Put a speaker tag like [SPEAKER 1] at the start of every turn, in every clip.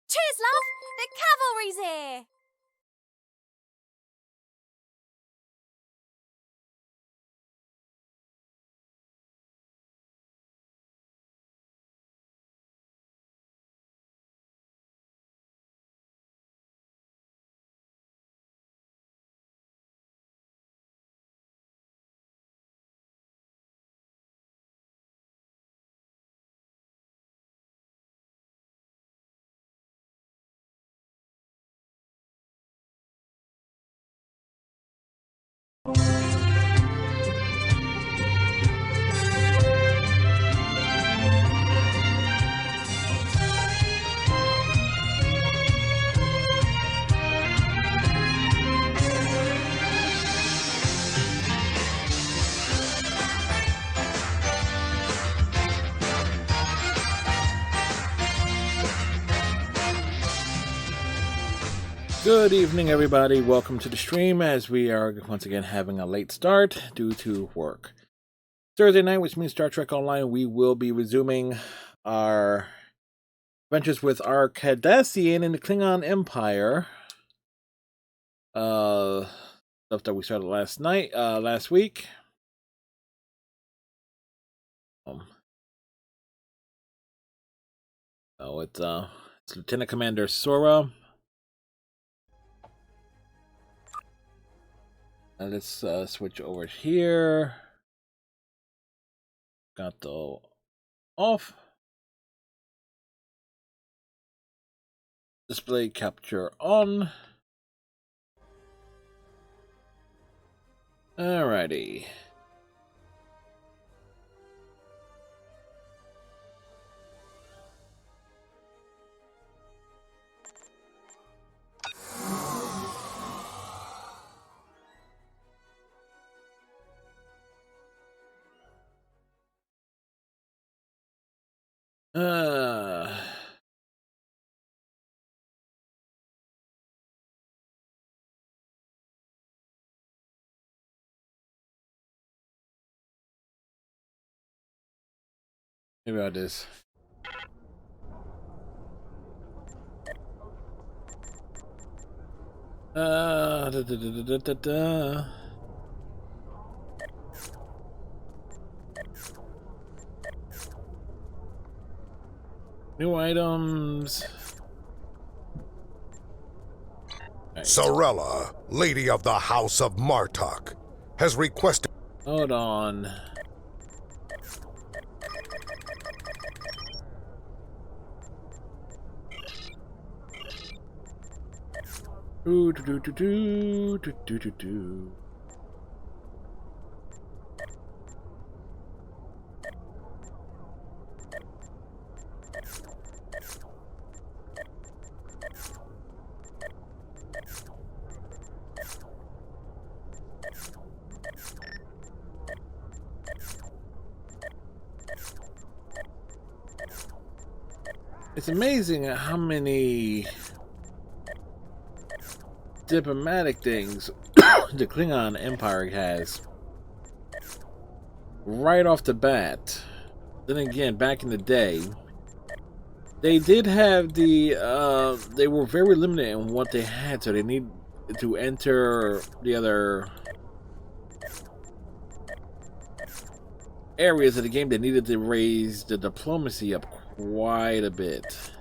[SPEAKER 1] Cheers, love! The cavalry's here!
[SPEAKER 2] Good evening, everybody. Welcome to the stream as we are once again having a late start due to work. Thursday night, which means Star Trek Online, we will be resuming our adventures with our Cardassian in the Klingon Empire. Stuff that we started last week. It's Lieutenant Commander Sora. Let's switch over here. Got the off. Display capture on. Alrighty. Maybe I'll just... New items.
[SPEAKER 3] Right. Sarella, Lady of the House of Martok, has requested...
[SPEAKER 2] Hold on. It's amazing how many diplomatic things the Klingon Empire has right off the bat. Then again, back in the day, they did have they were very limited in what they had, so they need to enter the other areas of the game. They needed to raise the diplomacy up quite a bit.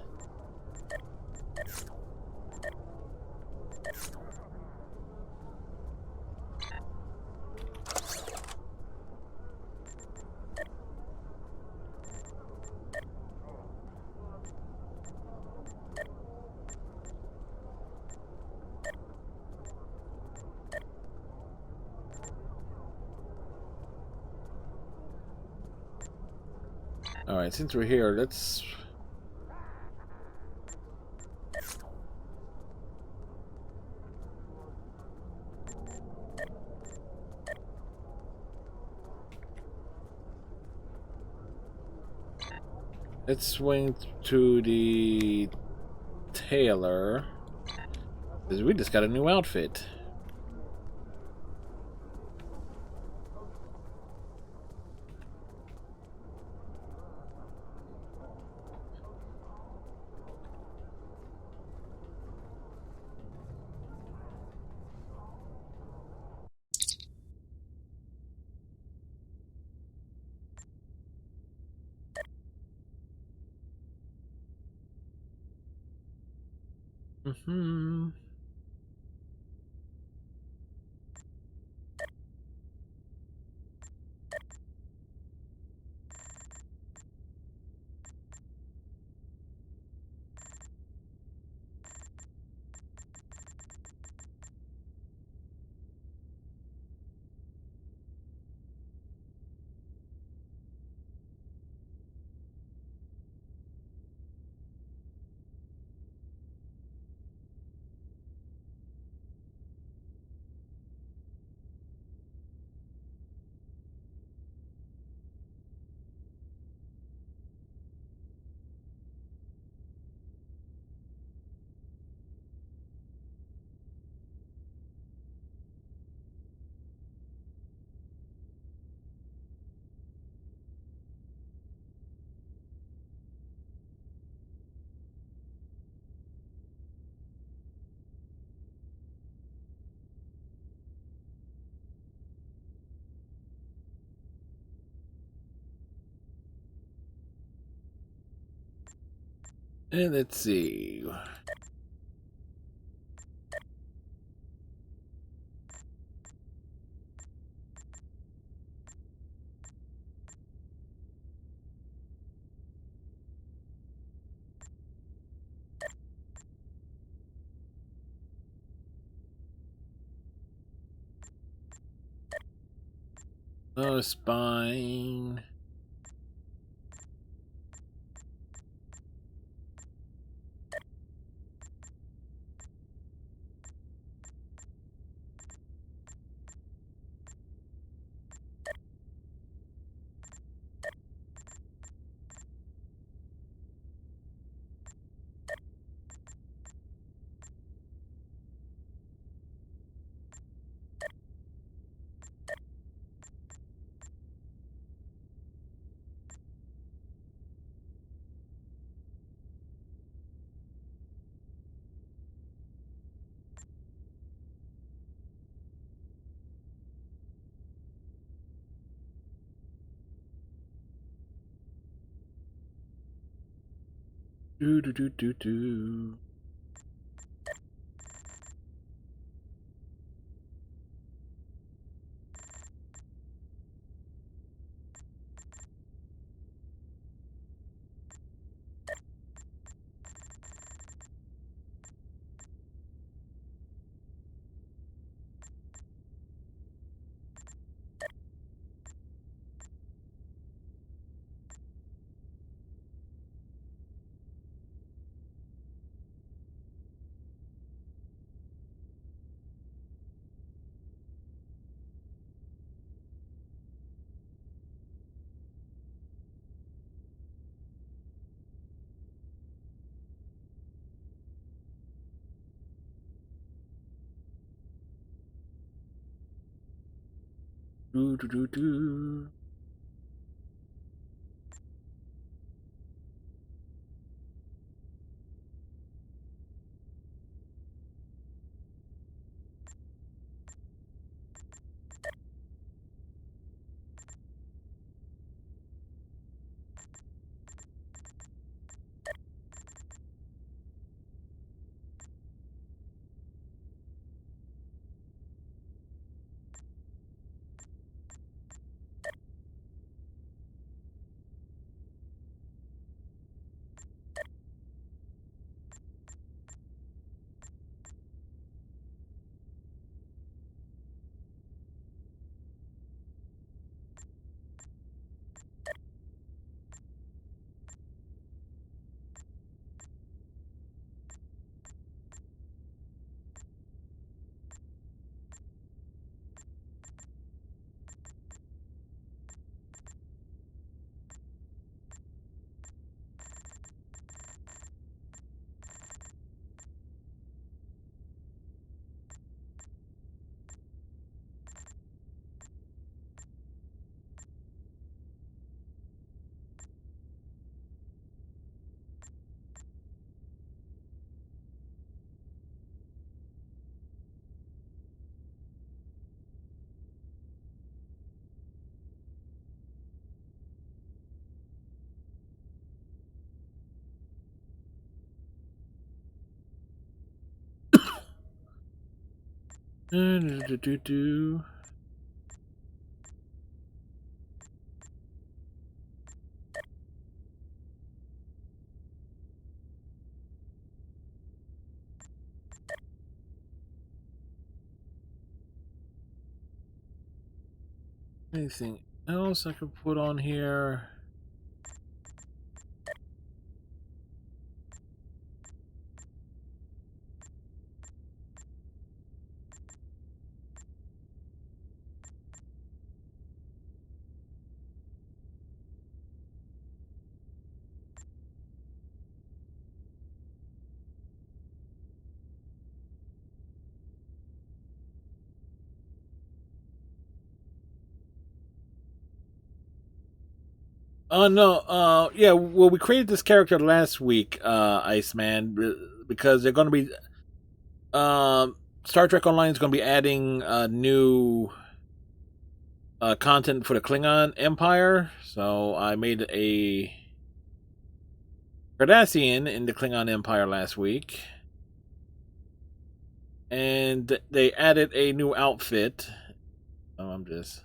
[SPEAKER 2] Alright, since we're here, let's... Let's swing to the tailor, because we just got a new outfit. Mm-hmm. And let's see. Oh, spine. Do do do do do. Do do do do. Do. Anything else I could put on here? Oh no, yeah, well we created this character last week, Iceman, because they're gonna be Star Trek Online is gonna be adding new content for the Klingon Empire, so I made a Cardassian in the Klingon Empire last week. And they added a new outfit. Oh, I'm just...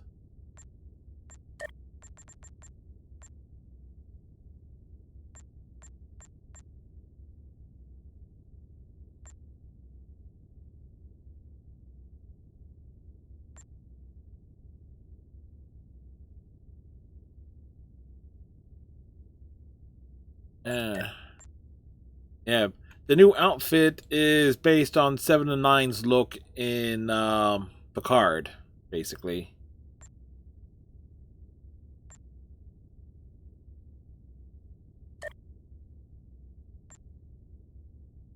[SPEAKER 2] yeah, the new outfit is based on 7 to 9's look in Picard, basically.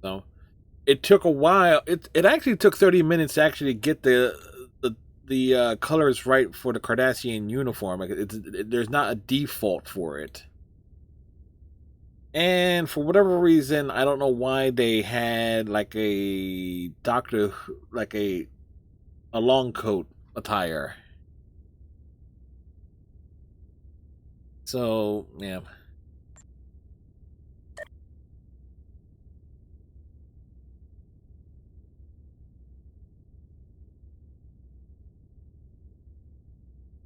[SPEAKER 2] So it took a while. It actually took 30 minutes to actually get the colors right for the Cardassian uniform. Like there's not a default for it. And for whatever reason, I don't know why they had like a like a long coat attire. So, yeah.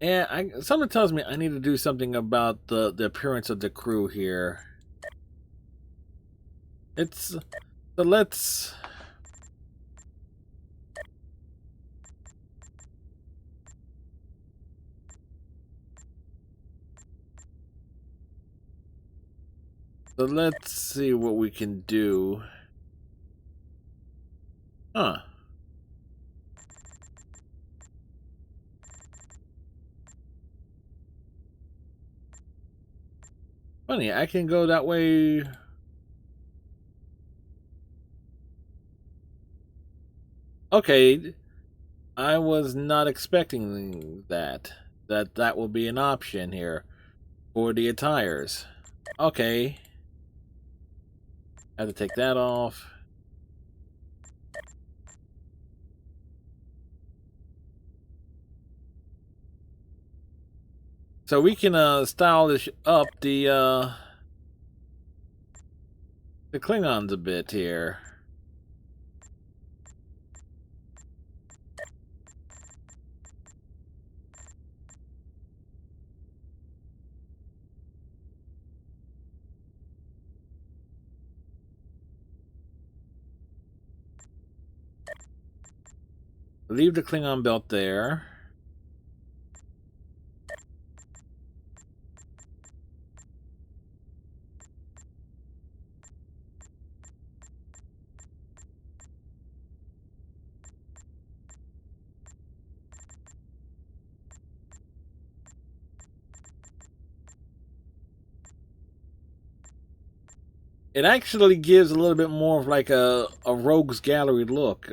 [SPEAKER 2] Yeah, something tells me I need to do something about the appearance of the crew here. It's so let's see what we can do. Huh. Funny, I can go that way. Okay, I was not expecting that. That will be an option here for the attires. Okay. I have to take that off. So we can style this up the Klingons a bit here. Leave the Klingon belt there. It actually gives a little bit more of like a rogues gallery look.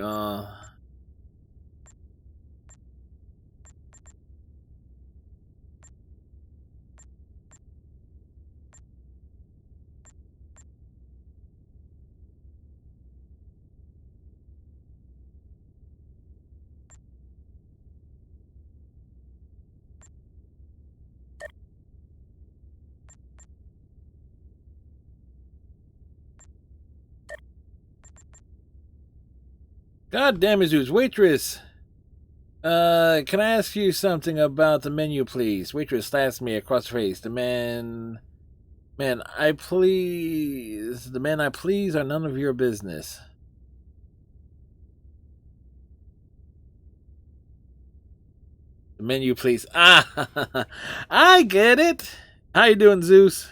[SPEAKER 2] God damn it, Zeus. Waitress! Can I ask you something about the menu, please? Waitress slaps me across the face. The men I please are none of your business. The menu, please. Ah, I get it. How you doing, Zeus?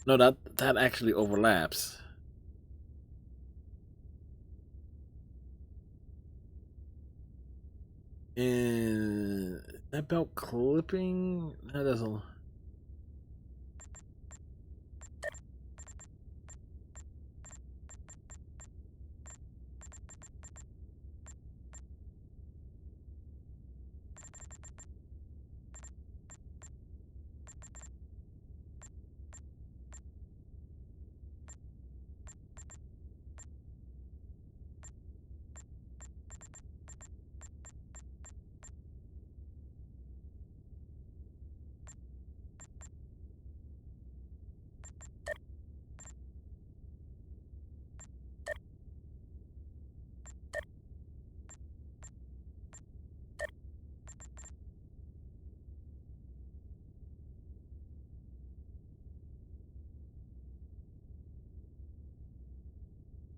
[SPEAKER 2] No, that actually overlaps. And that belt clipping, that doesn't.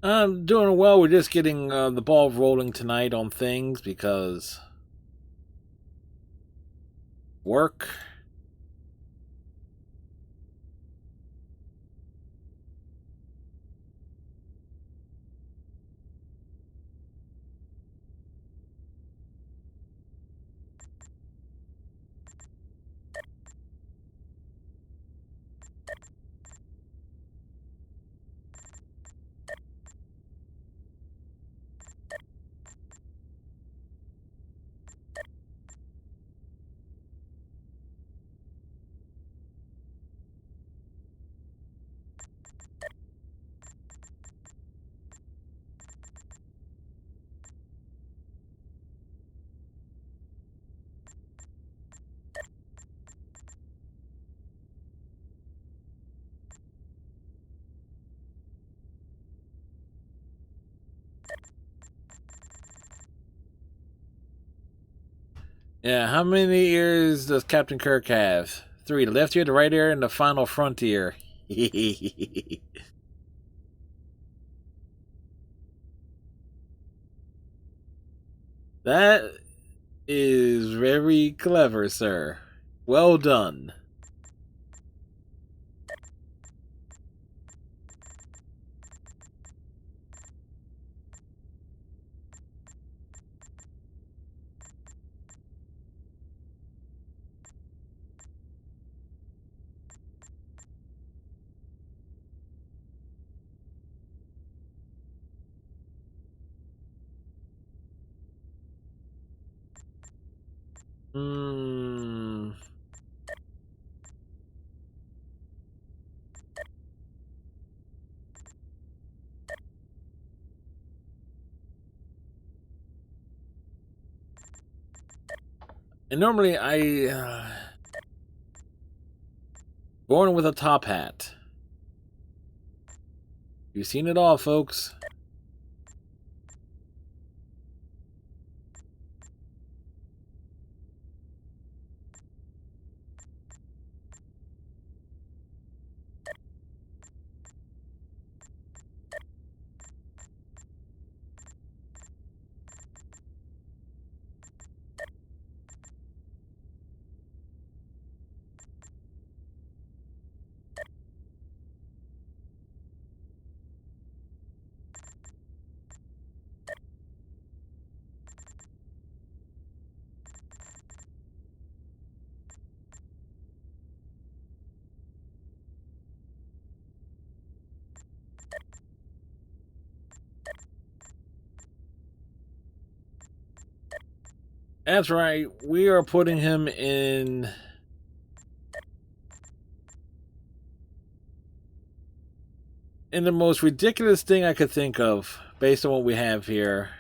[SPEAKER 2] I'm doing well. We're just getting the ball rolling tonight on things because work. Yeah, how many ears does Captain Kirk have? 3. The left ear, the right ear, and the final front ear. That is very clever, sir. Well done. Hmm. And normally born with a top hat. You've seen it all, folks. That's right. We are putting him in And the most ridiculous thing I could think of, based on what we have here,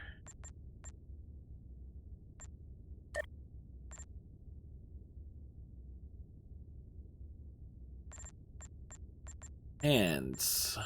[SPEAKER 2] hands.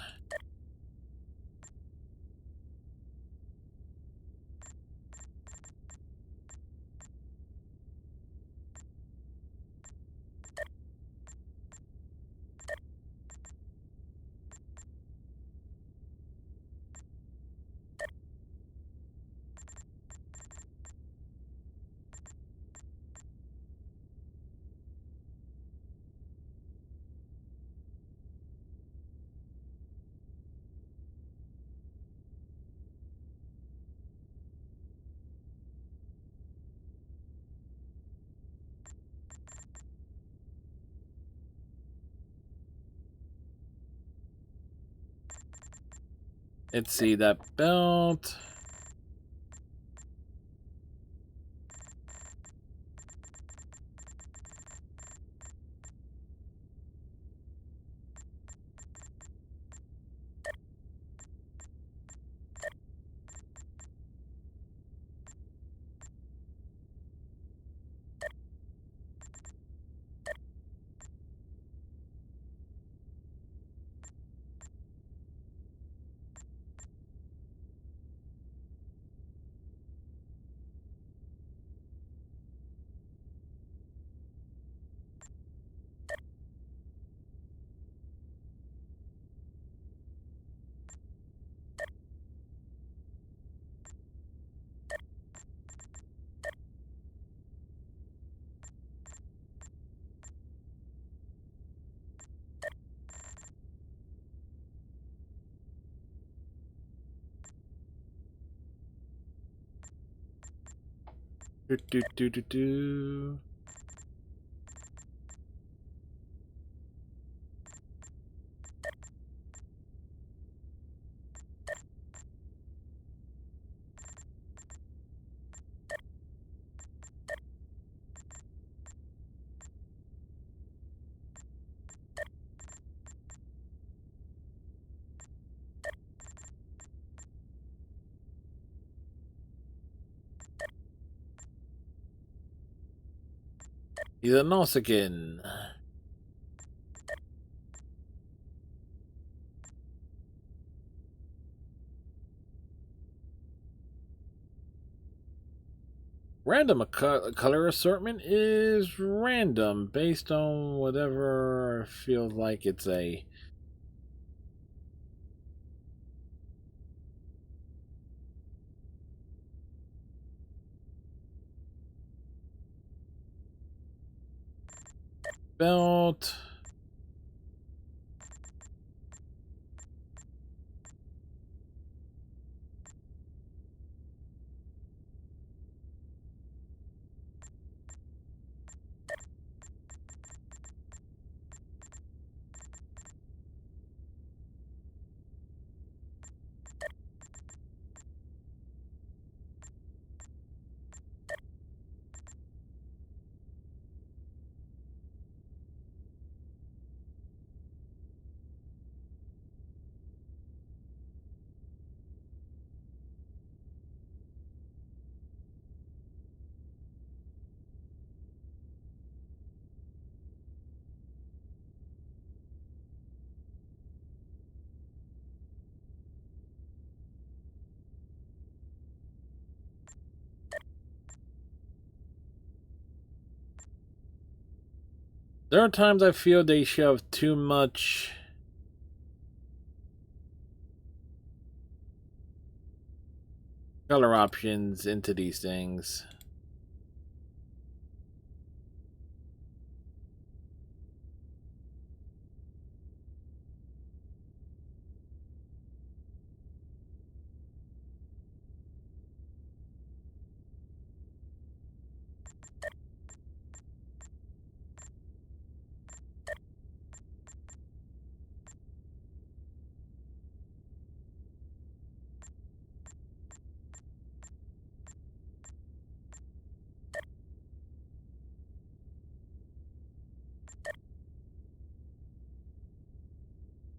[SPEAKER 2] Let's see that belt. Do, do, do, do, do. He's a Nausicaan. Random color assortment is random based on whatever feels like it's a belt. There are times I feel they shove too much color options into these things.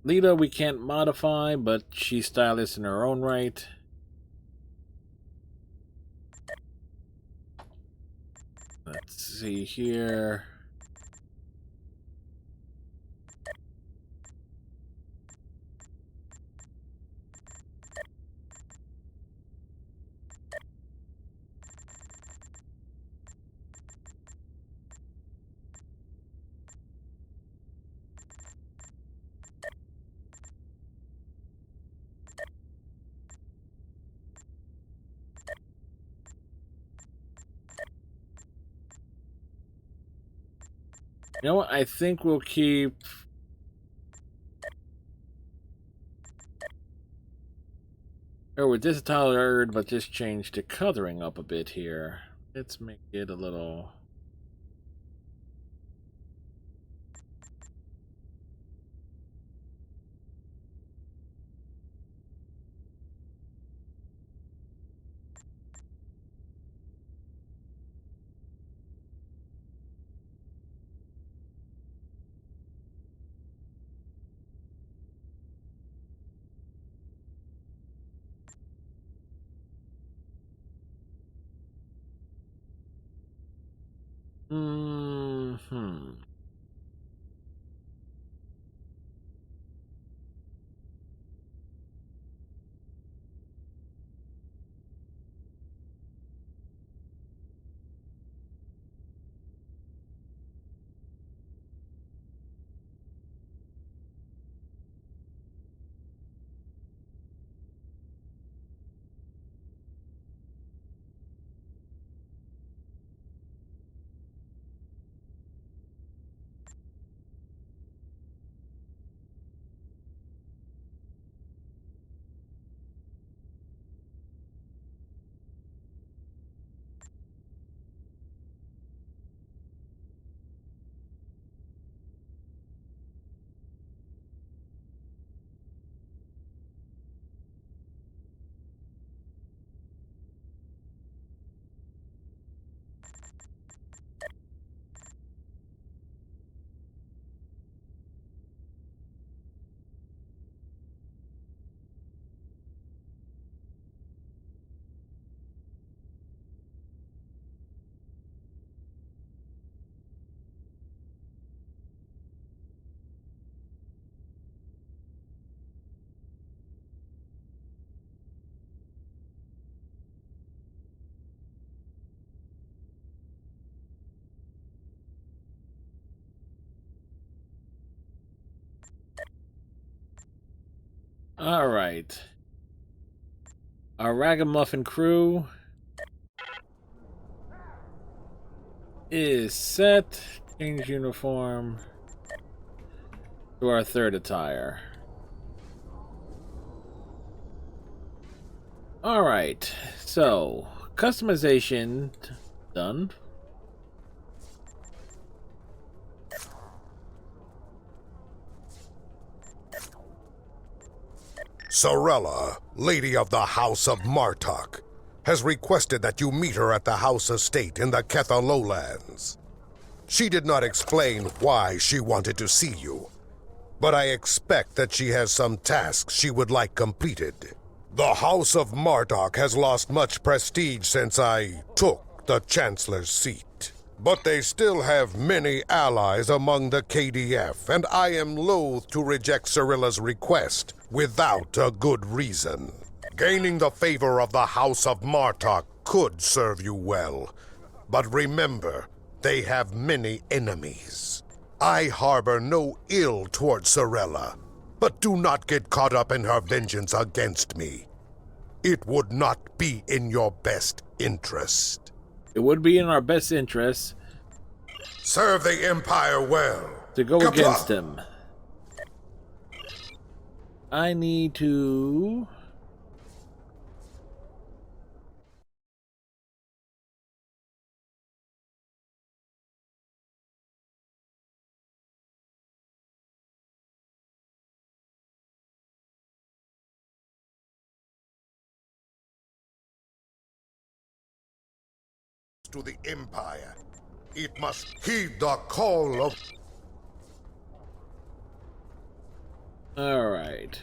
[SPEAKER 2] Lita we can't modify, but she's stylish in her own right. Let's see here. You know what? I think we'll keep... Or with this tired, but just change the coloring up a bit here. Let's make it a little... Alright. Our Ragamuffin crew is set. Change uniform to our third attire. Alright, so customization done.
[SPEAKER 3] Sorella, Lady of the House of Martok, has requested that you meet her at the house estate in the Ketha Lowlands. She did not explain why she wanted to see you, but I expect that she has some tasks she would like completed. The House of Martok has lost much prestige since I took the Chancellor's seat. But they still have many allies among the KDF, and I am loath to reject Sorella's request without a good reason. Gaining the favor of the House of Martok could serve you well, but remember, they have many enemies. I harbor no ill toward Sorella, but do not get caught up in her vengeance against me. It would not be in your best interest.
[SPEAKER 2] It would be in our best interest
[SPEAKER 3] Serve the Empire well.
[SPEAKER 2] to go
[SPEAKER 3] Kapla!
[SPEAKER 2] against him. I need to...
[SPEAKER 3] To the Empire. It must heed the call of...
[SPEAKER 2] Alright.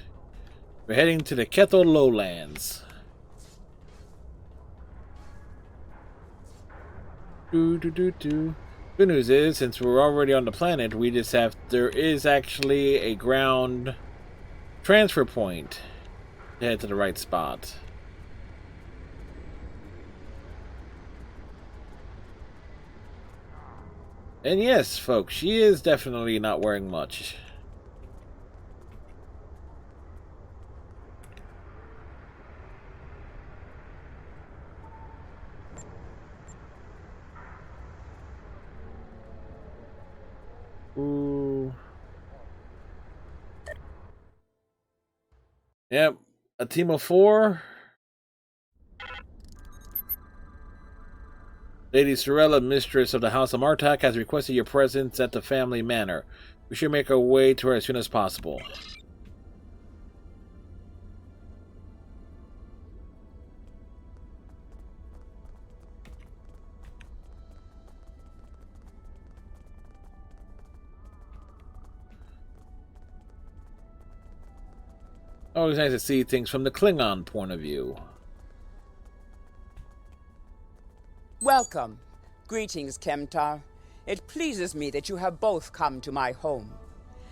[SPEAKER 2] We're heading to the Kethel Lowlands. Good news is, since we're already on the planet, there is actually a ground transfer point to head to the right spot. And yes, folks, she is definitely not wearing much. Ooh. Yep, a team of 4. Lady Sorella, mistress of the House of Martok, has requested your presence at the family manor. We should make our way to her as soon as possible. Always nice to see things from the Klingon point of view.
[SPEAKER 4] Welcome. Greetings, Kemtar. It pleases me that you have both come to my home.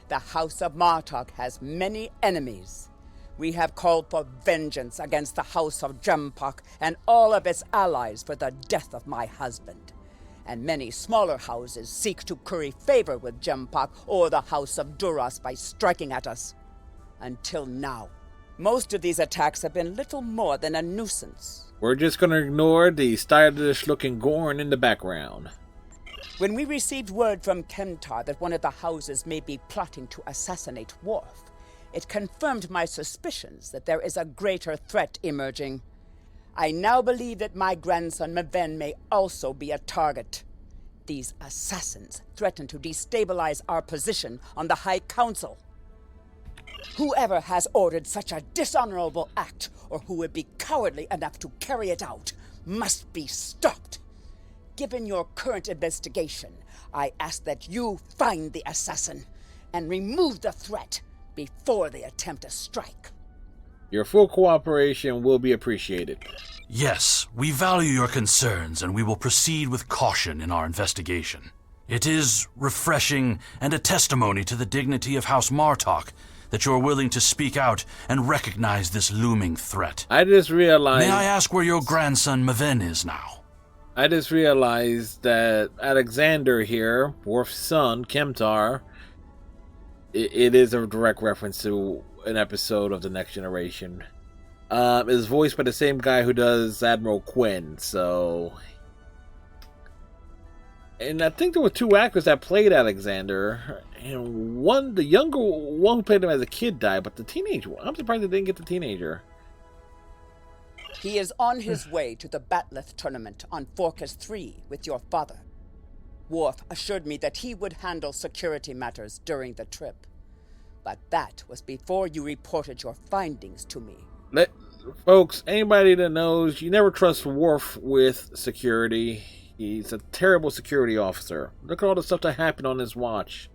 [SPEAKER 4] The House of Martok has many enemies. We have called for vengeance against the House of Jempok and all of its allies for the death of my husband. And many smaller houses seek to curry favor with Jempok or the House of Duras by striking at us. Until now, most of these attacks have been little more than a nuisance.
[SPEAKER 2] We're just going to ignore the stylish-looking Gorn in the background.
[SPEAKER 4] When we received word from Kemtar that one of the houses may be plotting to assassinate Worf, it confirmed my suspicions that there is a greater threat emerging. I now believe that my grandson Maven may also be a target. These assassins threaten to destabilize our position on the High Council. Whoever has ordered such a dishonorable act, or who would be cowardly enough to carry it out, must be stopped. Given your current investigation, I ask that you find the assassin and remove the threat before they attempt a strike.
[SPEAKER 2] Your full cooperation will be appreciated.
[SPEAKER 5] Yes, we value your concerns and we will proceed with caution in our investigation. It is refreshing and a testimony to the dignity of House Martok that you are willing to speak out and recognize this looming threat.
[SPEAKER 2] I just realized...
[SPEAKER 5] May I ask where your grandson Maven is now?
[SPEAKER 2] I just realized that Alexander here, Worf's son, Kemtar, it is a direct reference to an episode of The Next Generation. Is voiced by the same guy who does Admiral Quinn, so... And I think there were 2 actors that played Alexander, and the younger one who played him as a kid died, but the teenage one, I'm surprised they didn't get the teenager.
[SPEAKER 4] He is on his way to the Batleth tournament on Forcas 3 with your father. Worf assured me that he would handle security matters during the trip. But that was before you reported your findings to me.
[SPEAKER 2] Folks, anybody that knows, you never trust Worf with security. He's a terrible security officer. Look at all the stuff that happened on his watch.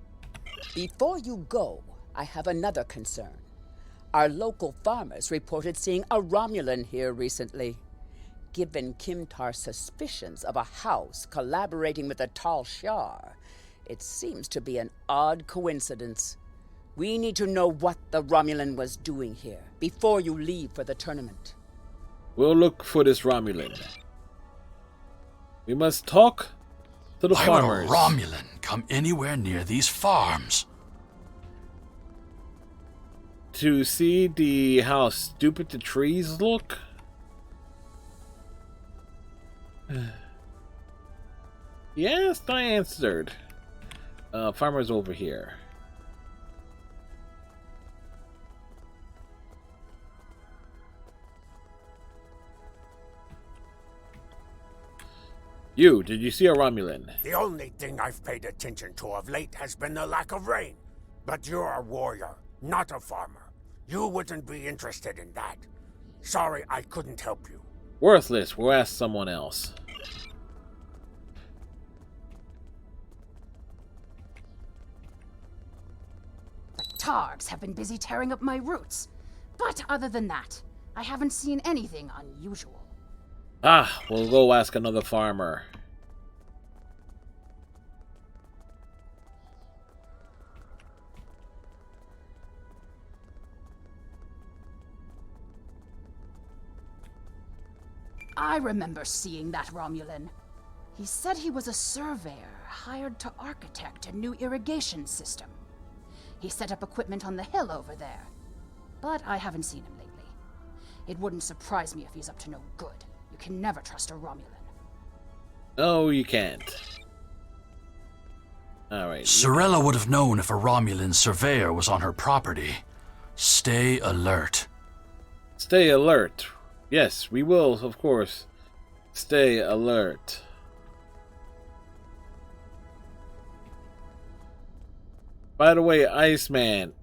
[SPEAKER 4] Before you go, I have another concern. Our local farmers reported seeing a Romulan here recently. Given Kemtar's suspicions of a house collaborating with the Tal Shiar, it seems to be an odd coincidence. We need to know what the Romulan was doing here before you leave for the tournament.
[SPEAKER 2] We'll look for this Romulan. We must talk to the farmers.
[SPEAKER 5] Why would a Romulan come anywhere near these farms?
[SPEAKER 2] To see how stupid the trees look? Yes, I answered. Farmers over here. Did you see a Romulan?
[SPEAKER 6] The only thing I've paid attention to of late has been the lack of rain. But you're a warrior, not a farmer. You wouldn't be interested in that. Sorry I couldn't help you.
[SPEAKER 2] Worthless. We'll ask someone else.
[SPEAKER 4] The
[SPEAKER 7] Targs have been busy tearing up my roots. But other than that, I haven't seen anything unusual.
[SPEAKER 2] Ah, we'll go ask another farmer.
[SPEAKER 7] I remember seeing that Romulan. He said he was a surveyor hired to architect a new irrigation system. He set up equipment on the hill over there. But I haven't seen him lately. It wouldn't surprise me if he's up to no good. You can never trust a Romulan.
[SPEAKER 2] No, you can't. Alright.
[SPEAKER 5] Sorella would have known if a Romulan surveyor was on her property. Stay alert.
[SPEAKER 2] Stay alert. Yes, we will, of course. Stay alert. By the way, Iceman,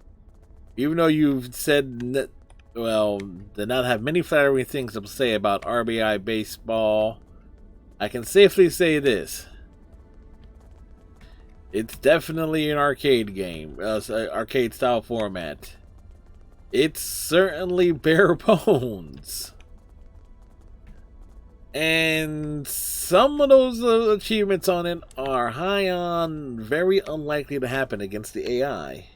[SPEAKER 2] even though you've said, did not have many flattering things to say about RBI baseball, I can safely say this. It's definitely an arcade game, arcade style format. It's certainly bare bones. And some of those achievements on it are high on very unlikely to happen against the AI.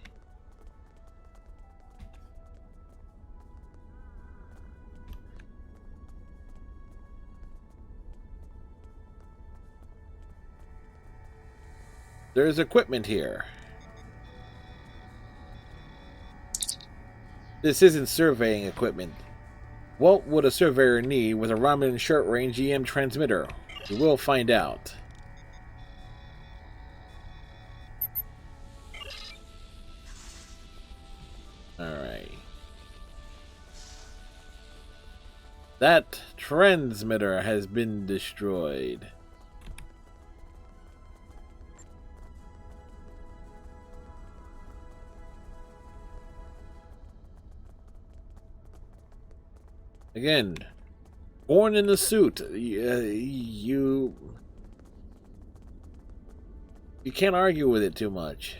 [SPEAKER 2] There's equipment here. This isn't surveying equipment. What would a surveyor need with a Romulan short-range EM transmitter? We will find out. Alright. That transmitter has been destroyed. Again, born in the suit. You can't argue with it too much.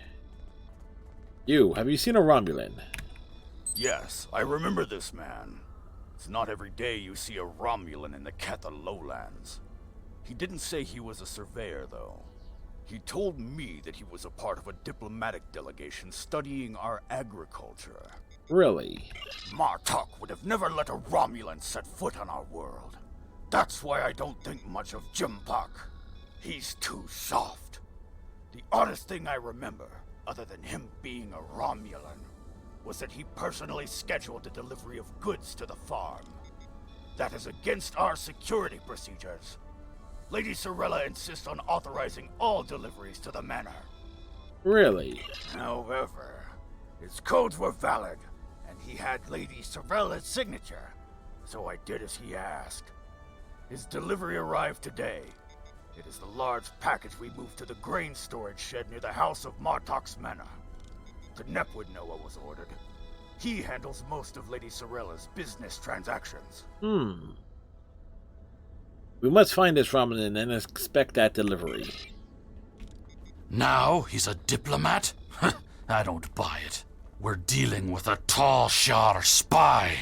[SPEAKER 2] Have you seen a Romulan?
[SPEAKER 8] Yes, I remember this man. It's not every day you see a Romulan in the Ketha lowlands. He didn't say he was a surveyor, though. He told me that he was a part of a diplomatic delegation studying our agriculture.
[SPEAKER 2] Really?
[SPEAKER 8] Martok would have never let a Romulan set foot on our world. That's why I don't think much of Jimpak. He's too soft. The oddest thing I remember, other than him being a Romulan, was that he personally scheduled the delivery of goods to the farm. That is against our security procedures. Lady Sorella insists on authorizing all deliveries to the manor.
[SPEAKER 2] Really?
[SPEAKER 8] However, his codes were valid, and he had Lady Sorella's signature, so I did as he asked. His delivery arrived today. It is the large package we moved to the grain storage shed near the house of Martok's manor. Knep would know what was ordered. He handles most of Lady Sorella's business transactions.
[SPEAKER 2] We must find this Romulan and expect that delivery.
[SPEAKER 5] Now he's a diplomat? I don't buy it. We're dealing with a Tal Shar spy.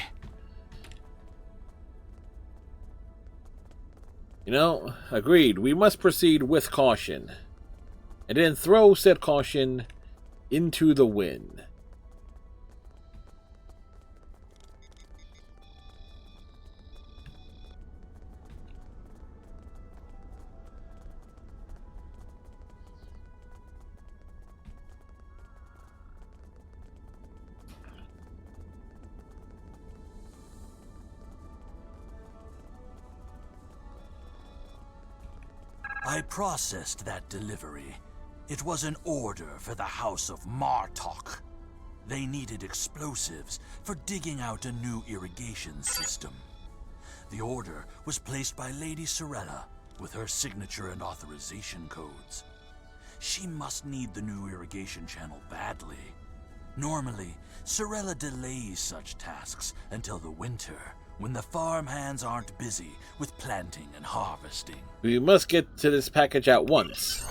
[SPEAKER 2] Agreed. We must proceed with caution. And then throw said caution into the wind.
[SPEAKER 5] I processed that delivery. It was an order for the House of Martok. They needed explosives for digging out a new irrigation system. The order was placed by Lady Sorella with her signature and authorization codes. She must need the new irrigation channel badly. Normally, Sorella delays such tasks until the winter, when the farm hands aren't busy with planting and harvesting.
[SPEAKER 2] We must get to this package at once.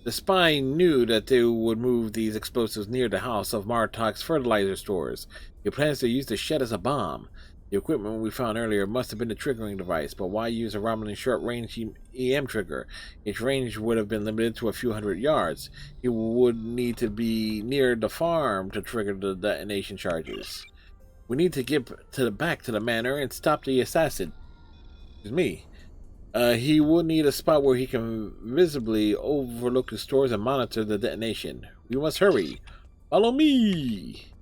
[SPEAKER 2] The spy knew that they would move these explosives near the house of Martok's fertilizer stores. He plans to use the shed as a bomb. The equipment we found earlier must have been the triggering device, but why use a Romulan short-range EM trigger? Its range would have been limited to a few hundred yards. He would need to be near the farm to trigger the detonation charges. We need to get back to the manor and stop the assassin. Excuse me. He would need a spot where he can visibly overlook the stores and monitor the detonation. We must hurry. Follow me!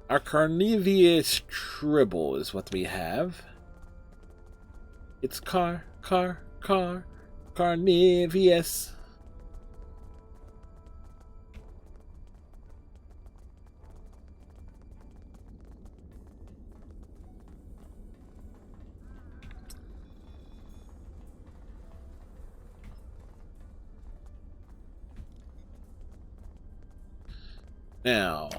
[SPEAKER 2] Our Carnivorous Tribble is what we have. It's Carnivorous. Now,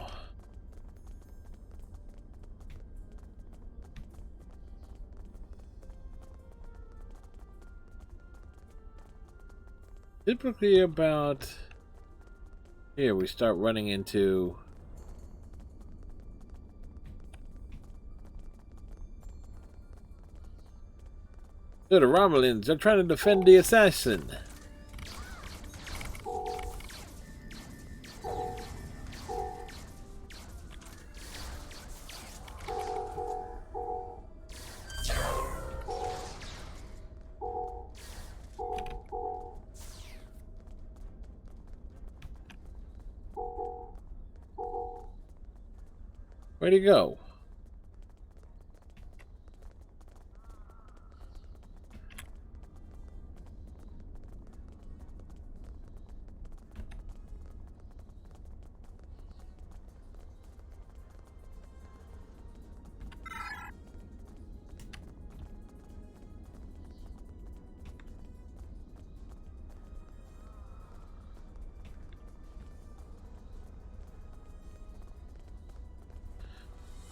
[SPEAKER 2] typically about here we start running into the Romulans are trying to defend the assassin. Where'd he go?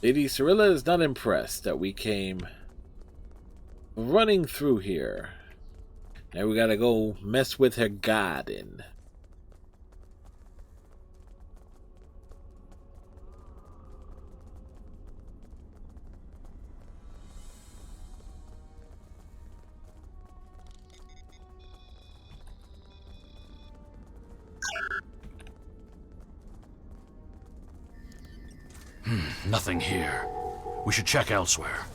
[SPEAKER 2] Lady Cirilla is not impressed that we came running through here. Now we gotta go mess with her garden.
[SPEAKER 5] Nothing here. We should check elsewhere.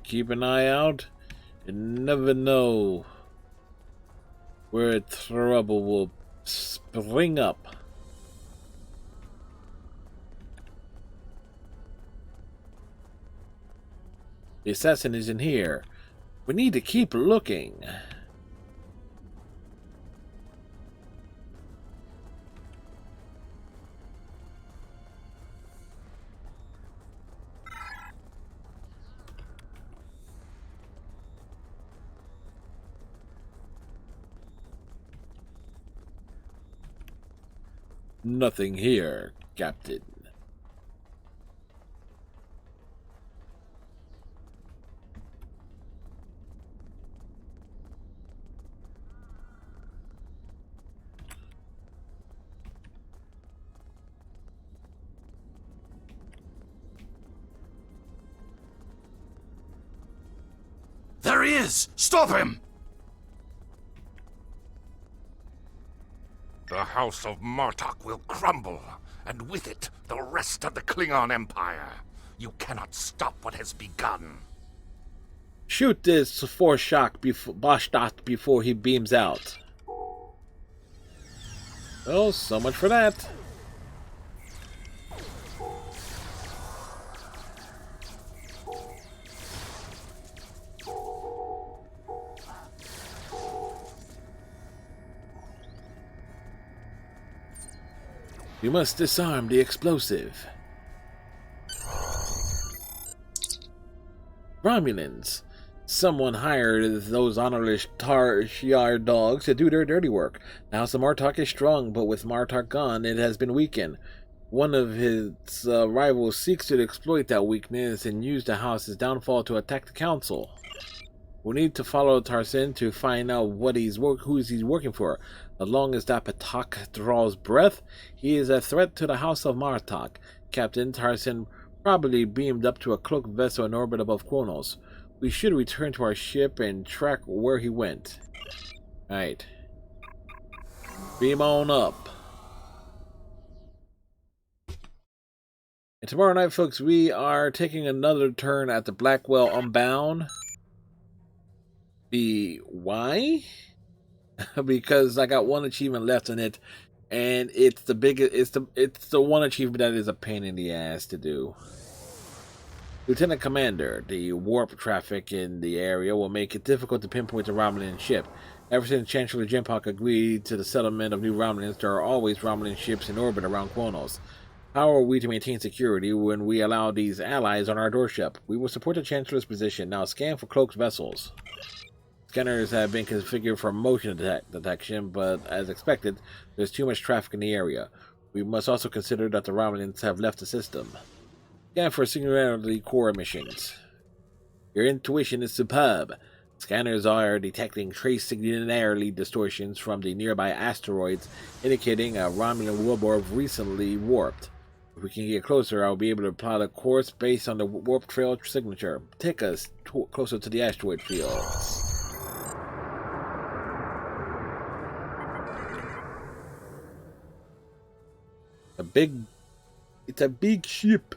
[SPEAKER 2] Keep an eye out. You never know where trouble will spring up. The assassin is in here. We need to keep looking. Nothing here, Captain.
[SPEAKER 5] There he is! Stop him!
[SPEAKER 3] The House of Martok will crumble, and with it, the rest of the Klingon Empire. You cannot stop what has begun.
[SPEAKER 2] Shoot this Boschtot before he beams out. Oh, so much for that. We must disarm the explosive. Romulans. Someone hired those honorless Tar Shiar dogs to do their dirty work. The House of Martok is strong, but with Martok gone, it has been weakened. One of his rivals seeks to exploit that weakness and use the house's downfall to attack the council. We need to follow Tarsin to find out who he's working for. As long as that Patak draws breath, he is a threat to the House of Martok. Captain Tarsin probably beamed up to a cloaked vessel in orbit above Kronos. We should return to our ship and track where he went. Alright. Beam on up. And tomorrow night, folks, we are taking another turn at the Blackwell Unbound. Why? Because I got one achievement left in it, and it's the biggest. It's the one achievement that is a pain in the ass to do. Lieutenant Commander, the warp traffic in the area will make it difficult to pinpoint the Romulan ship. Ever since Chancellor Jempok agreed to the settlement of new Romulans, there are always Romulan ships in orbit around Kronos. How are we to maintain security when we allow these allies on our doorstep? We will support the Chancellor's position. Now scan for cloaked vessels. Scanners have been configured for motion detection, but as expected, there's too much traffic in the area. We must also consider that the Romulans have left the system. Scan for singularity core emissions. Your intuition is superb. Scanners are detecting trace singularity distortions from the nearby asteroids, indicating a Romulan warbird recently warped. If we can get closer, I'll be able to plot a course based on the warp trail signature. Take us closer to the asteroid fields. It's a big ship.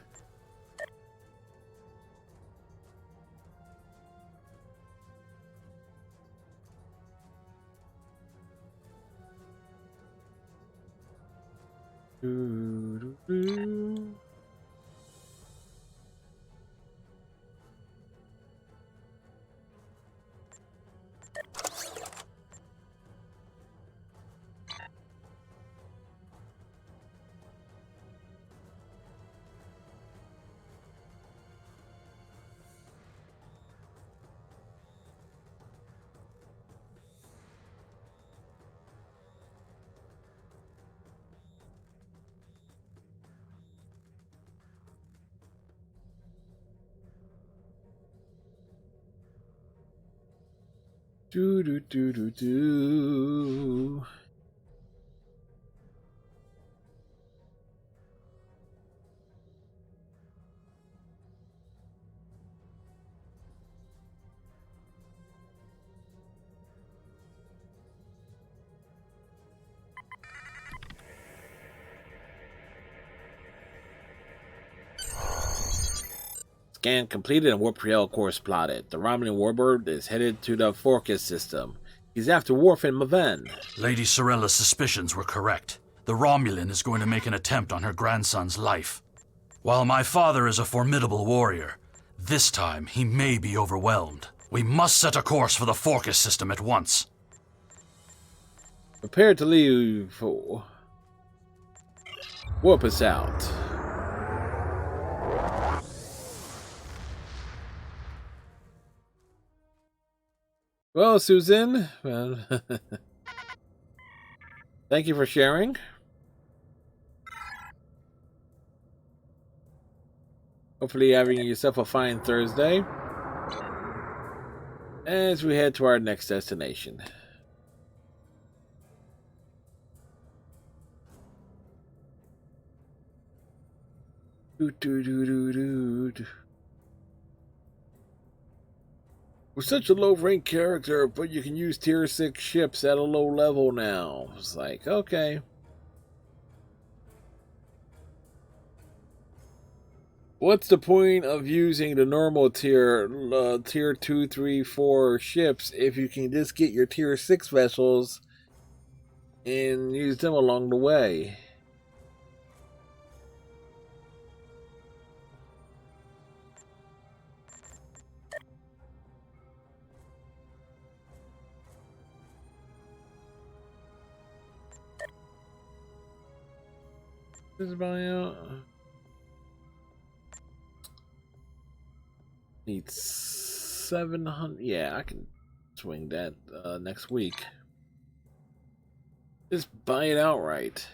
[SPEAKER 2] Do do do do do. Scan completed and warp trail course plotted. The Romulan warbird is headed to the Forcus system. He's after Worf and Maven.
[SPEAKER 5] Lady Sorella's suspicions were correct. The Romulan is going to make an attempt on her grandson's life. While my father is a formidable warrior, this time he may be overwhelmed. We must set a course for the Forcus system at once.
[SPEAKER 2] Prepare to leave. Warp us out. Well, Susan, thank you for sharing. Hopefully having yourself a fine Thursday as we head to our next destination. Do do do do do do. We're such a low-rank character, but you can use tier 6 ships at a low level now. It's like, okay. What's the point of using the normal tier 2, 3, 4 ships if you can just get your tier 6 vessels and use them along the way? This buyout. Need 700. Yeah, I can swing that next week. Just buy it outright.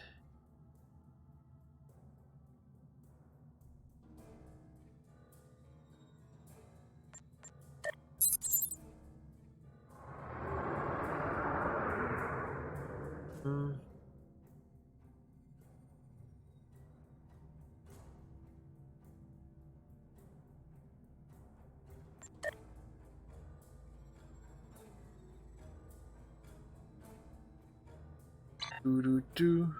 [SPEAKER 2] Do.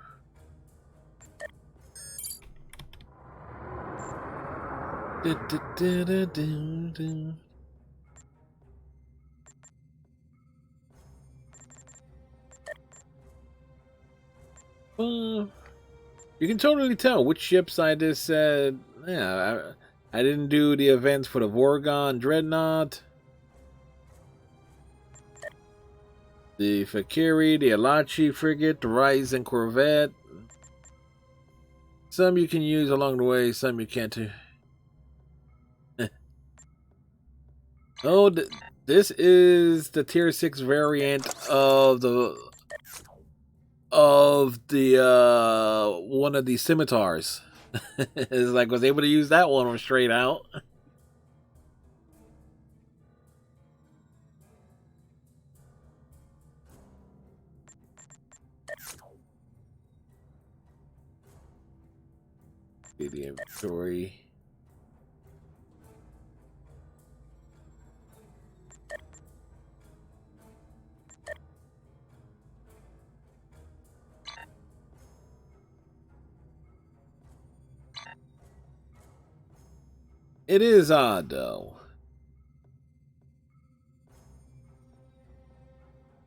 [SPEAKER 2] You can totally tell which ships I just said. Yeah, I didn't do the events for the Vorgon Dreadnought, the Fakiri, the Alachi frigate, the Ryzen corvette. Some you can use along the way, some you can't. Oh, this is the tier 6 variant of the one of the scimitars. It's like was able to use that one straight out. See the inventory. It is odd, though,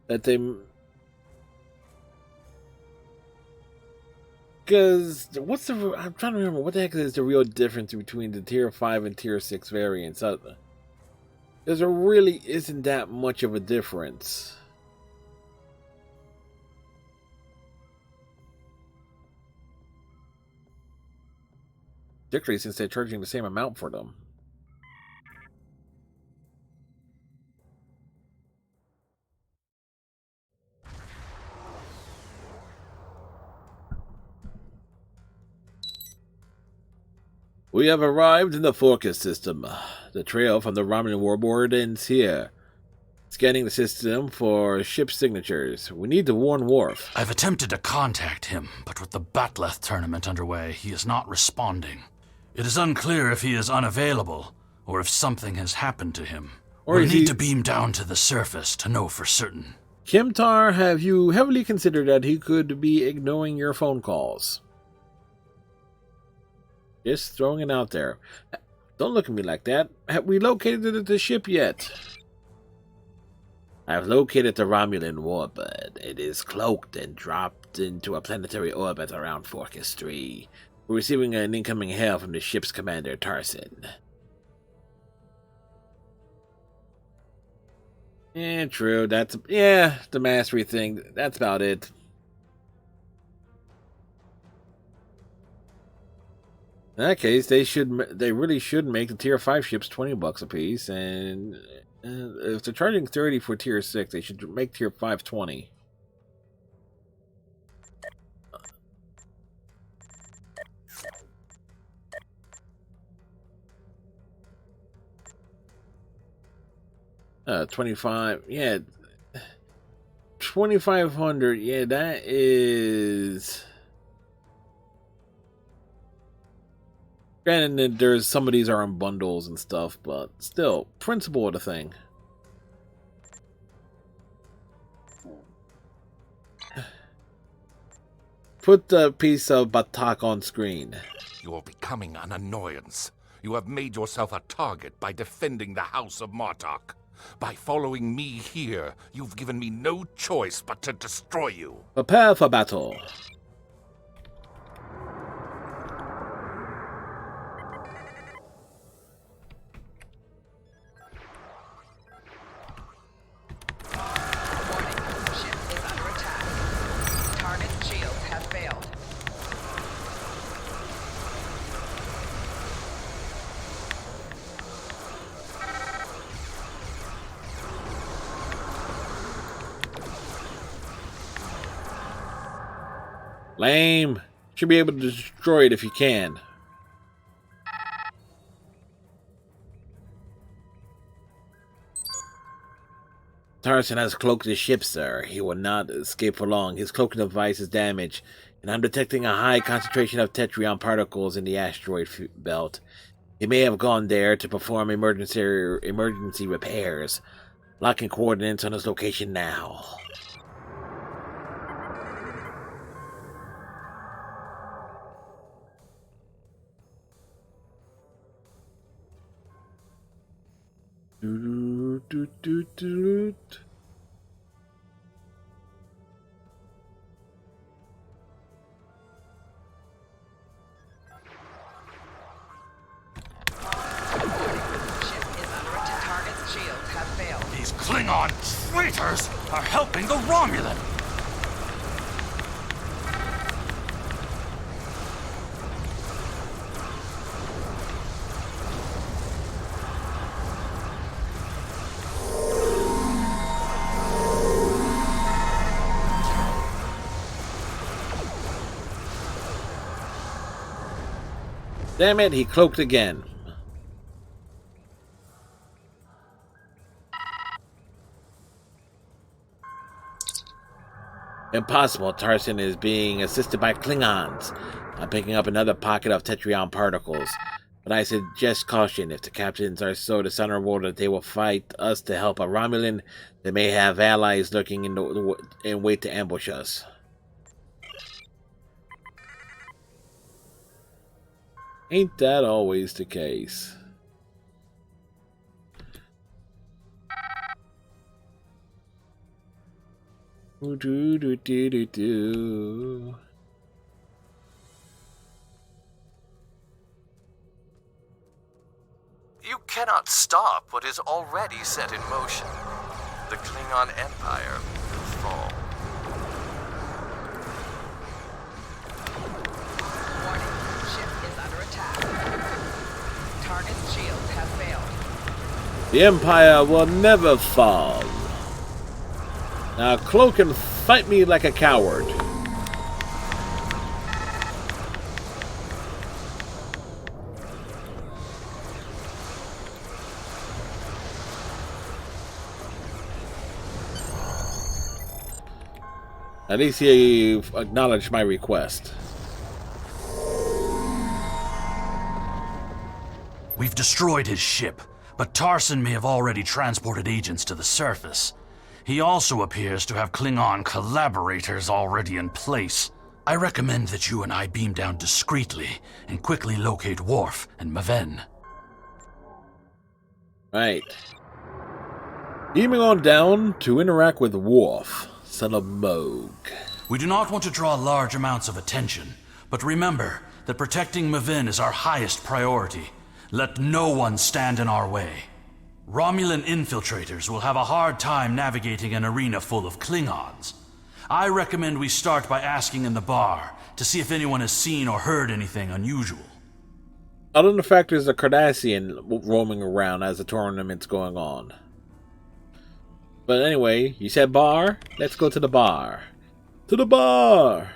[SPEAKER 2] that they... Because, what's the... I'm trying to remember, what the heck is the real difference between the Tier 5 and Tier 6 variants? There really isn't that much of a difference. Particularly since they're charging the same amount for them. We have arrived in the Forcus system. The trail from the Romulan warboard ends here. Scanning the system for ship signatures. We need to warn Worf.
[SPEAKER 5] I've attempted to contact him, but with the Batleth tournament underway, he is not responding. It is unclear if he is unavailable, or if something has happened to him.
[SPEAKER 2] Or
[SPEAKER 5] we need to beam down to the surface to know for certain.
[SPEAKER 2] Kimtar, have you heavily considered that he could be ignoring your phone calls? Just throwing it out there. Don't look at me like that. Have we located the ship yet? I've located the Romulan warbird. It is cloaked and dropped into a planetary orbit around Forcus 3. We're receiving an incoming hail from the ship's commander, Tarsin. Yeah, true. That's... yeah, the mastery thing. That's about it. In that case, they really should make the tier 5 ships $20 a piece, and if they're charging $30 for tier 6, they should make tier 5 $20. $25, yeah, 2,500, yeah, that is. Granted, there's some of these are in bundles and stuff, but still, principle of the thing. Put the piece of Batak on screen.
[SPEAKER 9] You are becoming an annoyance. You have made yourself a target by defending the House of Martok. By following me here, you've given me no choice but to destroy you.
[SPEAKER 2] Prepare for battle. Lame. Should be able to destroy it if you can. Tarzan has cloaked his ship, sir. He will not escape for long. His cloaking device is damaged, and I'm detecting a high concentration of tetrion particles in the asteroid belt. He may have gone there to perform emergency repairs. Locking coordinates on his location now.
[SPEAKER 5] These Klingon traitors are helping the Romulan.
[SPEAKER 2] Damn it, he cloaked again. Impossible. Tarzan is being assisted by Klingons. I'm picking up another pocket of tetrion particles. But I suggest caution. If the captains are so dishonorable that they will fight us to help a Romulan, they may have allies lurking in wait to ambush us. Ain't that always the case? Do.
[SPEAKER 10] You cannot stop what is already set in motion. The Klingon Empire will fall.
[SPEAKER 11] Warning, ship is under attack. Target's shields have failed.
[SPEAKER 2] The Empire will never fall. Now cloak and fight me like a coward. At least he acknowledged my request.
[SPEAKER 5] We've destroyed his ship, but Tarzan may have already transported agents to the surface. He also appears to have Klingon collaborators already in place. I recommend that you and I beam down discreetly and quickly locate Worf and Maven.
[SPEAKER 2] Right. Beaming on down to interact with Worf, son of Moog.
[SPEAKER 5] We do not want to draw large amounts of attention, but remember that protecting Maven is our highest priority. Let no one stand in our way. Romulan infiltrators will have a hard time navigating an arena full of Klingons. I recommend we start by asking in the bar to see if anyone has seen or heard anything unusual.
[SPEAKER 2] Other than the fact there's a Cardassian roaming around as the tournament's going on. But anyway, you said bar? Let's go to the bar. To the bar!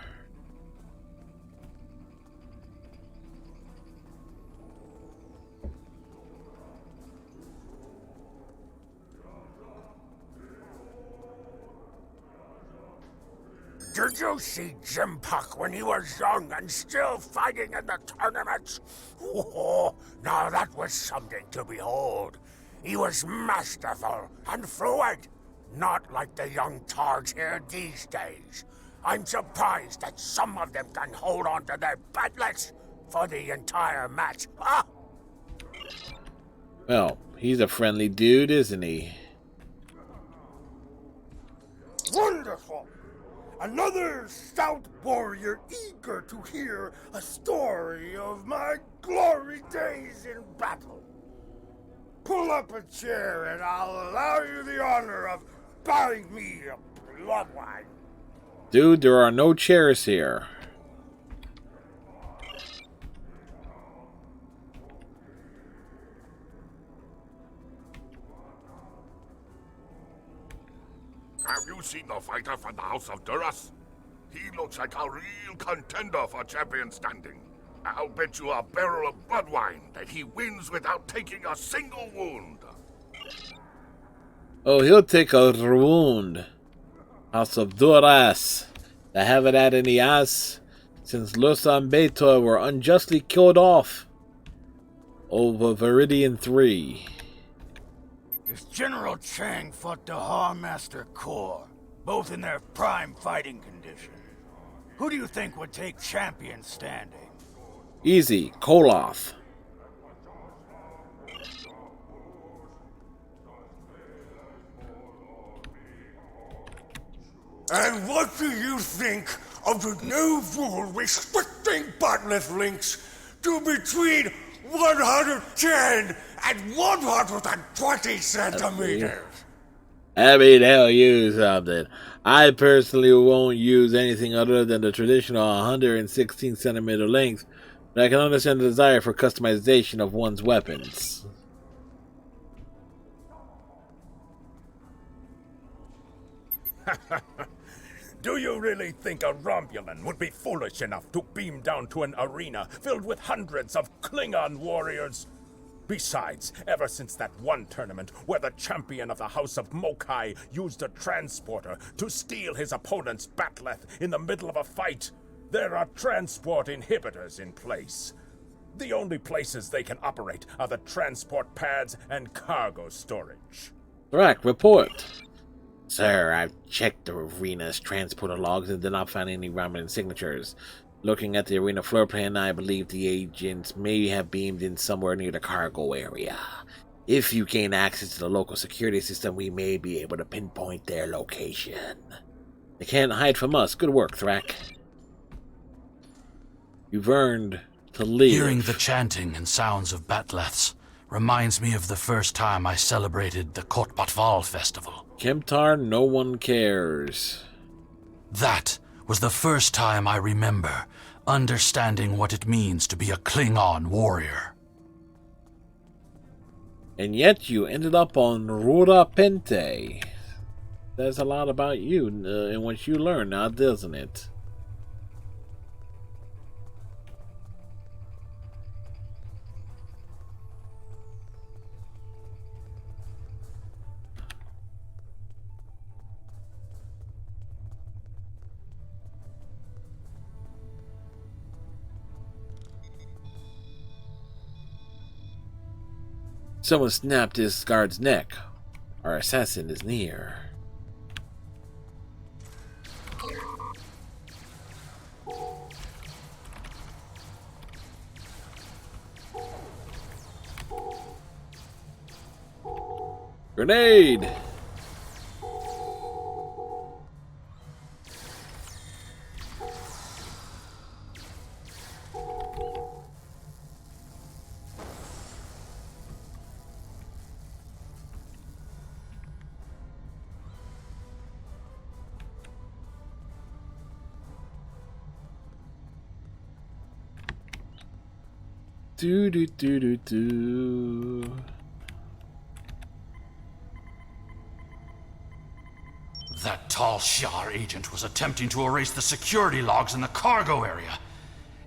[SPEAKER 6] Did you see Jim Puck when he was young and still fighting in the tournaments? Oh, now that was something to behold. He was masterful and fluid, not like the young tards here these days. I'm surprised that some of them can hold on to their batlets for the entire match. Ah!
[SPEAKER 2] Well, he's a friendly dude, isn't he?
[SPEAKER 6] Wonderful! Another stout warrior eager to hear a story of my glory days in battle. Pull up a chair and I'll allow you the honor of buying me a blood wine.
[SPEAKER 2] Dude, there are no chairs here.
[SPEAKER 9] Have you seen the fighter from the House of Duras? He looks like a real contender for champion standing. I'll bet you a barrel of blood wine that he wins without taking a single wound.
[SPEAKER 2] Oh, he'll take a wound. House of Duras. They haven't had any ass since Lusa and Beto were unjustly killed off over Viridian 3.
[SPEAKER 8] If General Chang fought the Harmaster Corps, both in their prime fighting condition, who do you think would take champion standing?
[SPEAKER 2] Easy, Koloff.
[SPEAKER 6] And what do you think of the new rule restricting Bat'leth links to between 110 and 120 centimeters?
[SPEAKER 2] I mean, they'll use something. I personally won't use anything other than the traditional 116 centimeter length, but I can understand the desire for customization of one's weapons.
[SPEAKER 6] Do you really think a Romulan would be foolish enough to beam down to an arena filled with hundreds of Klingon warriors? Besides, ever since that one tournament where the champion of the House of Mokai used a transporter to steal his opponent's Bat'leth in the middle of a fight, there are transport inhibitors in place. The only places they can operate are the transport pads and cargo storage.
[SPEAKER 2] Thrak, report. Sir, I've checked the arena's transporter logs and did not find any Romulan signatures. Looking at the arena floor plan, I believe the agents may have beamed in somewhere near the cargo area. If you gain access to the local security system, we may be able to pinpoint their location. They can't hide from us. Good work, Thrak. You've earned to live.
[SPEAKER 5] Hearing the chanting and sounds of Bat'leths reminds me of the first time I celebrated the Kot Batval festival.
[SPEAKER 2] Kemtar, no one cares.
[SPEAKER 5] That was the first time I remember understanding what it means to be a Klingon warrior.
[SPEAKER 2] And yet you ended up on Rura Pente. That's a lot about you and what you learned now, doesn't it? Someone snapped this guard's neck. Our assassin is near. Grenade! Do do do do do.
[SPEAKER 5] That tall Shi'ar agent was attempting to erase the security logs in the cargo area.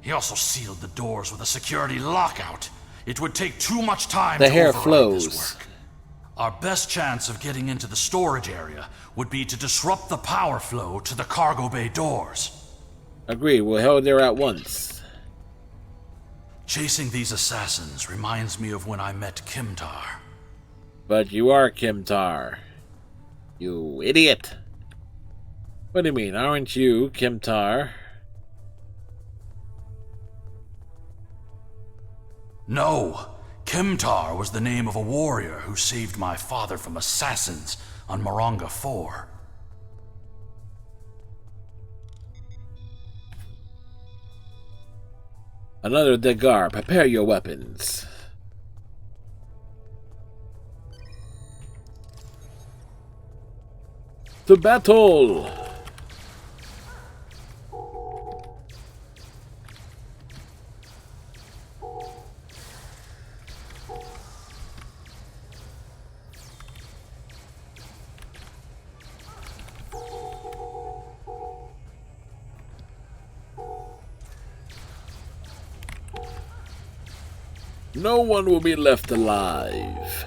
[SPEAKER 5] He also sealed the doors with a security lockout. It would take too much time
[SPEAKER 2] the
[SPEAKER 5] to
[SPEAKER 2] hair
[SPEAKER 5] override
[SPEAKER 2] flows.
[SPEAKER 5] this work. Our best chance of getting into the storage area would be to disrupt the power flow to the cargo bay doors.
[SPEAKER 2] Agreed, we'll head there at once.
[SPEAKER 5] Chasing these assassins reminds me of when I met Kimtar.
[SPEAKER 2] But you are Kimtar. You idiot. What do you mean, aren't you Kimtar?
[SPEAKER 5] No, Kimtar was the name of a warrior who saved my father from assassins on Moronga 4.
[SPEAKER 2] Another Degar, prepare your weapons. To battle! No one will be left alive.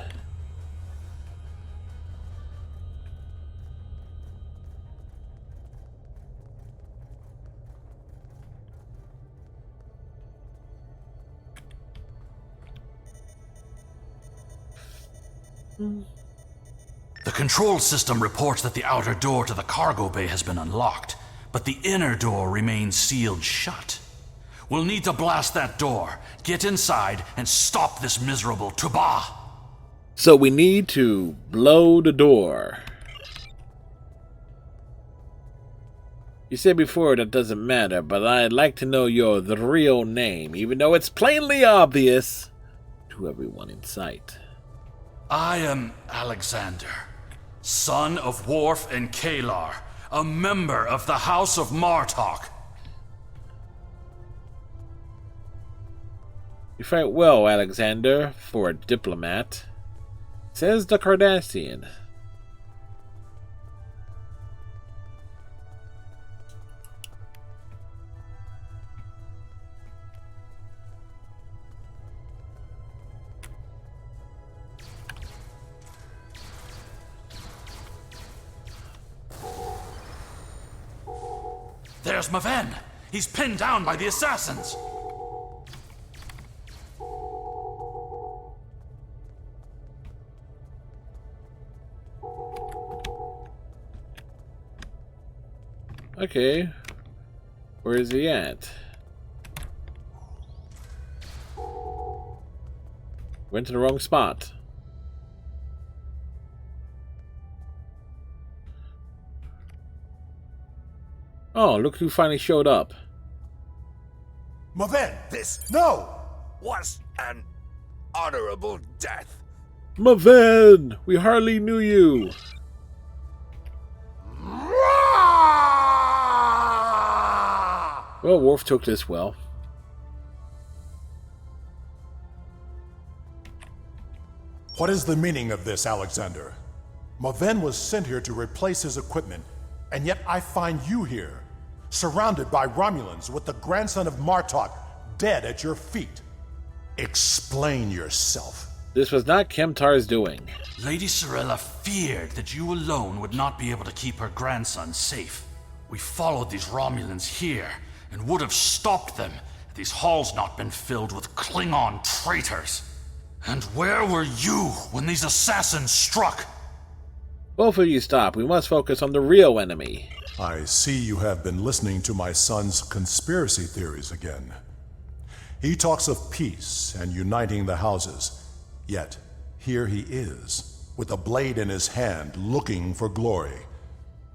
[SPEAKER 5] The control system reports that the outer door to the cargo bay has been unlocked, but the inner door remains sealed shut. We'll need to blast that door, get inside, and stop this miserable Tuba.
[SPEAKER 2] So we need to blow the door. You said before that doesn't matter, but I'd like to know the real name, even though it's plainly obvious to everyone in sight.
[SPEAKER 5] I am Alexander, son of Worf and Kalar, a member of the House of Martok.
[SPEAKER 2] You fight well, Alexander, for a diplomat, says the Cardassian.
[SPEAKER 5] There's Maven! He's pinned down by the assassins!
[SPEAKER 2] Okay. Where is he at? Went to the wrong spot. Oh, look who finally showed up.
[SPEAKER 6] Maven, this, no, was an honorable death.
[SPEAKER 2] Maven! We hardly knew you. Well, Worf took this well.
[SPEAKER 12] What is the meaning of this, Alexander? Maven was sent here to replace his equipment, and yet I find you here, surrounded by Romulans with the grandson of Martok dead at your feet. Explain yourself.
[SPEAKER 2] This was not Kemtar's doing.
[SPEAKER 5] Lady Sorella feared that you alone would not be able to keep her grandson safe. We followed these Romulans here and would have stopped them had these halls not been filled with Klingon traitors. And where were you when these assassins struck?
[SPEAKER 2] Both of you stop. We must focus on the real enemy.
[SPEAKER 12] I see you have been listening to my son's conspiracy theories again. He talks of peace and uniting the houses, yet here he is, with a blade in his hand, looking for glory.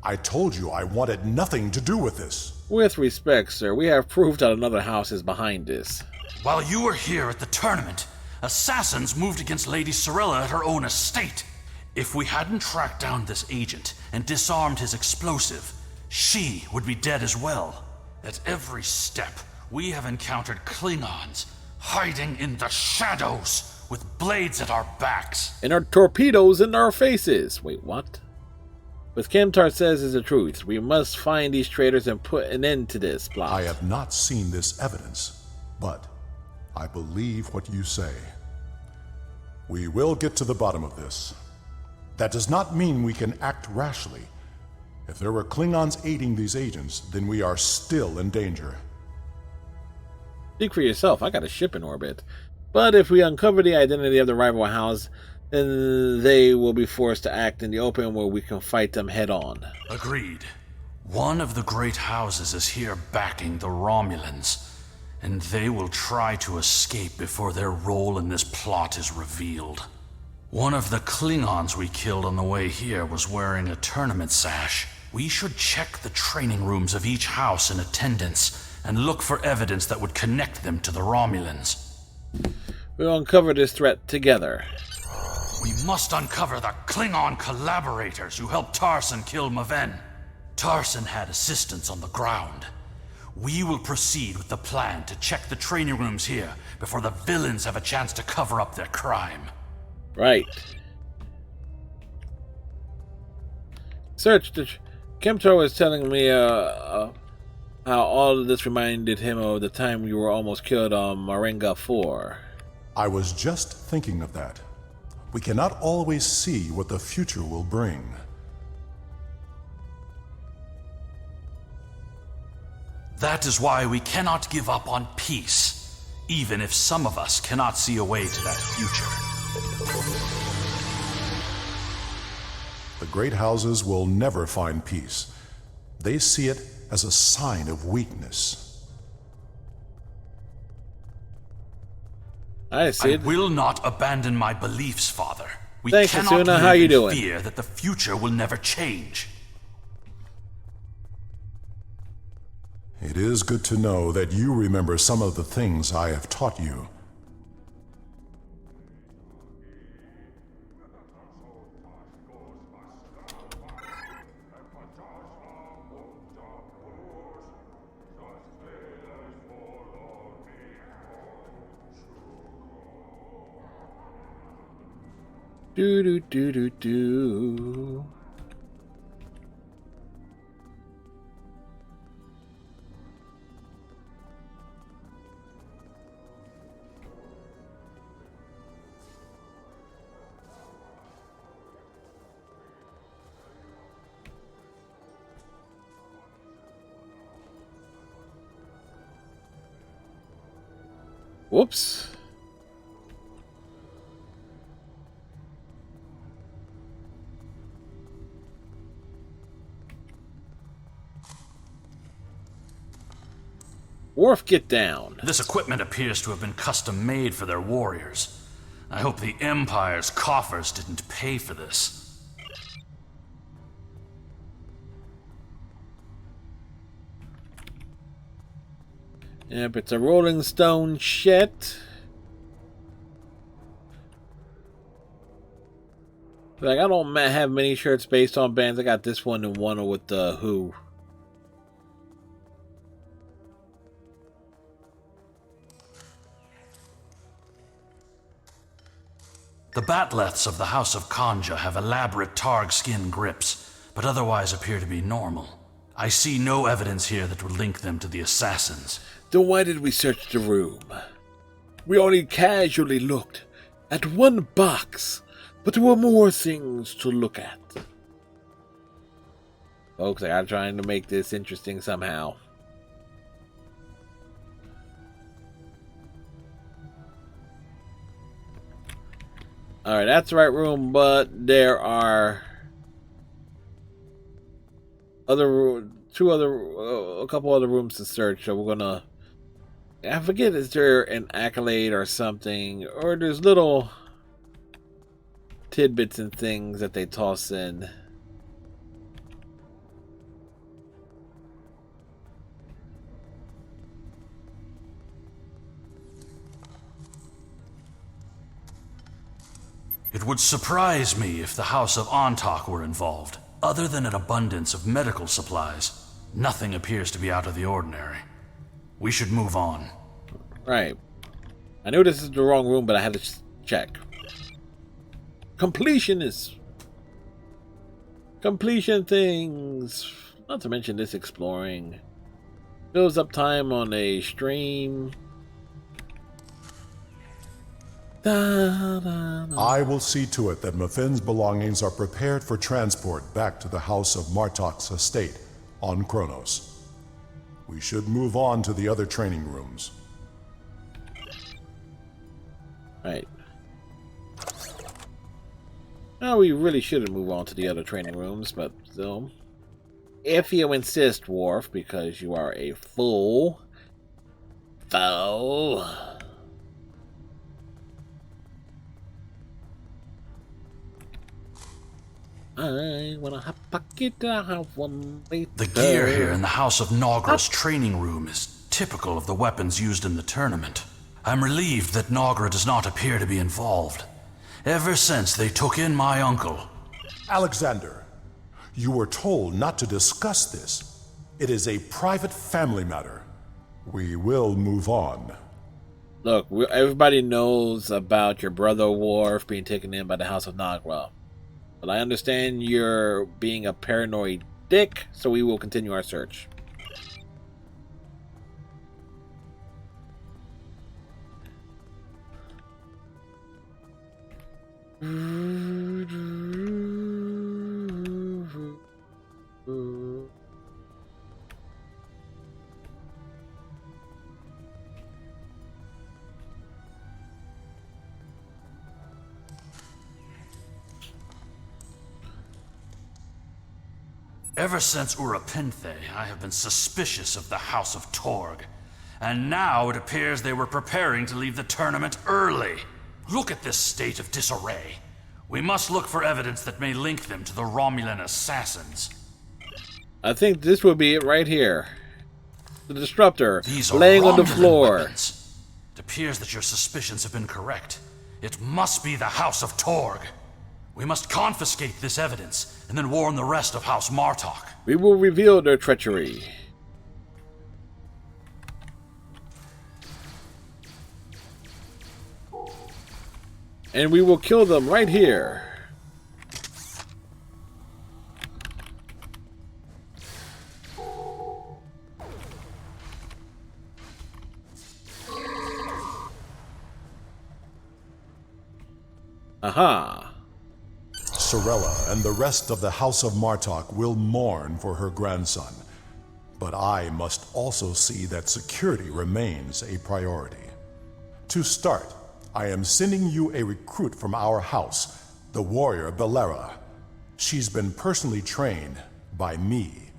[SPEAKER 12] I told you I wanted nothing to do with this.
[SPEAKER 2] With respect, sir, we have proof that another house is behind this.
[SPEAKER 5] While you were here at the tournament, assassins moved against Lady Sorella at her own estate. If we hadn't tracked down this agent and disarmed his explosive, she would be dead as well. At every step, we have encountered Klingons hiding in the shadows with blades at our backs.
[SPEAKER 2] And our torpedoes in our faces. Wait, what? What Kemtar says is the truth. We must find these traitors and put an end to this plot.
[SPEAKER 12] I have not seen this evidence, but I believe what you say. We will get to the bottom of this. That does not mean we can act rashly. If there were Klingons aiding these agents, then we are still in danger.
[SPEAKER 2] Speak for yourself. I got a ship in orbit. But if we uncover the identity of the rival house, then they will be forced to act in the open where we can fight them head on.
[SPEAKER 5] Agreed. One of the great houses is here backing the Romulans, and they will try to escape before their role in this plot is revealed. One of the Klingons we killed on the way here was wearing a tournament sash. We should check the training rooms of each house in attendance and look for evidence that would connect them to the Romulans.
[SPEAKER 2] We'll uncover this threat together.
[SPEAKER 5] We must uncover the Klingon collaborators who helped Tarson kill Maven. Tarson had assistants on the ground. We will proceed with the plan to check the training rooms here before the villains have a chance to cover up their crime.
[SPEAKER 2] Right. Search. Kemtar was telling me how all of this reminded him of the time we were almost killed on Marenga 4.
[SPEAKER 12] I was just thinking of that. We cannot always see what the future will bring.
[SPEAKER 5] That is why we cannot give up on peace, even if some of us cannot see a way to that future.
[SPEAKER 12] The great houses will never find peace. They see it as a sign of weakness.
[SPEAKER 2] I see
[SPEAKER 5] I
[SPEAKER 2] it.
[SPEAKER 5] will not abandon my beliefs, Father. We
[SPEAKER 2] Thanks,
[SPEAKER 5] cannot
[SPEAKER 2] Asuna.
[SPEAKER 5] live
[SPEAKER 2] How you
[SPEAKER 5] in
[SPEAKER 2] doing?
[SPEAKER 5] fear that the future will never change.
[SPEAKER 12] It is good to know that you remember some of the things I have taught you.
[SPEAKER 2] Do do do do do. Whoops. Worf, get down.
[SPEAKER 5] This equipment appears to have been custom made for their warriors. I hope the Empire's coffers didn't pay for this.
[SPEAKER 2] Yep, it's a Rolling Stone shit. Like, I don't have many shirts based on bands. I got this one and one with the Who.
[SPEAKER 5] The Batleths of the House of Kanja have elaborate Targ skin grips, but otherwise appear to be normal. I see no evidence here that would link them to the assassins.
[SPEAKER 2] Then why did we search the room? We only casually looked at one box, but there were more things to look at. Folks, I'm trying to make this interesting somehow. Alright, that's the right room, but there are a couple other rooms to search, so we're gonna, I forget, is there an accolade or something, or there's little tidbits and things that they toss in.
[SPEAKER 5] It would surprise me if the House of Antak were involved. Other than an abundance of medical supplies, nothing appears to be out of the ordinary. We should move on.
[SPEAKER 2] Right. I knew this is the wrong room, but I had to check. Completion things. Not to mention this exploring. Fills up time on a stream.
[SPEAKER 12] I will see to it that Muffin's belongings are prepared for transport back to the House of Martok's estate on Kronos. We should move on to the other training rooms.
[SPEAKER 2] Right. Well, we really shouldn't move on to the other training rooms, but still. If you insist, Worf, because you are a fool. I wanna have pocket, I have one later.
[SPEAKER 5] The gear here in the House of Nogra's training room is typical of the weapons used in the tournament. I'm relieved that Nogra does not appear to be involved. Ever since they took in my uncle.
[SPEAKER 12] Alexander, you were told not to discuss this. It is a private family matter. We will move on.
[SPEAKER 2] Look, everybody knows about your brother Worf being taken in by the House of Nogra. But I understand you're being a paranoid dick, so we will continue our search.
[SPEAKER 5] Ever since Urapinthe, I have been suspicious of the House of Torg. And now it appears they were preparing to leave the tournament early. Look at this state of disarray. We must look for evidence that may link them to the Romulan assassins.
[SPEAKER 2] I think this would be it right here. The disruptor
[SPEAKER 5] These are
[SPEAKER 2] laying on the
[SPEAKER 5] Romulan
[SPEAKER 2] floor.
[SPEAKER 5] weapons. It appears that your suspicions have been correct. It must be the House of Torg. We must confiscate this evidence and then warn the rest of House Martok.
[SPEAKER 2] We will reveal their treachery. And we will kill them right here. Aha.
[SPEAKER 12] Sorella and the rest of the House of Martok will mourn for her grandson. But I must also see that security remains a priority. To start, I am sending you a recruit from our house, the warrior Belera. She's been personally trained by me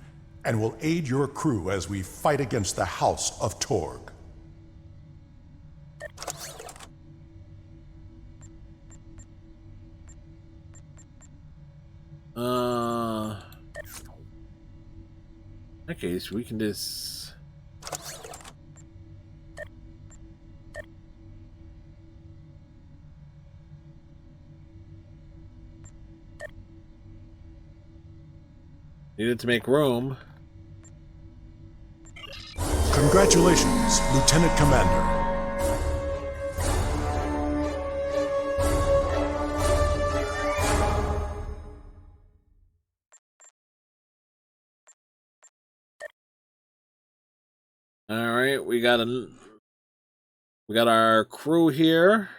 [SPEAKER 12] and will aid your crew as we fight against the House of Torg.
[SPEAKER 2] Okay, so we can just... Needed to make room.
[SPEAKER 12] Congratulations, Lieutenant Commander.
[SPEAKER 2] All right, we got our crew here.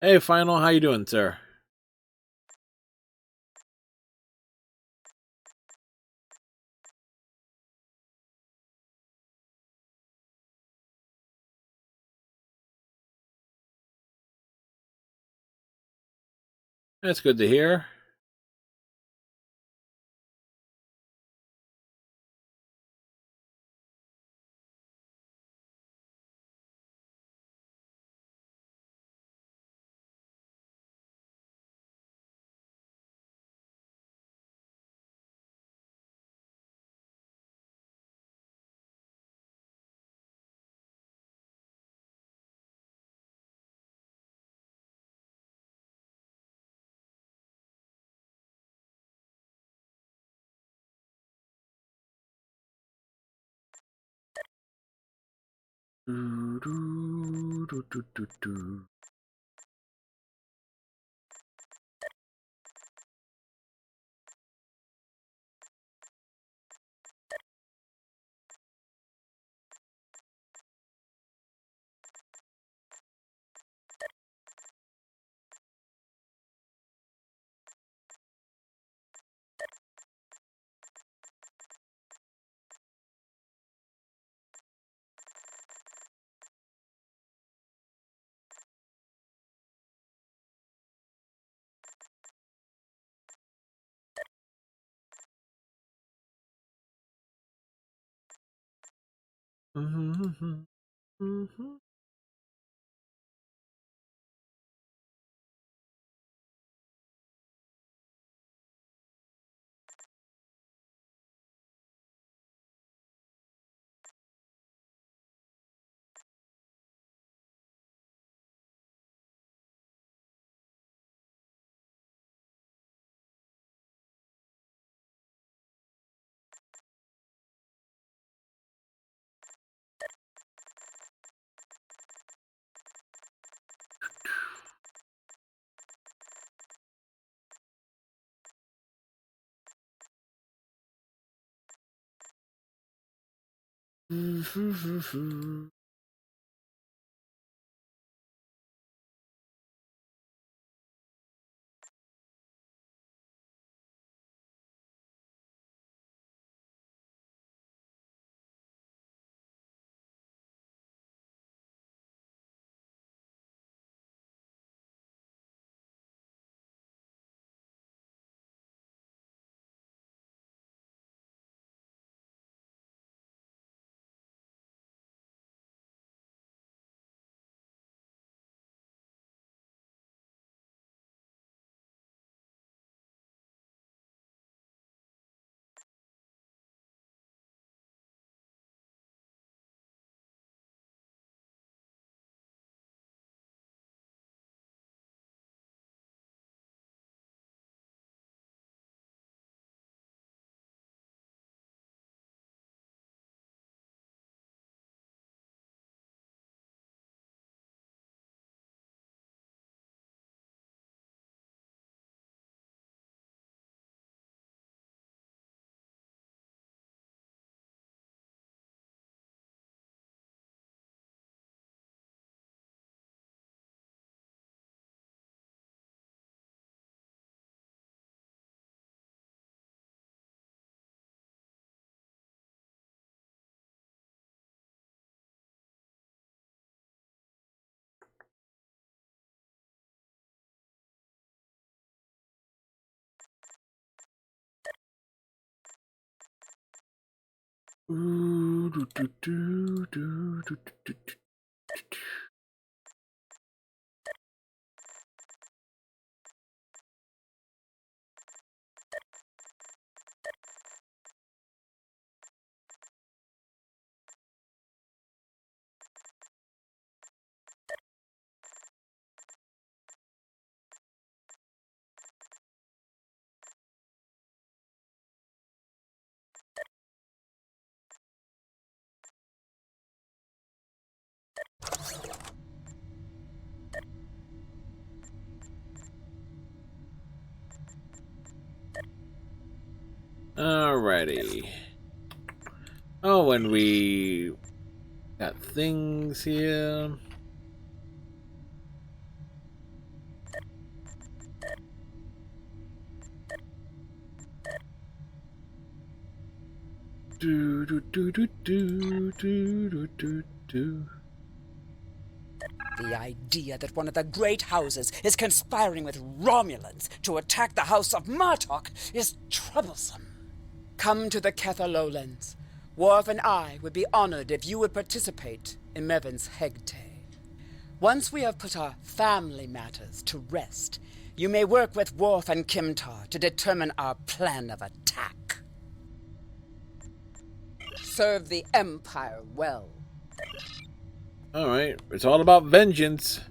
[SPEAKER 2] Hey, Final, how you doing, sir? That's good to hear. Do, do, do, do, do, do. Mm-hmm. Mm-hmm. Mm-hmm. Ooh, do, do, do, do, do, do, do. Alrighty. Oh, and we got things here. Do do do do do do do do do.
[SPEAKER 4] The idea that one of the great houses is conspiring with Romulans to attack the House of Martok is troublesome. Come to the Kether Lowlands. Worf and I would be honored if you would participate in Mevans Hegte. Once we have put our family matters to rest, you may work with Worf and Kimtar to determine our plan of attack. Serve the Empire well.
[SPEAKER 2] Alright, it's all about vengeance.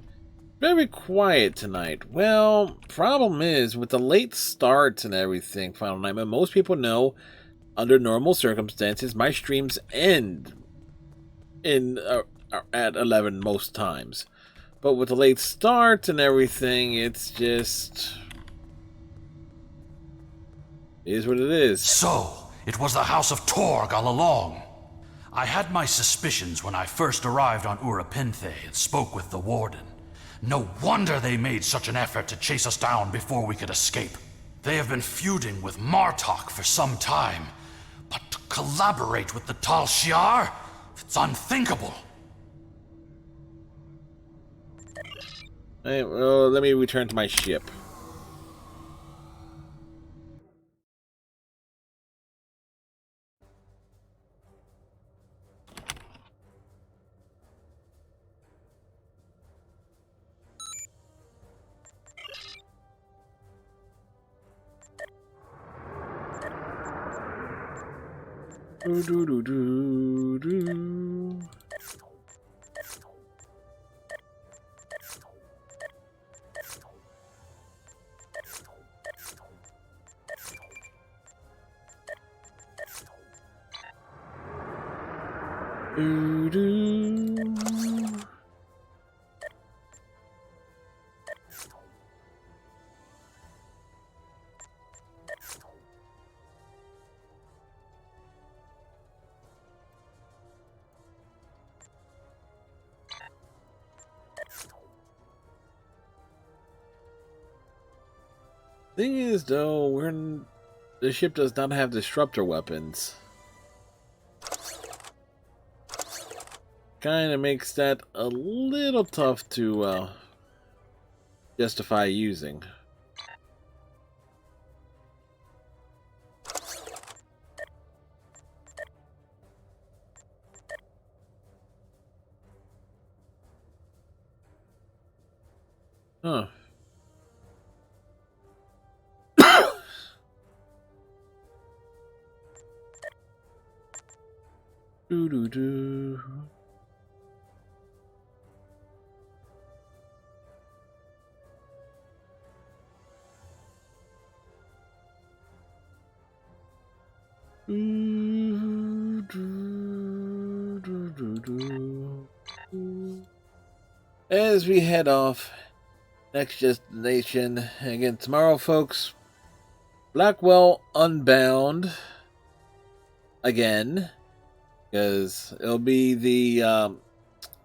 [SPEAKER 2] Very quiet tonight. Well, problem is, with the late starts and everything, Final Nightmare, most people know, under normal circumstances, my streams end in at 11 most times. But with the late start and everything, it's just... it is what it is.
[SPEAKER 5] So, it was the House of Torg all along. I had my suspicions when I first arrived on Urapinthe and spoke with the Warden. No wonder they made such an effort to chase us down before we could escape. They have been feuding with Martok for some time, but to collaborate with the Tal Shiar? It's unthinkable.
[SPEAKER 2] Hey, well, let me return to my ship. Do do do do do. Do do. Thing is, though, the ship does not have disruptor weapons. Kind of makes that a little tough to justify using. Huh. Do do do. As we head off, next destination again tomorrow, folks. Blackwell Unbound again, because it'll be the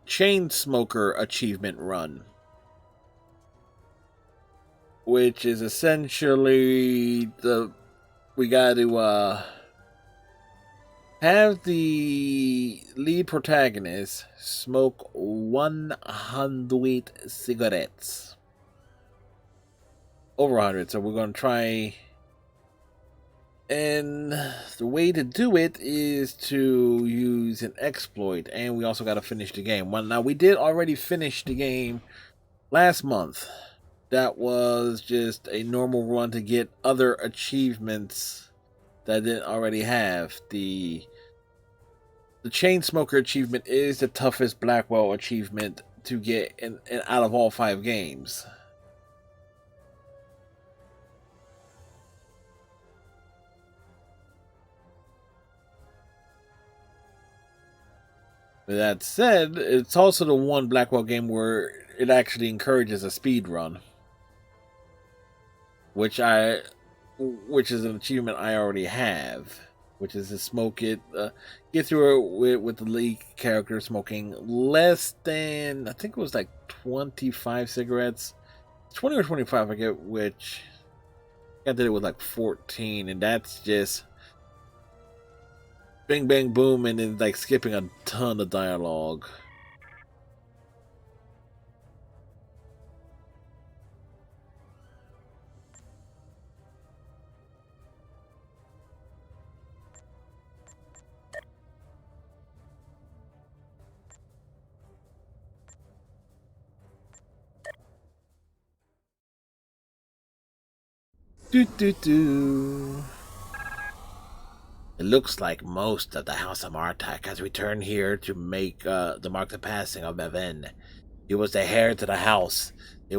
[SPEAKER 2] Chain Smoker achievement run, which is essentially we got to have the lead protagonist smoke 100 cigarettes. Over 100, so we're going to try. And the way to do it is to use an exploit, and we also got to finish the game. Well, now we did already finish the game last month. That was just a normal run to get other achievements that I didn't already have. The Chain Smoker achievement is the toughest Blackwell achievement to get in out of all 5 games. With that said, it's also the one Blackwell game where it actually encourages a speed run, which is an achievement I already have, which is to smoke it, get through it with the lead character smoking less than, I think it was like 25 cigarettes, 20 or 25, I forget which. I did it with like 14, and that's just bang, bang, boom, and then like skipping a ton of dialogue. Do do do. It looks like most of the House of Martok has returned here to mark the passing of Bevin. He was the heir to the house. They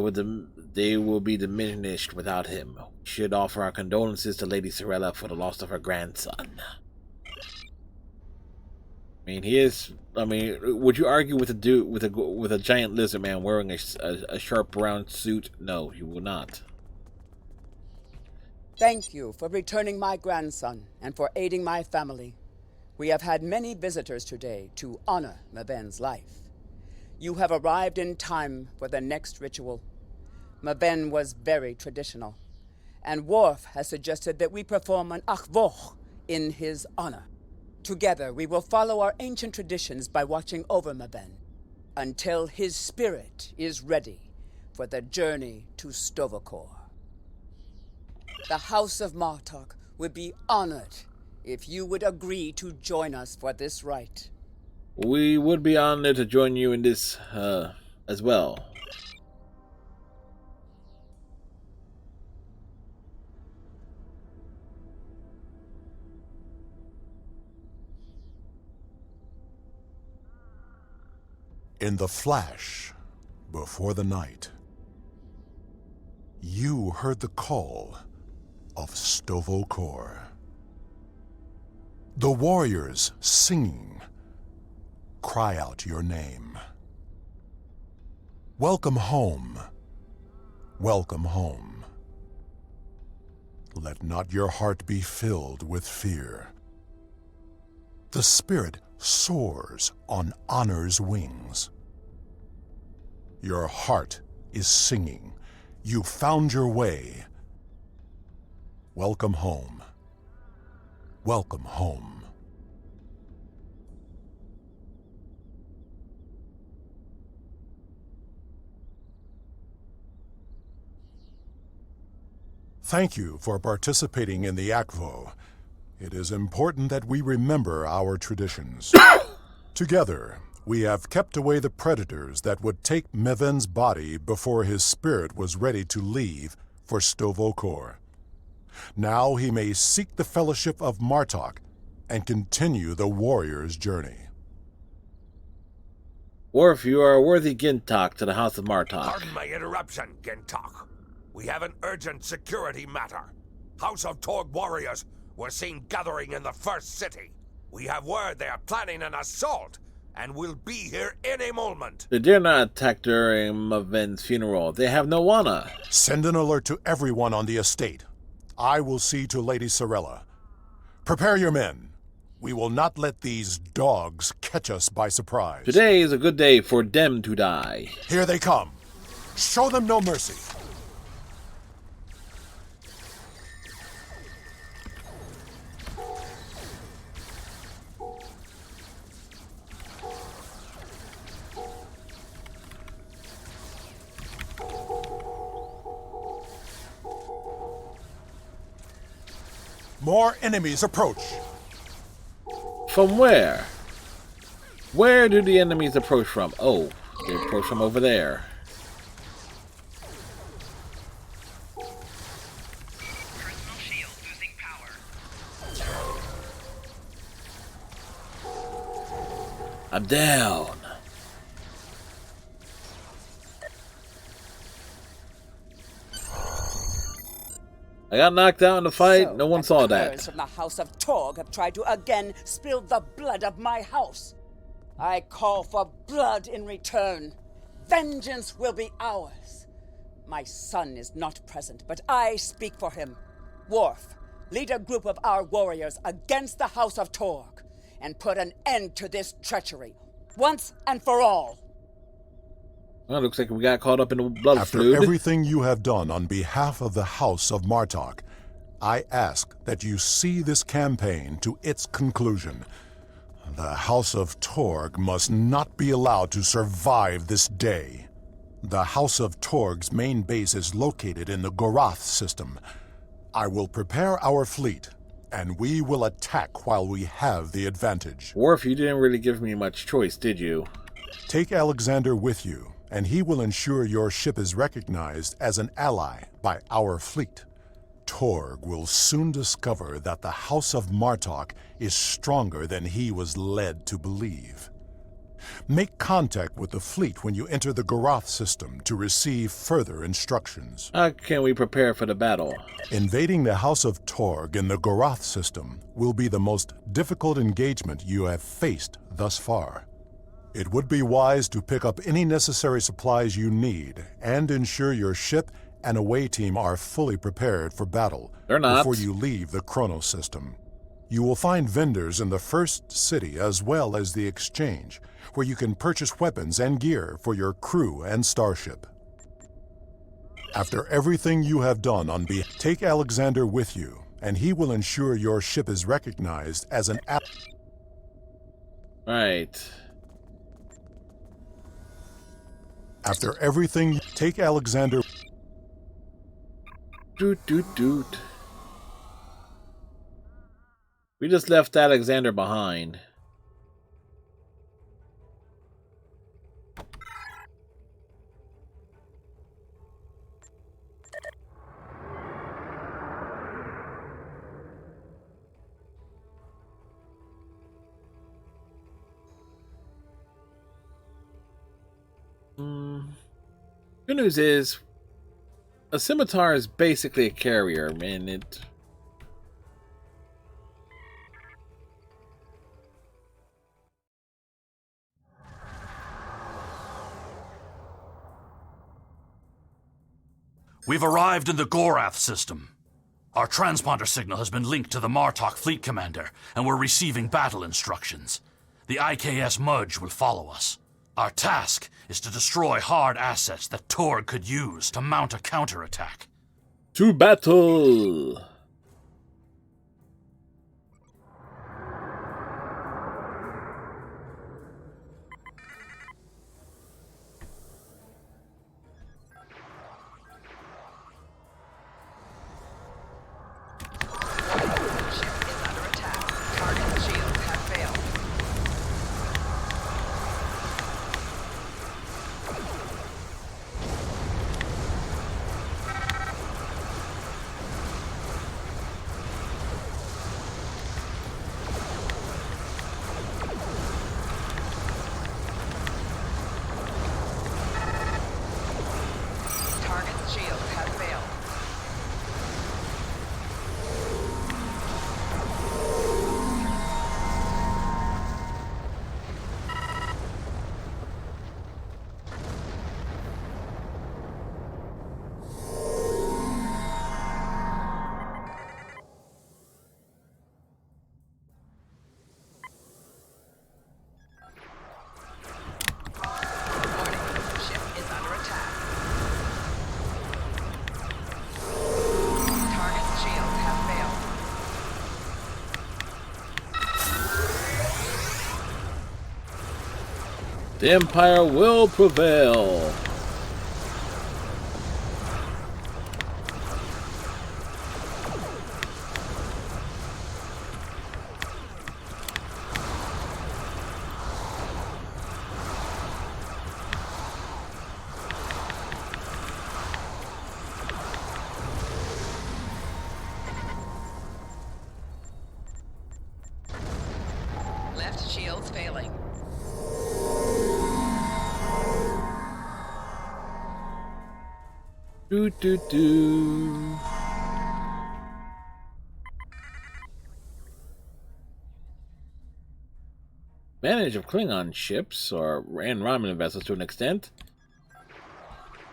[SPEAKER 2] will be diminished without him. We should offer our condolences to Lady Sorella for the loss of her grandson. mean, he is. I mean, would you argue with a dude with a giant lizard man wearing a sharp brown suit? No, you will not.
[SPEAKER 4] Thank you for returning my grandson and for aiding my family. We have had many visitors today to honor Maven's life. You have arrived in time for the next ritual. Maven was very traditional, and Worf has suggested that we perform an achvoch in his honor. Together, we will follow our ancient traditions by watching over Maven until his spirit is ready for the journey to Sto-vo-kor. The House of Martok would be honored if you would agree to join us for this rite.
[SPEAKER 2] We would be honored to join you in this as well.
[SPEAKER 12] In the flash, before the night, you heard the call of Sto-vo-kor. The warriors singing, cry out your name. Welcome home. Welcome home. Let not your heart be filled with fear. The spirit soars on honor's wings. Your heart is singing. You found your way. Welcome home. Welcome home. Thank you for participating in the Akvo. It is important that we remember our traditions. Together, we have kept away the predators that would take Maven's body before his spirit was ready to leave for Sto-vo-kor. Now he may seek the fellowship of Martok and continue the warrior's journey.
[SPEAKER 2] Worf, you are a worthy Gintok to the House of Martok.
[SPEAKER 6] Pardon my interruption, Gintok. We have an urgent security matter. House of Torg warriors were seen gathering in the first city. We have word they are planning an assault and will be here any moment.
[SPEAKER 2] They dare not attack during Maven's funeral. They have no honor.
[SPEAKER 12] Send an alert to everyone on the estate. I will see to Lady Sorella. Prepare your men. We will not let these dogs catch us by surprise.
[SPEAKER 2] Today is a good day for them to die.
[SPEAKER 12] Here they come. Show them no mercy. More enemies approach.
[SPEAKER 2] From where? Where do the enemies approach from? Oh, they approach from over there.
[SPEAKER 11] Personal shield losing power.
[SPEAKER 2] I'm down. I got knocked out in the fight.
[SPEAKER 4] So,
[SPEAKER 2] No one saw
[SPEAKER 4] the
[SPEAKER 2] that.
[SPEAKER 4] curs from the House of Torg have tried to again spill the blood of my house. I call for blood in return. Vengeance will be ours. My son is not present, but I speak for him. Worf, lead a group of our warriors against the House of Torg and put an end to this treachery, once and for all.
[SPEAKER 2] Well, looks like we got caught up in the blood
[SPEAKER 12] After
[SPEAKER 2] feud.
[SPEAKER 12] everything you have done on behalf of the House of Martok, I ask that you see this campaign to its conclusion. The House of Torg must not be allowed to survive this day. The House of Torg's main base is located in the Gorath system. I will prepare our fleet, and we will attack while we have the advantage.
[SPEAKER 2] Worf, you didn't really give me much choice, did you?
[SPEAKER 12] Take Alexander with you, and he will ensure your ship is recognized as an ally by our fleet. Torg will soon discover that the House of Martok is stronger than he was led to believe. Make contact with the fleet when you enter the Goroth system to receive further instructions.
[SPEAKER 2] How can we prepare for the battle?
[SPEAKER 12] Invading the House of Torg in the Goroth system will be the most difficult engagement you have faced thus far. It would be wise to pick up any necessary supplies you need and ensure your ship and away team are fully prepared for battle
[SPEAKER 2] They're not.
[SPEAKER 12] before you leave the Chronos system. You will find vendors in the first city as well as the exchange, where you can purchase weapons and gear for your crew and starship. After everything you have done on behalf, take Alexander with you, and he will ensure your ship is recognized as an
[SPEAKER 2] Right.
[SPEAKER 12] After everything, take Alexander.
[SPEAKER 2] Doot. We just left Alexander behind. Good news is, a scimitar is basically a carrier, and it...
[SPEAKER 5] We've arrived in the Goroth system. Our transponder signal has been linked to the Martok fleet commander, and we're receiving battle instructions. The IKS Mudge will follow us. Our task is to destroy hard assets that Torg could use to mount a counterattack.
[SPEAKER 2] To battle! The Empire will prevail.
[SPEAKER 11] Left shields failing.
[SPEAKER 2] Do. Advantage of Klingon ships, and Romulan vessels to an extent.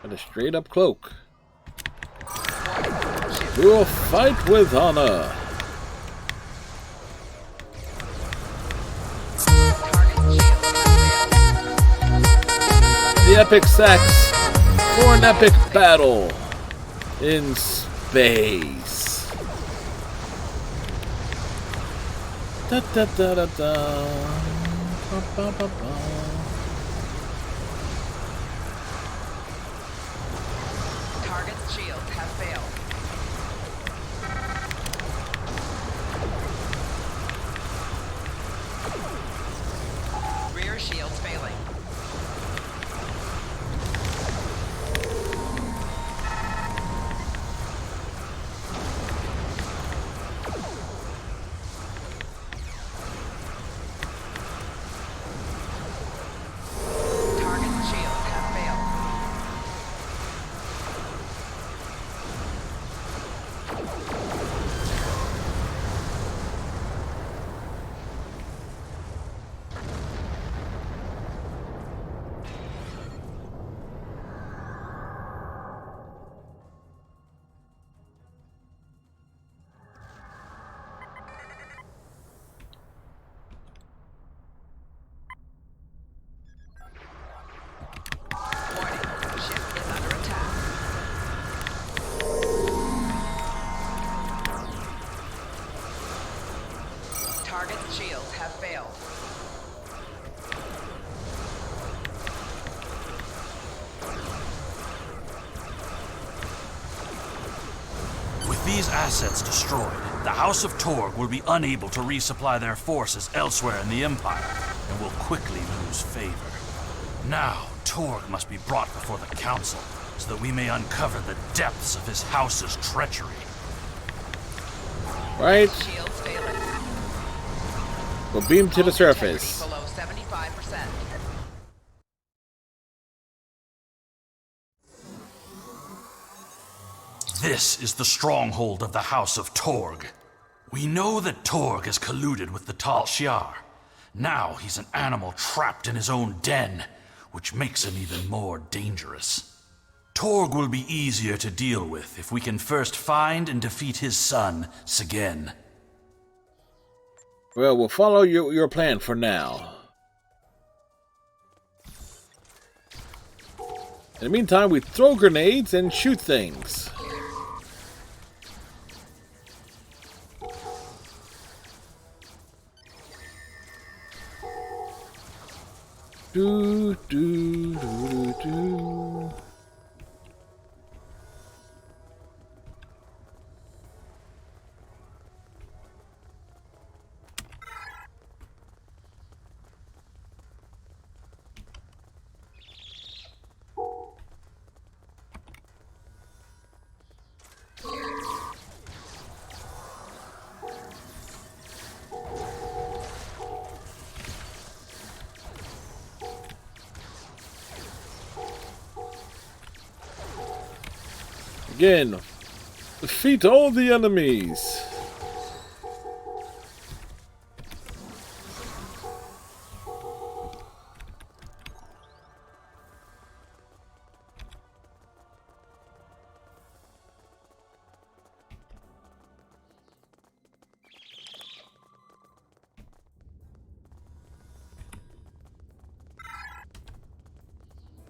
[SPEAKER 2] Got a straight up cloak. We will fight with honor. The epic sax for an epic battle in space. Da da da da da. Ba, ba, ba, ba.
[SPEAKER 11] Target's shields have failed. Rear shields failing. shields have failed.
[SPEAKER 5] With these assets destroyed, the House of Torg will be unable to resupply their forces elsewhere in the Empire, and will quickly lose favor. Now, Torg must be brought before the Council, so that we may uncover the depths of his house's treachery.
[SPEAKER 2] Right.
[SPEAKER 11] Shields failing.
[SPEAKER 2] We'll beam to the
[SPEAKER 11] Hull
[SPEAKER 2] surface.
[SPEAKER 11] integrity below 75%.
[SPEAKER 5] This is the stronghold of the House of Torg. We know that Torg has colluded with the Tal Shiar. Now he's an animal trapped in his own den, which makes him even more dangerous. Torg will be easier to deal with if we can first find and defeat his son, Segen.
[SPEAKER 2] Well, we'll follow your plan for now. In the meantime, we throw grenades and shoot things. Do, do, do, do, do. Again, defeat all the enemies.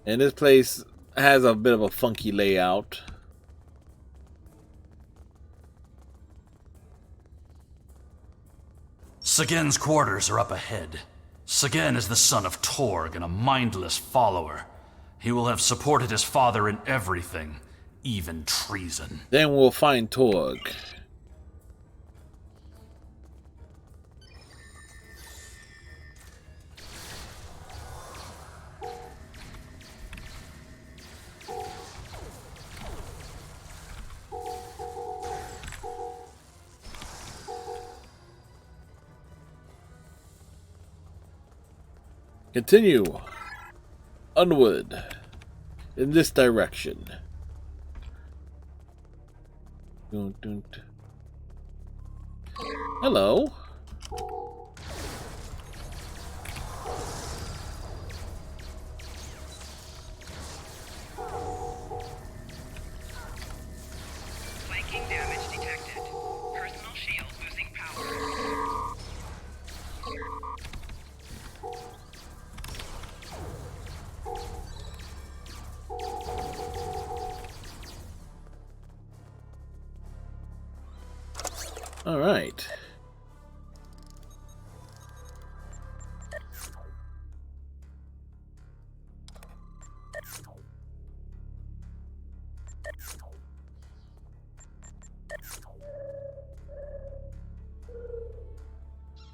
[SPEAKER 2] And this place has a bit of a funky layout.
[SPEAKER 5] Segen's quarters are up ahead. Segen is the son of Torg and a mindless follower. He will have supported his father in everything, even treason.
[SPEAKER 2] Then we'll find Torg. Continue onward in this direction. Dun, dun, dun. Hello.
[SPEAKER 11] Flanking damage detected. Personal shield losing power.
[SPEAKER 2] All right.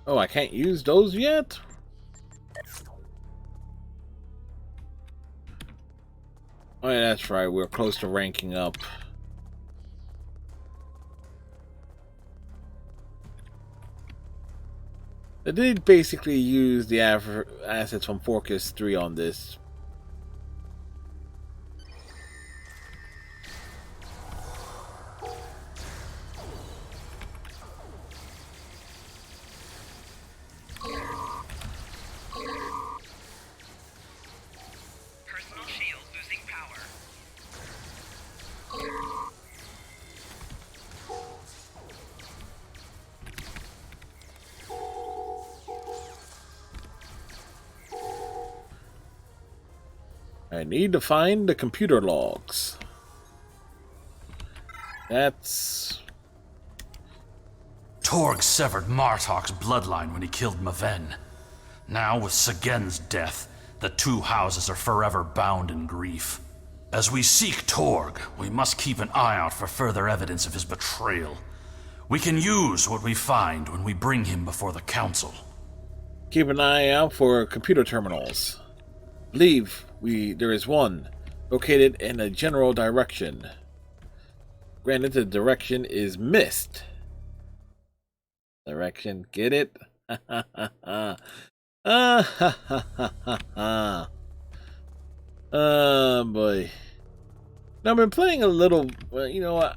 [SPEAKER 2] Oh, I can't use those yet? Oh yeah, that's right. We're close to ranking up. They did basically use the assets from Fortress 3 on this.
[SPEAKER 11] Personal shield losing power.
[SPEAKER 2] I need to find the computer logs.
[SPEAKER 5] Torg severed Martok's bloodline when he killed Maven. Now, with Sagen's death, the two houses are forever bound in grief. As we seek Torg, we must keep an eye out for further evidence of his betrayal. We can use what we find when we bring him before the council.
[SPEAKER 2] Keep an eye out for computer terminals. There is one located in a general direction. Granted, the direction is missed. Direction, get it? Boy. Now, I've been playing a little, you know what?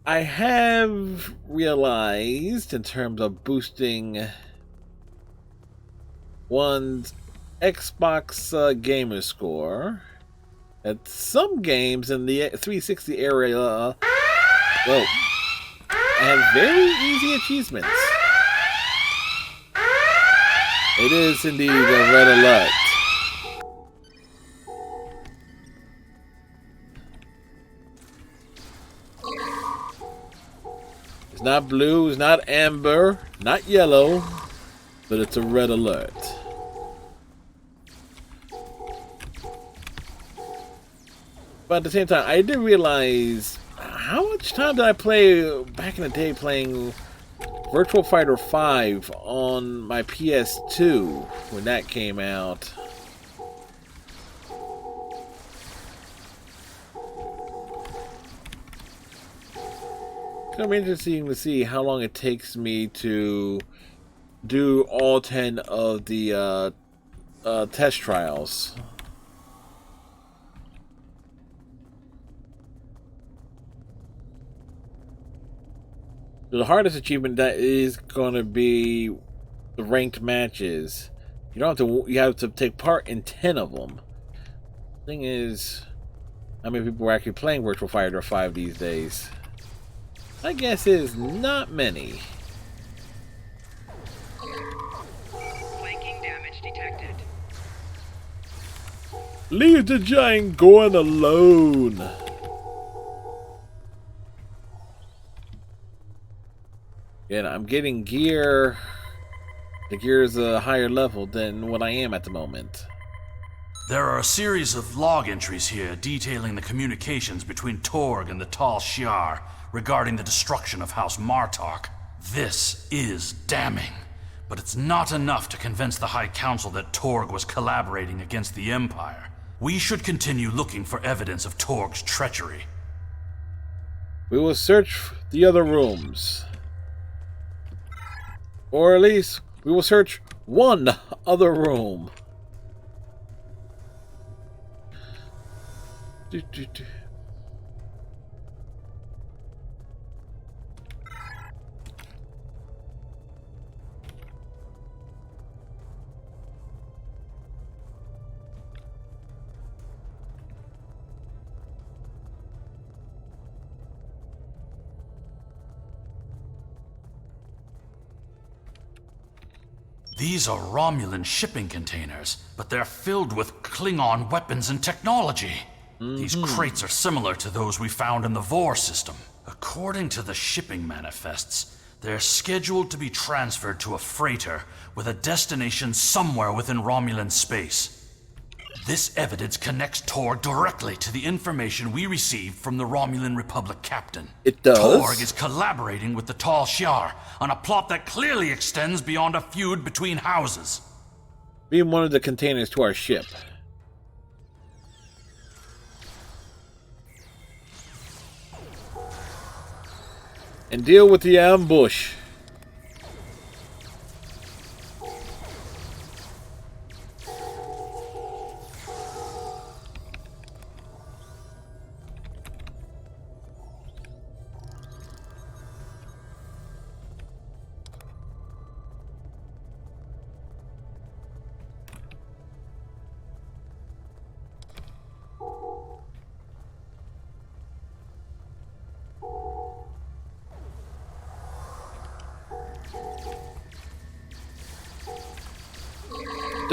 [SPEAKER 2] I have realized, in terms of boosting one's Xbox gamer score, that some games in the 360 area have very easy achievements. It is indeed a red alert. It's not blue, it's not amber, not yellow, but it's a red alert. But at the same time, I did realize how much time did I play back in the day playing Virtua Fighter 5 on my PS2 when that came out. It's going to be interesting to see how long it takes me to do all 10 of the test trials. The hardest achievement that is going to be the ranked matches. You have to take part in 10 of them. Thing is, how many people are actually playing Virtua Fighter 5 these days? I guess is not many.
[SPEAKER 11] Flanking damage detected.
[SPEAKER 2] Leave the giant going alone. And I'm getting gear. The gear is a higher level than what I am at the moment.
[SPEAKER 5] There are a series of log entries here detailing the communications between Torg and the Tal Shiar regarding the destruction of House Martok. This is damning, but it's not enough to convince the High Council that Torg was collaborating against the Empire. We should continue looking for evidence of Torg's treachery.
[SPEAKER 2] We will search the other rooms. Or at least, we will search one other room.
[SPEAKER 5] These are Romulan shipping containers, but they're filled with Klingon weapons and technology. These crates are similar to those we found in the Vor system. According to the shipping manifests, they're scheduled to be transferred to a freighter with a destination somewhere within Romulan space. This evidence connects Torg directly to the information we received from the Romulan Republic captain.
[SPEAKER 2] It does?
[SPEAKER 5] Torg is collaborating with the Tal Shiar on a plot that clearly extends beyond a feud between houses.
[SPEAKER 2] Beam one of the containers to our ship. And deal with the ambush.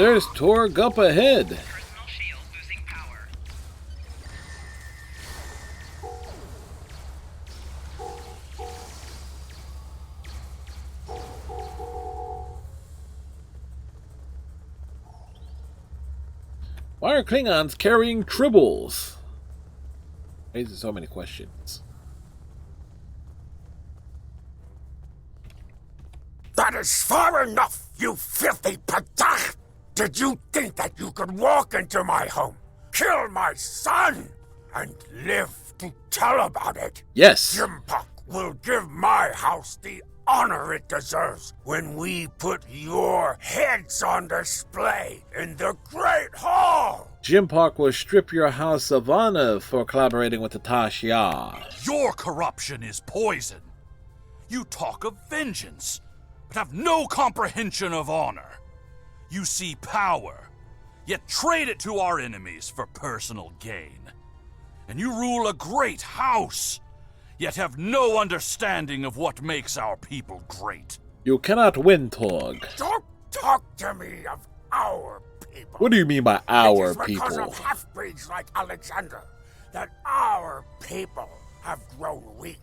[SPEAKER 2] There's Torg up ahead.
[SPEAKER 11] Personal shield losing power.
[SPEAKER 2] Why are Klingons carrying tribbles? Raises so many questions.
[SPEAKER 6] That is far enough, you filthy patach! Did you think that you could walk into my home, kill my son, and live to tell about it?
[SPEAKER 2] Yes.
[SPEAKER 6] Jimpak will give my house the honor it deserves when we put your heads on display in the Great Hall!
[SPEAKER 2] Jimpak will strip your house of honor for collaborating with the Tasha.
[SPEAKER 5] Your corruption is poison. You talk of vengeance, but have no comprehension of honor. You see power, yet trade it to our enemies for personal gain. And you rule a great house, yet have no understanding of what makes our people great.
[SPEAKER 2] You cannot win, Torg.
[SPEAKER 6] Don't talk to me of our people.
[SPEAKER 2] What do you mean by our
[SPEAKER 6] It is because
[SPEAKER 2] people?
[SPEAKER 6] of half-breeds like Alexander that our people have grown weak.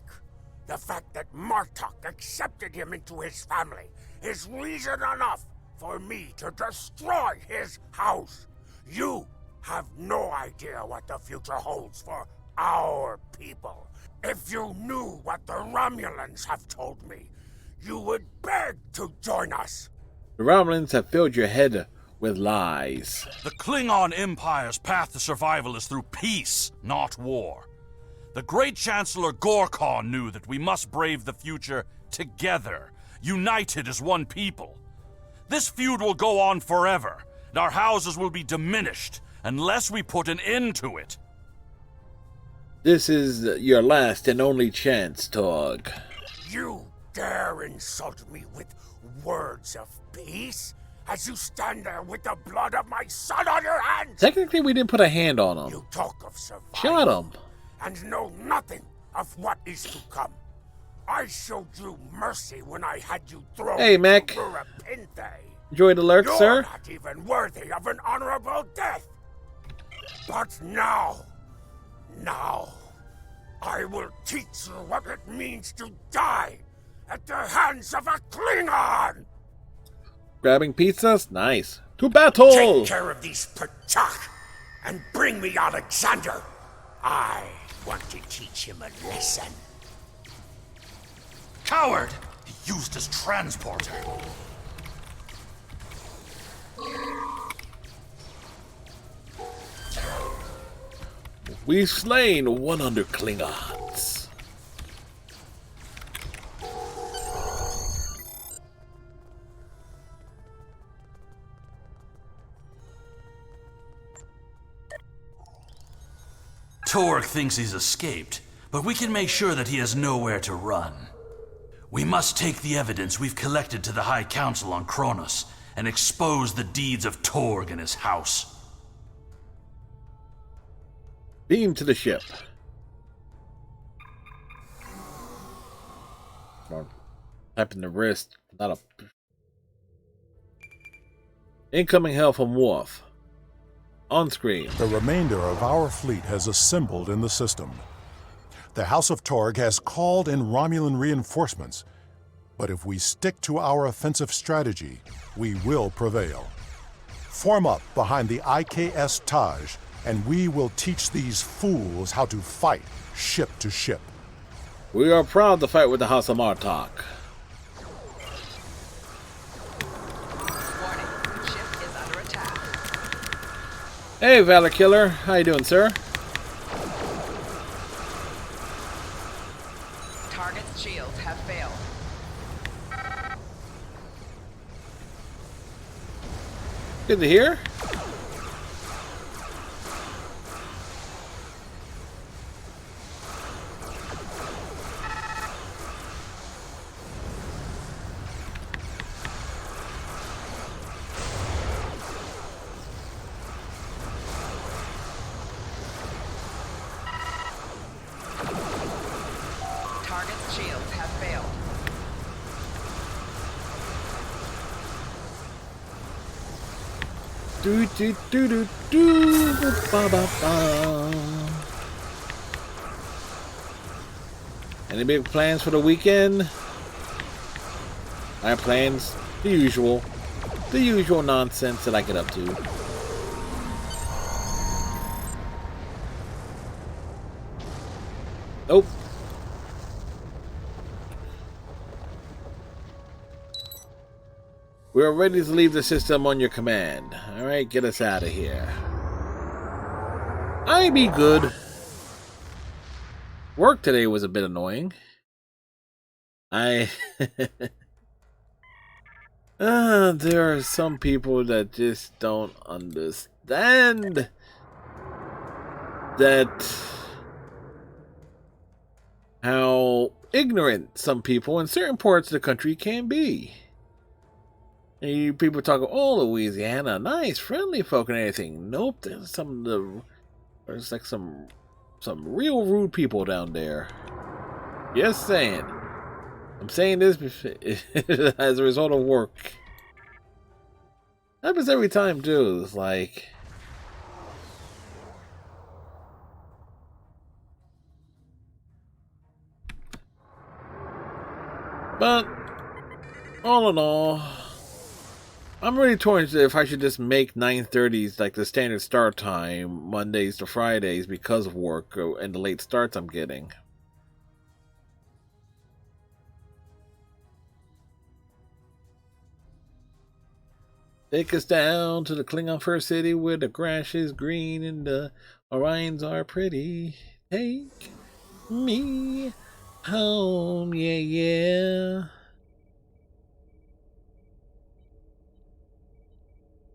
[SPEAKER 6] The fact that Martok accepted him into his family is reason enough for me to destroy his house. You have no idea what the future holds for our people. If you knew what the Romulans have told me, you would beg to join us.
[SPEAKER 2] The Romulans have filled your head with lies.
[SPEAKER 5] The Klingon Empire's path to survival is through peace, not war. The great Chancellor Gorkon knew that we must brave the future together, united as one people. This feud will go on forever, and our houses will be diminished unless we put an end to it.
[SPEAKER 2] This is your last and only chance, Torg.
[SPEAKER 6] You dare insult me with words of peace? As you stand there with the blood of my son on your hands?
[SPEAKER 2] Technically, we didn't put a hand on him.
[SPEAKER 6] You talk of survival.
[SPEAKER 2] Shot him.
[SPEAKER 6] And know nothing of what is to come. I showed you mercy when I had you thrown
[SPEAKER 2] Hey, Mech.
[SPEAKER 6] into Urapinthe.
[SPEAKER 2] Enjoy the lurk,
[SPEAKER 6] You're
[SPEAKER 2] sir.
[SPEAKER 6] not even worthy of an honorable death. But now, I will teach you what it means to die at the hands of a Klingon.
[SPEAKER 2] Grabbing pizzas? Nice. To battle!
[SPEAKER 6] Take care of these Pachak and bring me Alexander. I want to teach him a lesson.
[SPEAKER 5] Coward! He used his transporter.
[SPEAKER 2] We've slain 100 Klingons.
[SPEAKER 5] Torg thinks he's escaped, but we can make sure that he has nowhere to run. We must take the evidence we've collected to the High Council on Kronos and expose the deeds of Torg and his house.
[SPEAKER 2] Beam to the ship. Tapping the wrist. Not a. Incoming hail from Worf. On screen.
[SPEAKER 12] The remainder of our fleet has assembled in the system. The House of Torg has called in Romulan reinforcements, but if we stick to our offensive strategy, we will prevail. Form up behind the IKS Taj, and we will teach these fools how to fight ship to ship.
[SPEAKER 2] We are proud to fight with the House of Martok.
[SPEAKER 11] Warning, ship is under attack.
[SPEAKER 2] Hey, Valor Killer. How you doing, sir?
[SPEAKER 11] Target's shields have failed.
[SPEAKER 2] Good to hear.
[SPEAKER 11] Target's shields have failed.
[SPEAKER 2] Do do do do do ba ba ba. Any big plans for the weekend? I have plans, the usual nonsense that I get up to. Nope. We are ready to leave the system on your command. Alright, get us out of here. I be good. Work today was a bit annoying. There are some people that just don't understand that how ignorant some people in certain parts of the country can be. And you people talk, oh, Louisiana, nice, friendly folk and everything. Nope, there's like some real rude people down there. Just saying. I'm saying this as a result of work. Happens every time too. It's like, but all in all, I'm really torn if I should just make 9:30s like the standard start time Mondays to Fridays because of work and the late starts I'm getting. Take us down to the Klingon First City where the grass is green and the Orions are pretty. Take me home, yeah, yeah.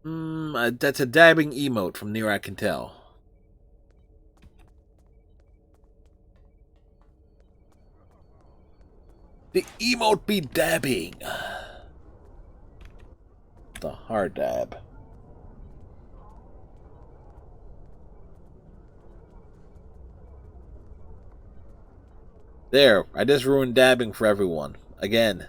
[SPEAKER 2] That's a dabbing emote from near I can tell. The emote be dabbing. The hard dab. There, I just ruined dabbing for everyone. Again.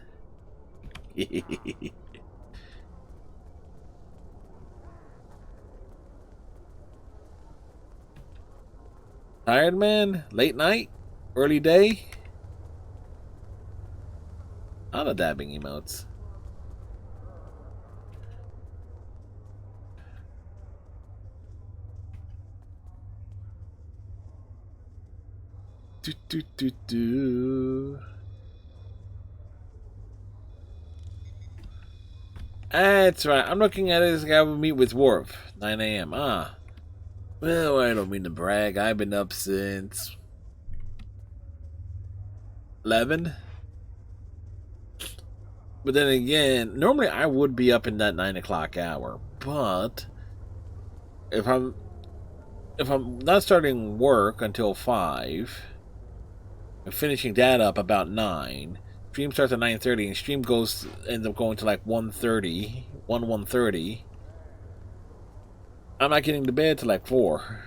[SPEAKER 2] Tired man? Late night? Early day? Not a dabbing emotes. That's right. I'm looking at it as a guy would meet with Worf. 9 a.m. Ah. Well, I don't mean to brag. I've been up since 11. But then again, normally I would be up in that 9 o'clock hour. But if I'm not starting work until 5. And finishing that up about 9. Stream starts at 9:30, and stream ends up going to like 1:30. I'm not getting to bed till like 4,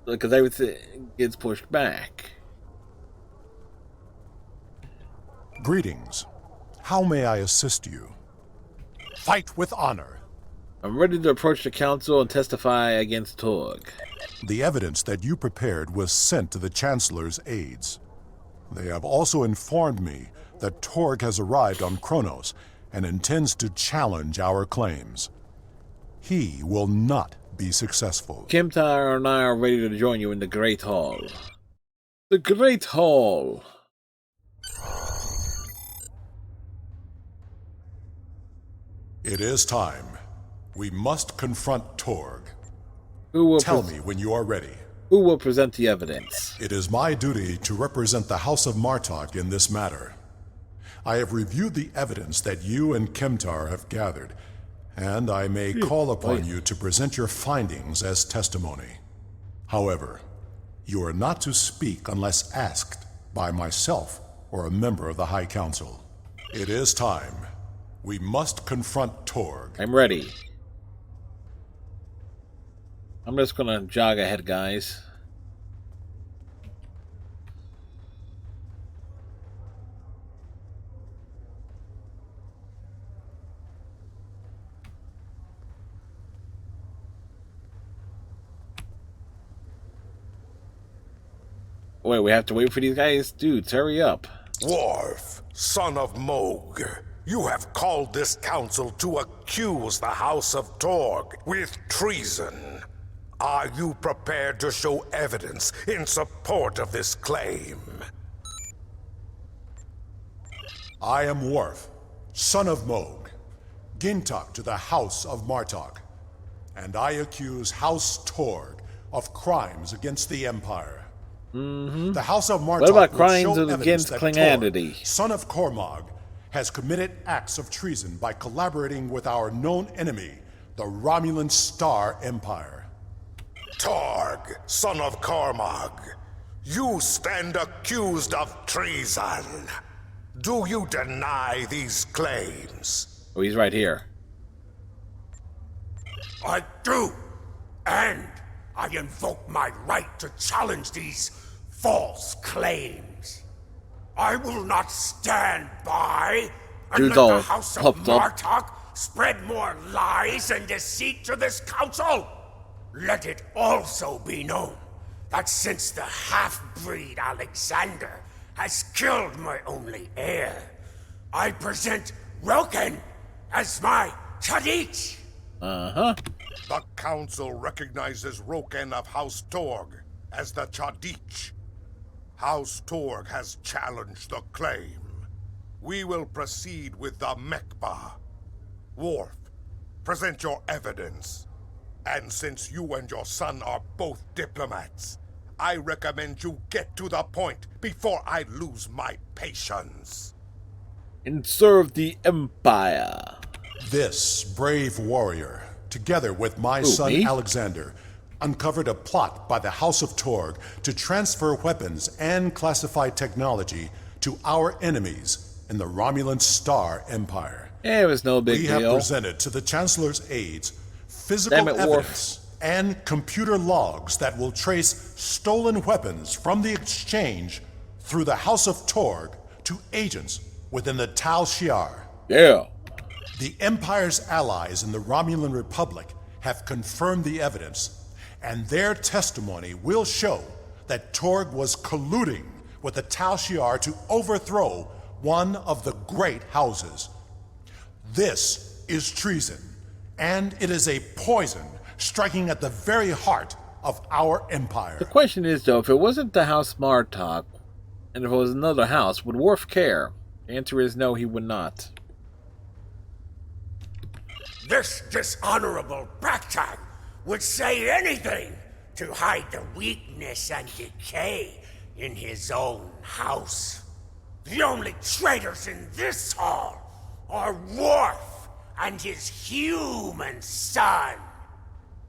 [SPEAKER 2] because everything gets pushed back.
[SPEAKER 12] Greetings. How may I assist you? Fight with honor.
[SPEAKER 2] I'm ready to approach the council and testify against Torg.
[SPEAKER 12] The evidence that you prepared was sent to the Chancellor's aides. They have also informed me that Torg has arrived on Kronos and intends to challenge our claims. He will not be successful.
[SPEAKER 2] Kimtar and I are ready to join you in the Great Hall. The Great Hall!
[SPEAKER 12] It is time. We must confront Torg.
[SPEAKER 2] Tell
[SPEAKER 12] me when you are ready.
[SPEAKER 2] Who will present the evidence?
[SPEAKER 12] It is my duty to represent the House of Martok in this matter. I have reviewed the evidence that you and Kimtar have gathered, and I may call upon you to present your findings as testimony. However, you are not to speak unless asked by myself or a member of the High Council. It is time. We must confront Torg.
[SPEAKER 2] I'm ready. I'm just gonna jog ahead, guys. Wait, we have to wait for these guys? Dudes, hurry up.
[SPEAKER 3] Worf, son of Moog, you have called this council to accuse the House of Torg with treason. Are you prepared to show evidence in support of this claim?
[SPEAKER 12] I am Worf, son of Moog, Gintok to the House of Martok, and I accuse House Torg of crimes against the Empire. The House of Martok
[SPEAKER 2] What about
[SPEAKER 12] will
[SPEAKER 2] crimes
[SPEAKER 12] show evidence
[SPEAKER 2] against
[SPEAKER 12] that
[SPEAKER 2] Klinganity?
[SPEAKER 12] Torg, son of Kormog, has committed acts of treason by collaborating with our known enemy, the Romulan Star Empire.
[SPEAKER 3] Torg, son of Kormog, you stand accused of treason. Do you deny these claims?
[SPEAKER 2] Oh, he's right here.
[SPEAKER 6] I do. And I invoke my right to challenge these false claims. I will not stand by and
[SPEAKER 2] Dude's
[SPEAKER 6] let
[SPEAKER 2] all
[SPEAKER 6] the House of
[SPEAKER 2] puffed up.
[SPEAKER 6] Martok spread more lies and deceit to this council. Let it also be known that since the half-breed Alexander has killed my only heir, I present Roken as my Chadich.
[SPEAKER 3] The Council recognizes Roken of House Torg as the Chadich. House Torg has challenged the claim. We will proceed with the Mekba. Worf, present your evidence. And since you and your son are both diplomats, I recommend you get to the point before I lose my patience.
[SPEAKER 2] And serve the Empire.
[SPEAKER 12] This brave warrior, together with my son
[SPEAKER 2] me?
[SPEAKER 12] Alexander, uncovered a plot by the House of Torg to transfer weapons and classified technology to our enemies in the Romulan Star Empire.
[SPEAKER 2] Yeah, it was no big
[SPEAKER 12] We
[SPEAKER 2] deal.
[SPEAKER 12] have presented to the Chancellor's aides physical
[SPEAKER 2] Damn it, Worf.
[SPEAKER 12] evidence and computer logs that will trace stolen weapons from the exchange through the House of Torg to agents within the Tal Shiar.
[SPEAKER 2] Yeah.
[SPEAKER 12] The Empire's allies in the Romulan Republic have confirmed the evidence, and their testimony will show that Torg was colluding with the Tal Shiar to overthrow one of the great houses. This is treason, and it is a poison striking at the very heart of our empire.
[SPEAKER 2] The question is, though, if it wasn't the House Martok, and if it was another house, would Worf care? The answer is no, he would not.
[SPEAKER 6] This dishonorable Backtag would say anything to hide the weakness and decay in his own house. The only traitors in this hall are Worf and his human son.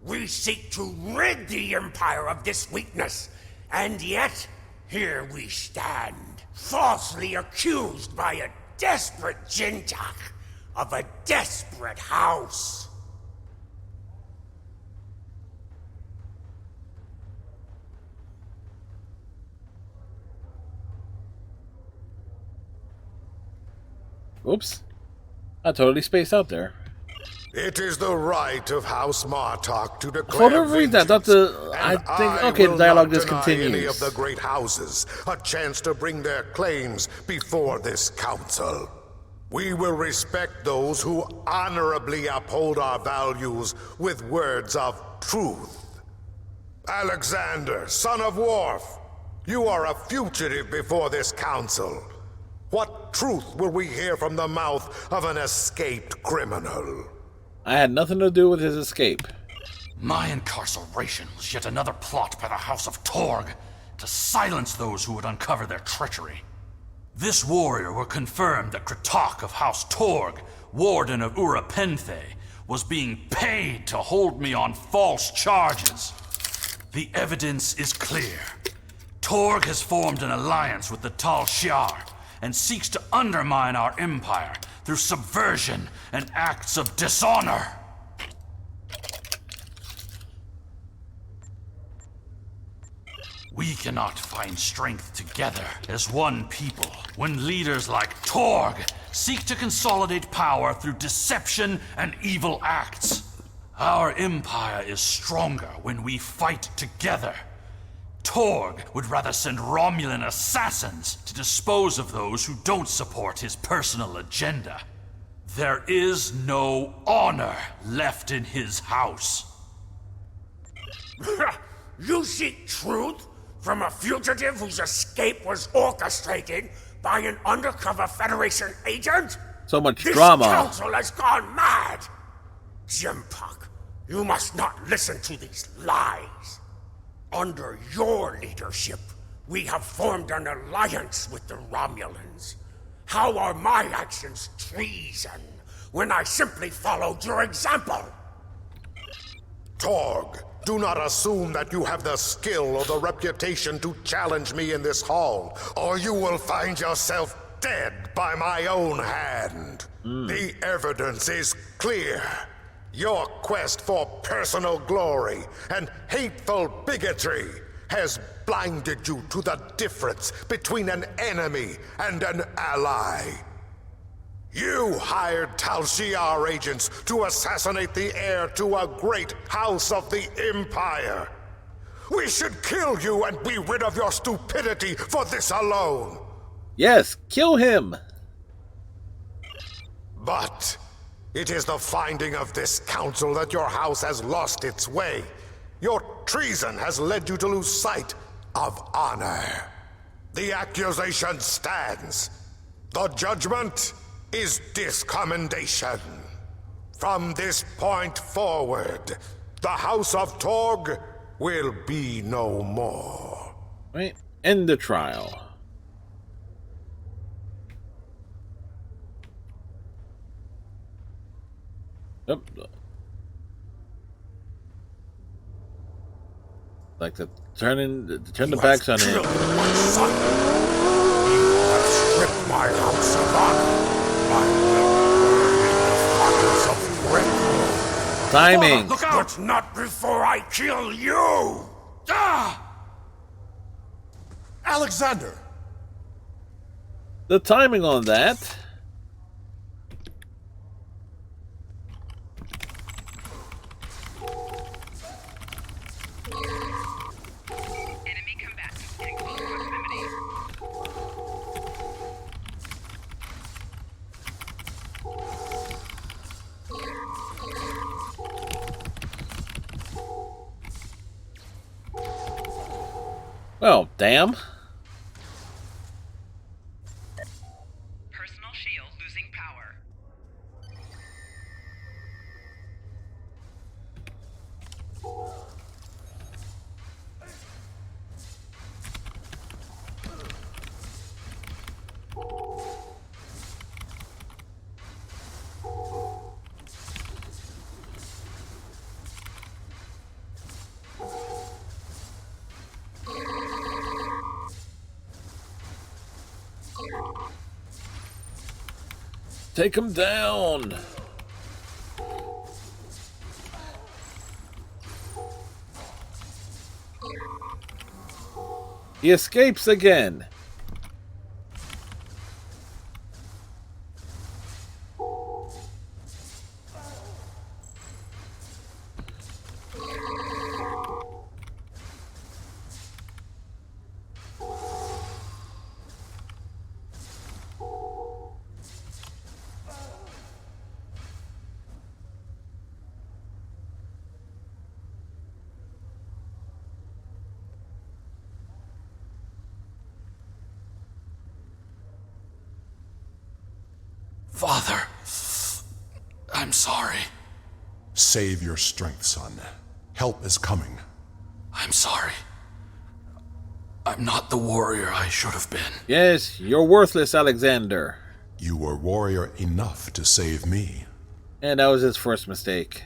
[SPEAKER 6] We seek to rid the Empire of this weakness, and yet here we stand, falsely accused by a desperate Jintak of a desperate house.
[SPEAKER 2] Oops. I totally spaced out there.
[SPEAKER 3] It is the right of House Martok to
[SPEAKER 2] For
[SPEAKER 3] declare
[SPEAKER 2] whatever reason, I thought I think, okay, the dialogue just
[SPEAKER 3] any of
[SPEAKER 2] continues.
[SPEAKER 3] the great houses a chance to bring their claims before this council. We will respect those who honorably uphold our values with words of truth. Alexander, son of Worf, you are a fugitive before this council. What truth will we hear from the mouth of an escaped criminal?
[SPEAKER 2] I had nothing to do with his escape.
[SPEAKER 5] My incarceration was yet another plot by the House of Torg to silence those who would uncover their treachery. This warrior will confirm that Kratok of House Torg, warden of Ura Penthe, was being paid to hold me on false charges. The evidence is clear. Torg has formed an alliance with the Tal Shiar and seeks to undermine our empire through subversion and acts of dishonor. We cannot find strength together as one people when leaders like Torg seek to consolidate power through deception and evil acts. Our empire is stronger when we fight together. Torg would rather send Romulan assassins to dispose of those who don't support his personal agenda. There is no honor left in his house.
[SPEAKER 6] You seek truth from a fugitive whose escape was orchestrated by an undercover Federation agent?
[SPEAKER 2] So much
[SPEAKER 6] This
[SPEAKER 2] drama.
[SPEAKER 6] council has gone mad! Jimpuck, you must not listen to these lies. Under your leadership, we have formed an alliance with the Romulans. How are my actions treason when I simply followed your example?
[SPEAKER 3] Torg, do not assume that you have the skill or the reputation to challenge me in this hall, or you will find yourself dead by my own hand. The evidence is clear. Your quest for personal glory and hateful bigotry has blinded you to the difference between an enemy and an ally. You hired Tal Shiar agents to assassinate the heir to a great house of the Empire. We should kill you and be rid of your stupidity for this alone.
[SPEAKER 2] Yes, kill him.
[SPEAKER 3] But it is the finding of this council that your house has lost its way. Your treason has led you to lose sight of honor. The accusation stands. The judgment is discommendation. From this point forward, the House of Torg will be no more.
[SPEAKER 2] Right, end the trial. Yep. Like to turn the backs on him.
[SPEAKER 6] My son, you have stripped my house of honor. I will burn in the fires of brick.
[SPEAKER 2] Timing.
[SPEAKER 6] Look out! But not before I kill you! Ah!
[SPEAKER 12] Alexander!
[SPEAKER 2] The timing on that.
[SPEAKER 11] Enemy combatants in close proximity.
[SPEAKER 2] Well, damn.
[SPEAKER 11] Personal shield losing power.
[SPEAKER 2] Take him down. He escapes again.
[SPEAKER 5] Father, I'm sorry.
[SPEAKER 12] Save your strength, son. Help is coming.
[SPEAKER 5] I'm sorry. I'm not the warrior I should have been.
[SPEAKER 2] Yes, you're worthless, Alexander.
[SPEAKER 12] You were warrior enough to save me.
[SPEAKER 2] And that was his first mistake.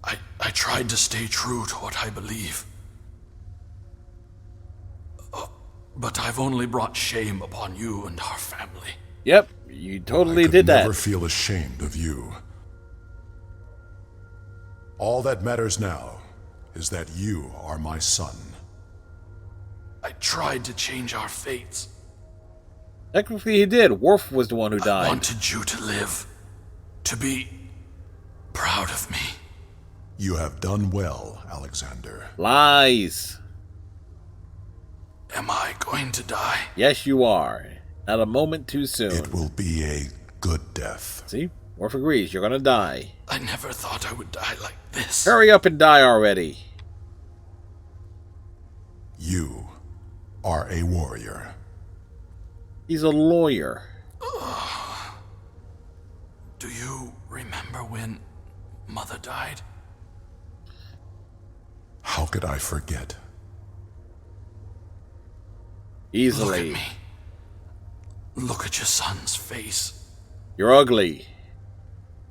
[SPEAKER 5] I tried to stay true to what I believe. But I've only brought shame upon you and our family.
[SPEAKER 2] Yep, you totally did that.
[SPEAKER 12] I never feel ashamed of you. All that matters now is that you are my son.
[SPEAKER 5] I tried to change our fates.
[SPEAKER 2] Technically he did. Worf was the one who died.
[SPEAKER 5] I wanted you to live. To be proud of me.
[SPEAKER 12] You have done well, Alexander.
[SPEAKER 2] Lies.
[SPEAKER 5] Am I going to die?
[SPEAKER 2] Yes, you are. Not a moment too soon.
[SPEAKER 12] It will be a good death.
[SPEAKER 2] See? Worf agrees. You're gonna die.
[SPEAKER 5] I never thought I would die like this.
[SPEAKER 2] Hurry up and die already.
[SPEAKER 12] You are a warrior.
[SPEAKER 2] He's a lawyer.
[SPEAKER 5] Do you remember when Mother died?
[SPEAKER 12] How could I forget?
[SPEAKER 2] Easily.
[SPEAKER 5] Look at me. Look at your son's face.
[SPEAKER 2] You're ugly.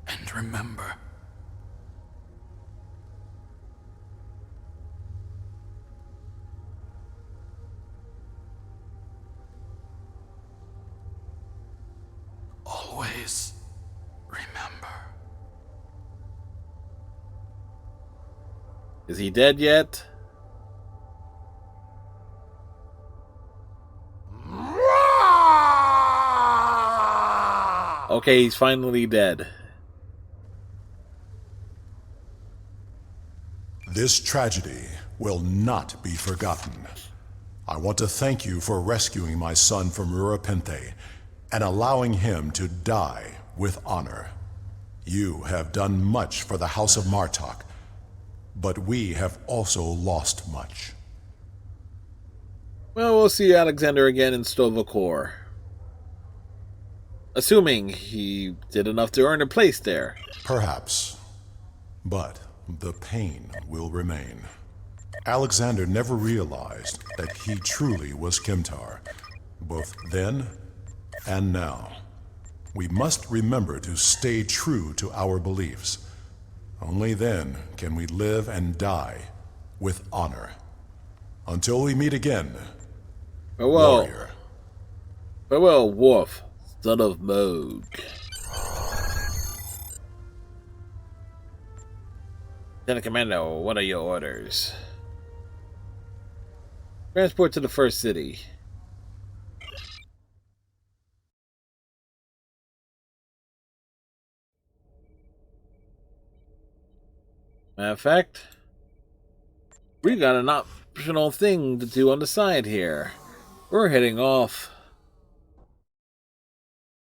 [SPEAKER 5] And remember. Always remember.
[SPEAKER 2] Is he dead yet? Okay, he's finally dead.
[SPEAKER 12] This tragedy will not be forgotten. I want to thank you for rescuing my son from Urapente and allowing him to die with honor. You have done much for the House of Martok, but we have also lost much.
[SPEAKER 2] Well, we'll see Alexander again in Sto-vo-kor. Assuming he did enough to earn a place there.
[SPEAKER 12] Perhaps. But the pain will remain. Alexander never realized that he truly was Kimtar, both then and now. We must remember to stay true to our beliefs. Only then can we live and die with honor. Until we meet again,
[SPEAKER 2] farewell.
[SPEAKER 12] warrior.
[SPEAKER 2] Farewell, Worf, son of Mogh. Lieutenant Commando, what are your orders? Transport to the first city. Matter of fact, we got an optional thing to do on the side here. We're heading off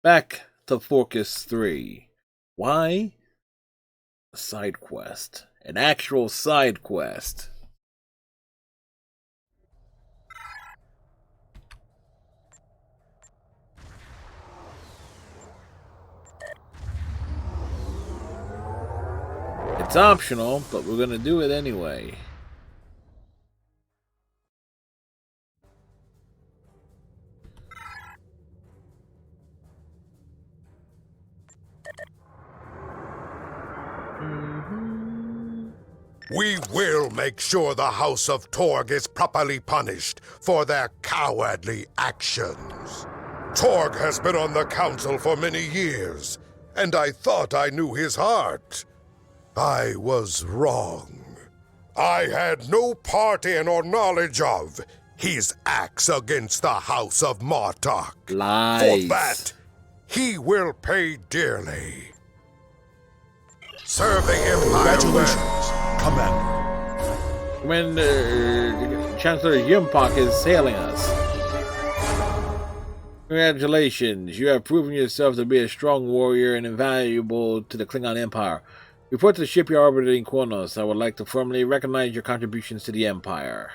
[SPEAKER 2] back to Forkus 3. Why? A side quest. An actual side quest. It's optional, but we're gonna do it anyway.
[SPEAKER 3] We will make sure the House of Torg is properly punished for their cowardly actions. Torg has been on the council for many years, and I thought I knew his heart. I was wrong. I had no part in or knowledge of his acts against the House of Martok.
[SPEAKER 2] Lies.
[SPEAKER 3] For that, he will pay dearly. Serve the Empire
[SPEAKER 12] Congratulations, Commander.
[SPEAKER 2] When Chancellor Yimpak is hailing us. Congratulations, you have proven yourself to be a strong warrior and invaluable to the Klingon Empire. Report to the shipyard orbiting Kronos. I would like to formally recognize your contributions to the Empire.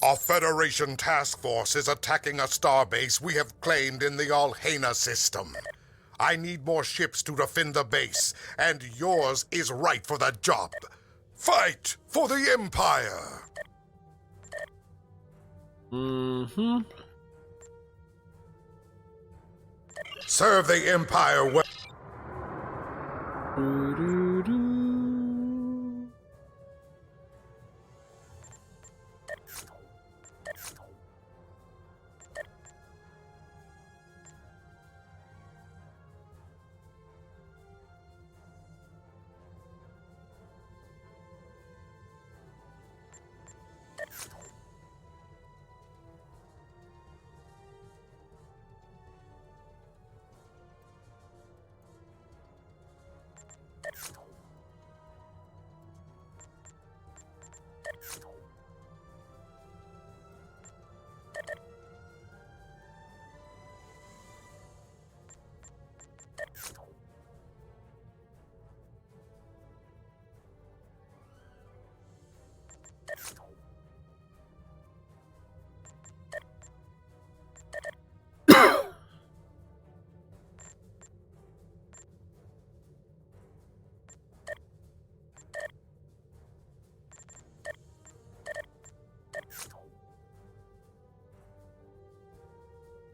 [SPEAKER 3] A Federation task force is attacking a starbase we have claimed in the Alhena system. I need more ships to defend the base, and yours is right for the job. Fight for the Empire!
[SPEAKER 2] Mm-hmm.
[SPEAKER 3] Serve the Empire well.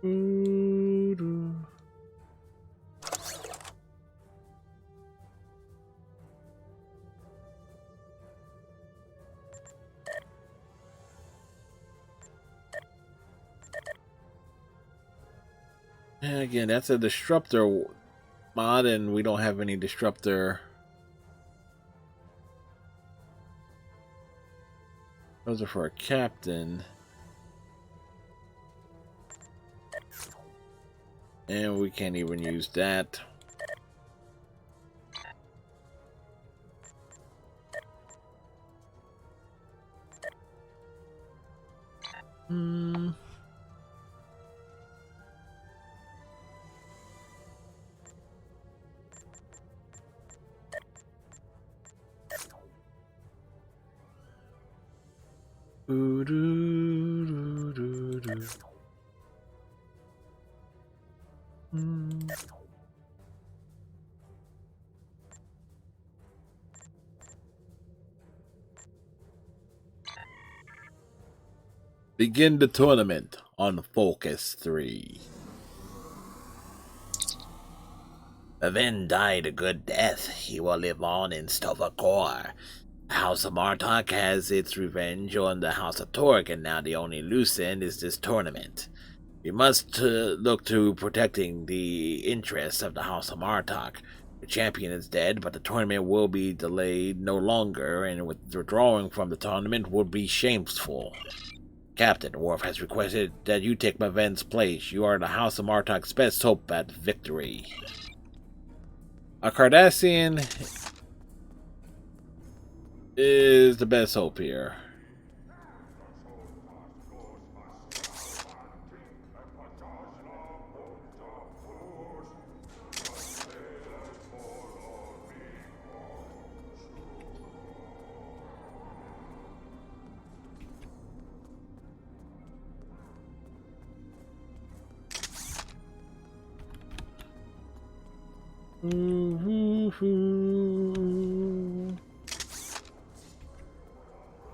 [SPEAKER 2] And again, that's a disruptor mod, and we don't have any disruptor. Those are for a captain. And we can't even use that. Begin the tournament on Focus 3.
[SPEAKER 13] Maven died a good death. He will live on in Sto-vo-kor. The House of Martok has its revenge on the House of Torg, and now the only loose end is this tournament. We must look to protecting the interests of the House of Martok. The champion is dead, but the tournament will be delayed no longer, and withdrawing from the tournament would be shameful. Captain Worf has requested that you take Maven's place. You are the House of Martok's best hope at victory.
[SPEAKER 2] A Cardassian is the best hope here.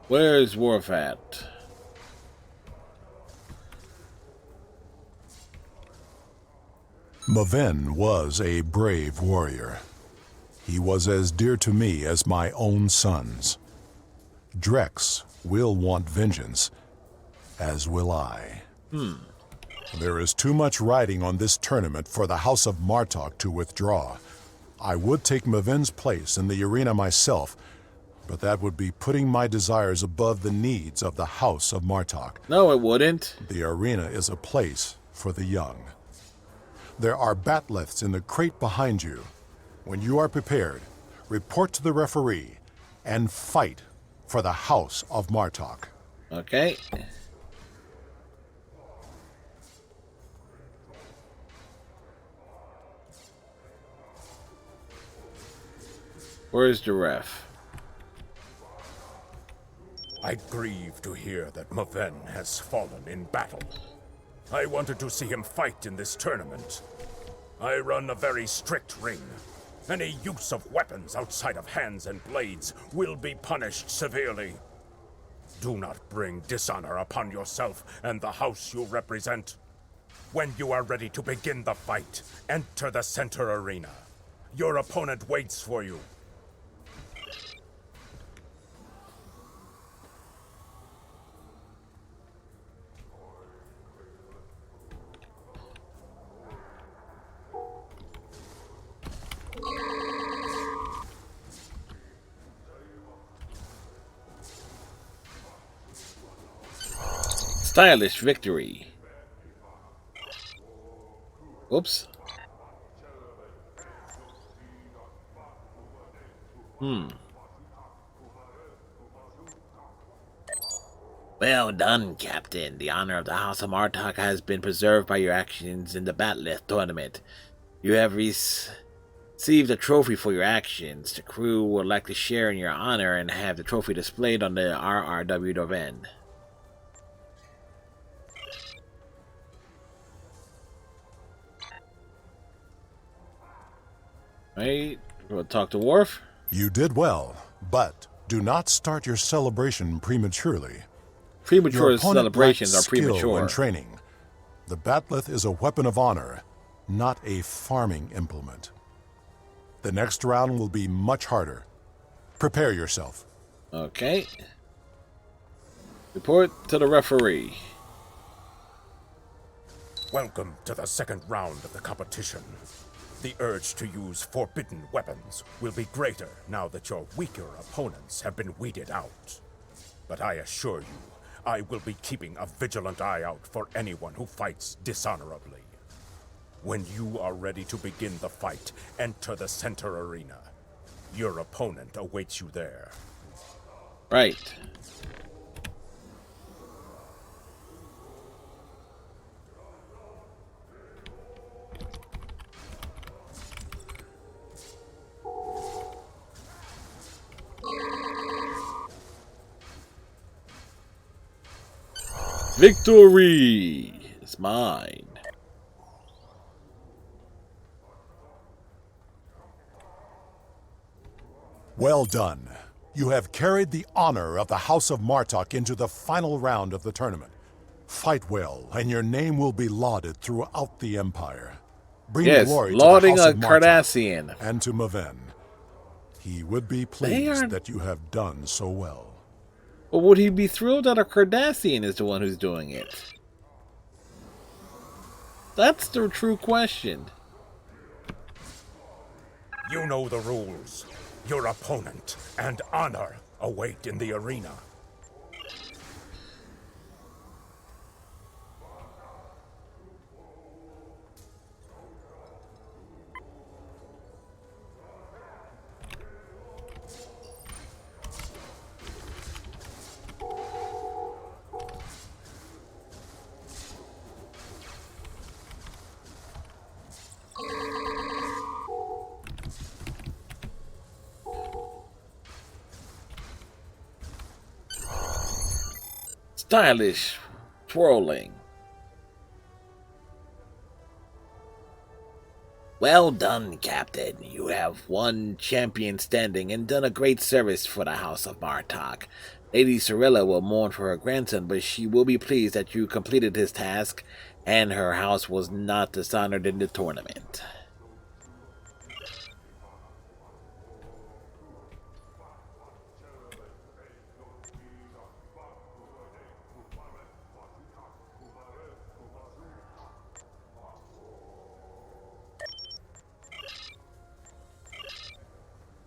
[SPEAKER 2] Where's Worf at?
[SPEAKER 12] Maven was a brave warrior. He was as dear to me as my own sons. Drex will want vengeance, as will I. There is too much riding on this tournament for the House of Martok to withdraw. I would take Maven's place in the arena myself, but that would be putting my desires above the needs of the House of Martok.
[SPEAKER 2] No, it wouldn't.
[SPEAKER 12] The arena is a place for the young. There are batleths in the crate behind you. When you are prepared, report to the referee and fight for the House of Martok.
[SPEAKER 2] Okay. Where's the ref?
[SPEAKER 6] I grieve to hear that Maven has fallen in battle. I wanted to see him fight in this tournament. I run a very strict ring. Any use of weapons outside of hands and blades will be punished severely. Do not bring dishonor upon yourself and the house you represent. When you are ready to begin the fight, enter the center arena. Your opponent waits for you.
[SPEAKER 2] Stylish victory. Oops.
[SPEAKER 13] Well done, Captain. The honor of the House of Martok has been preserved by your actions in the Batleth tournament. You have received a trophy for your actions. The crew would like to share in your honor and have the trophy displayed on the RRW Doven.
[SPEAKER 2] Right, we'll talk to Worf.
[SPEAKER 12] You did well, but do not start your celebration prematurely.
[SPEAKER 2] Premature
[SPEAKER 12] Your opponent
[SPEAKER 2] celebrations
[SPEAKER 12] lacks
[SPEAKER 2] are premature.
[SPEAKER 12] skill and training. The bat'leth is a weapon of honor, not a farming implement. The next round will be much harder. Prepare yourself.
[SPEAKER 2] Okay. Report to the referee.
[SPEAKER 6] Welcome to the second round of the competition. The urge to use forbidden weapons will be greater now that your weaker opponents have been weeded out. But I assure you, I will be keeping a vigilant eye out for anyone who fights dishonorably. When you are ready to begin the fight, enter the center arena. Your opponent awaits you there.
[SPEAKER 2] Right. Victory is mine.
[SPEAKER 12] Well done. You have carried the honor of the House of Martok into the final round of the tournament. Fight well, and your name will be lauded throughout the Empire. Bring
[SPEAKER 2] Yes,
[SPEAKER 12] glory
[SPEAKER 2] lauding
[SPEAKER 12] to the
[SPEAKER 2] a
[SPEAKER 12] House of Martok
[SPEAKER 2] Cardassian.
[SPEAKER 12] and to Maven. He would be pleased that you have done so well.
[SPEAKER 2] But would he be thrilled that a Cardassian is the one who's doing it? That's the true question.
[SPEAKER 6] You know the rules. Your opponent and honor await in the arena.
[SPEAKER 2] Stylish twirling.
[SPEAKER 13] Well done, Captain. You have won champion standing and done a great service for the House of Martok. Lady Cirilla will mourn for her grandson, but she will be pleased that you completed his task and her house was not dishonored in the tournament.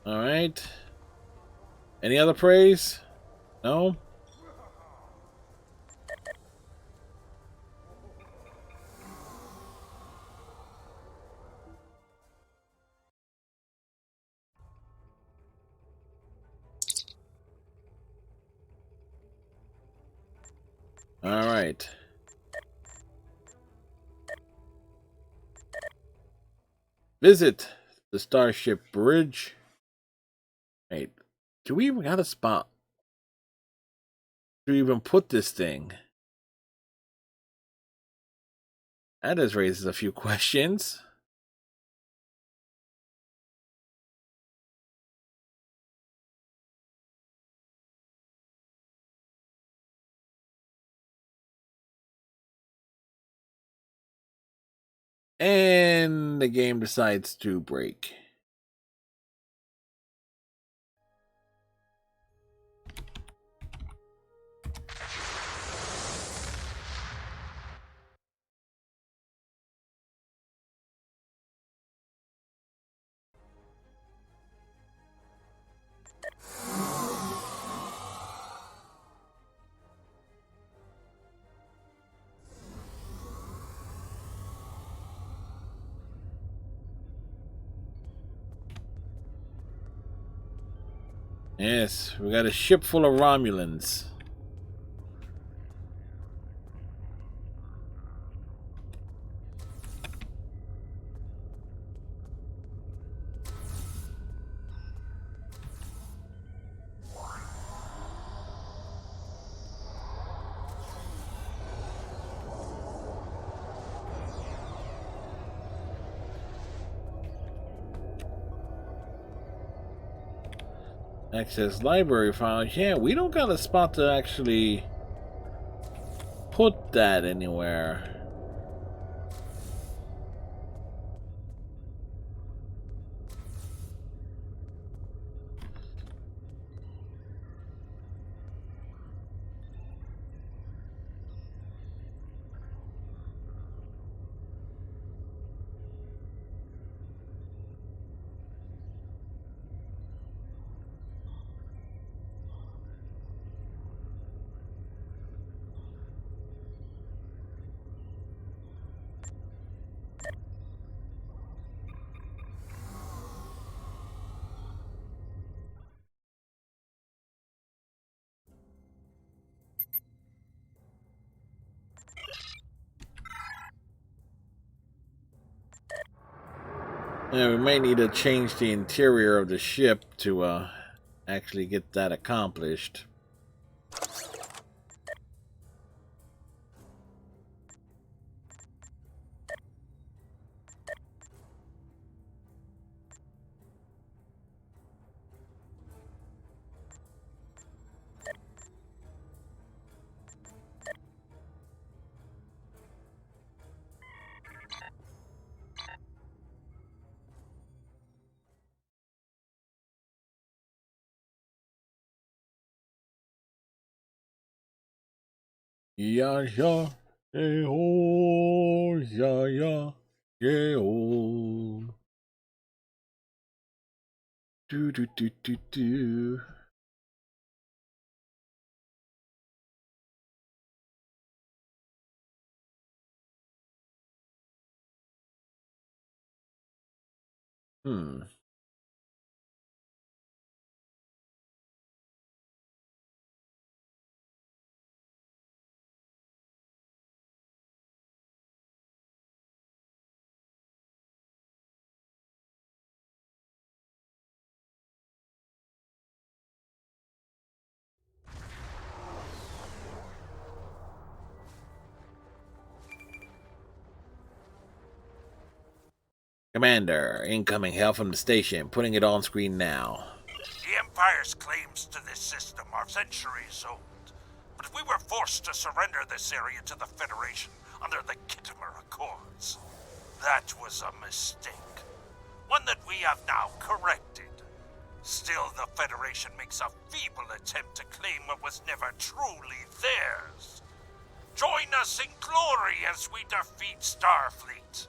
[SPEAKER 2] All right. Any other praise? No? All right. Visit the Starship Bridge. Wait, do we even got a spot to even put this thing? That just raises a few questions. And the game decides to break. Yes, we got a ship full of Romulans. Access library files. Yeah, we don't got a spot to actually put that anywhere. Yeah, we might need to change the interior of the ship to actually get that accomplished. Yeah, yeah, yeah, oh, yeah, yeah, yeah, oh. Do, do, do, do, do. Hmm. Commander, incoming hail from the station. Putting it on screen now.
[SPEAKER 6] The Empire's claims to this system are centuries old, but we were forced to surrender this area to the Federation under the Kittimer Accords. That was a mistake, one that we have now corrected. Still, the Federation makes a feeble attempt to claim what was never truly theirs. Join us in glory as we defeat Starfleet.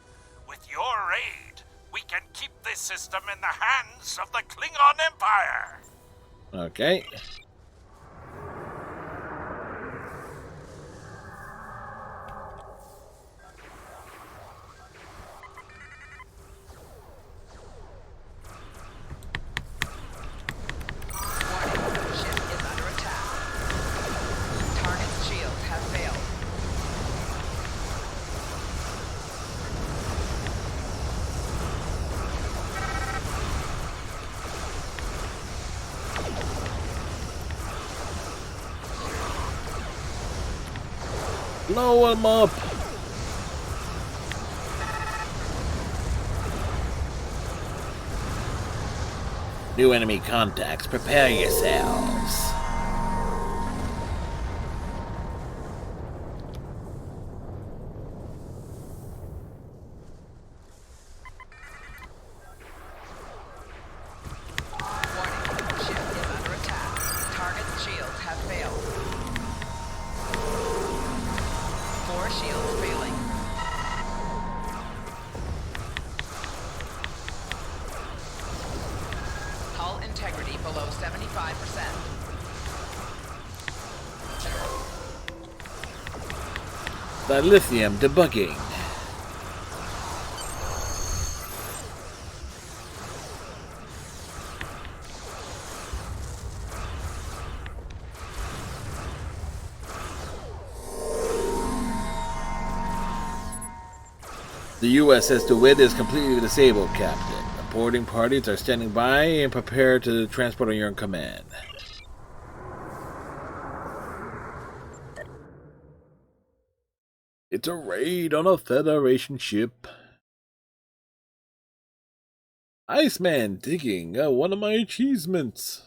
[SPEAKER 6] With your aid, we can keep this system in the hands of the Klingon Empire.
[SPEAKER 2] Okay.
[SPEAKER 11] Warning, ship is under attack. Target's shields have failed.
[SPEAKER 2] Blow him up. New enemy contacts. Prepare yourselves.
[SPEAKER 11] Warning, ship is under attack. Target's shields have failed. 4 shields failing. Hull integrity below 75%.
[SPEAKER 2] Dilithium debugging. The USS DeWitt is completely disabled, Captain. The boarding parties are standing by and prepared to transport on your command. It's a raid on a Federation ship. Iceman digging, one of my achievements.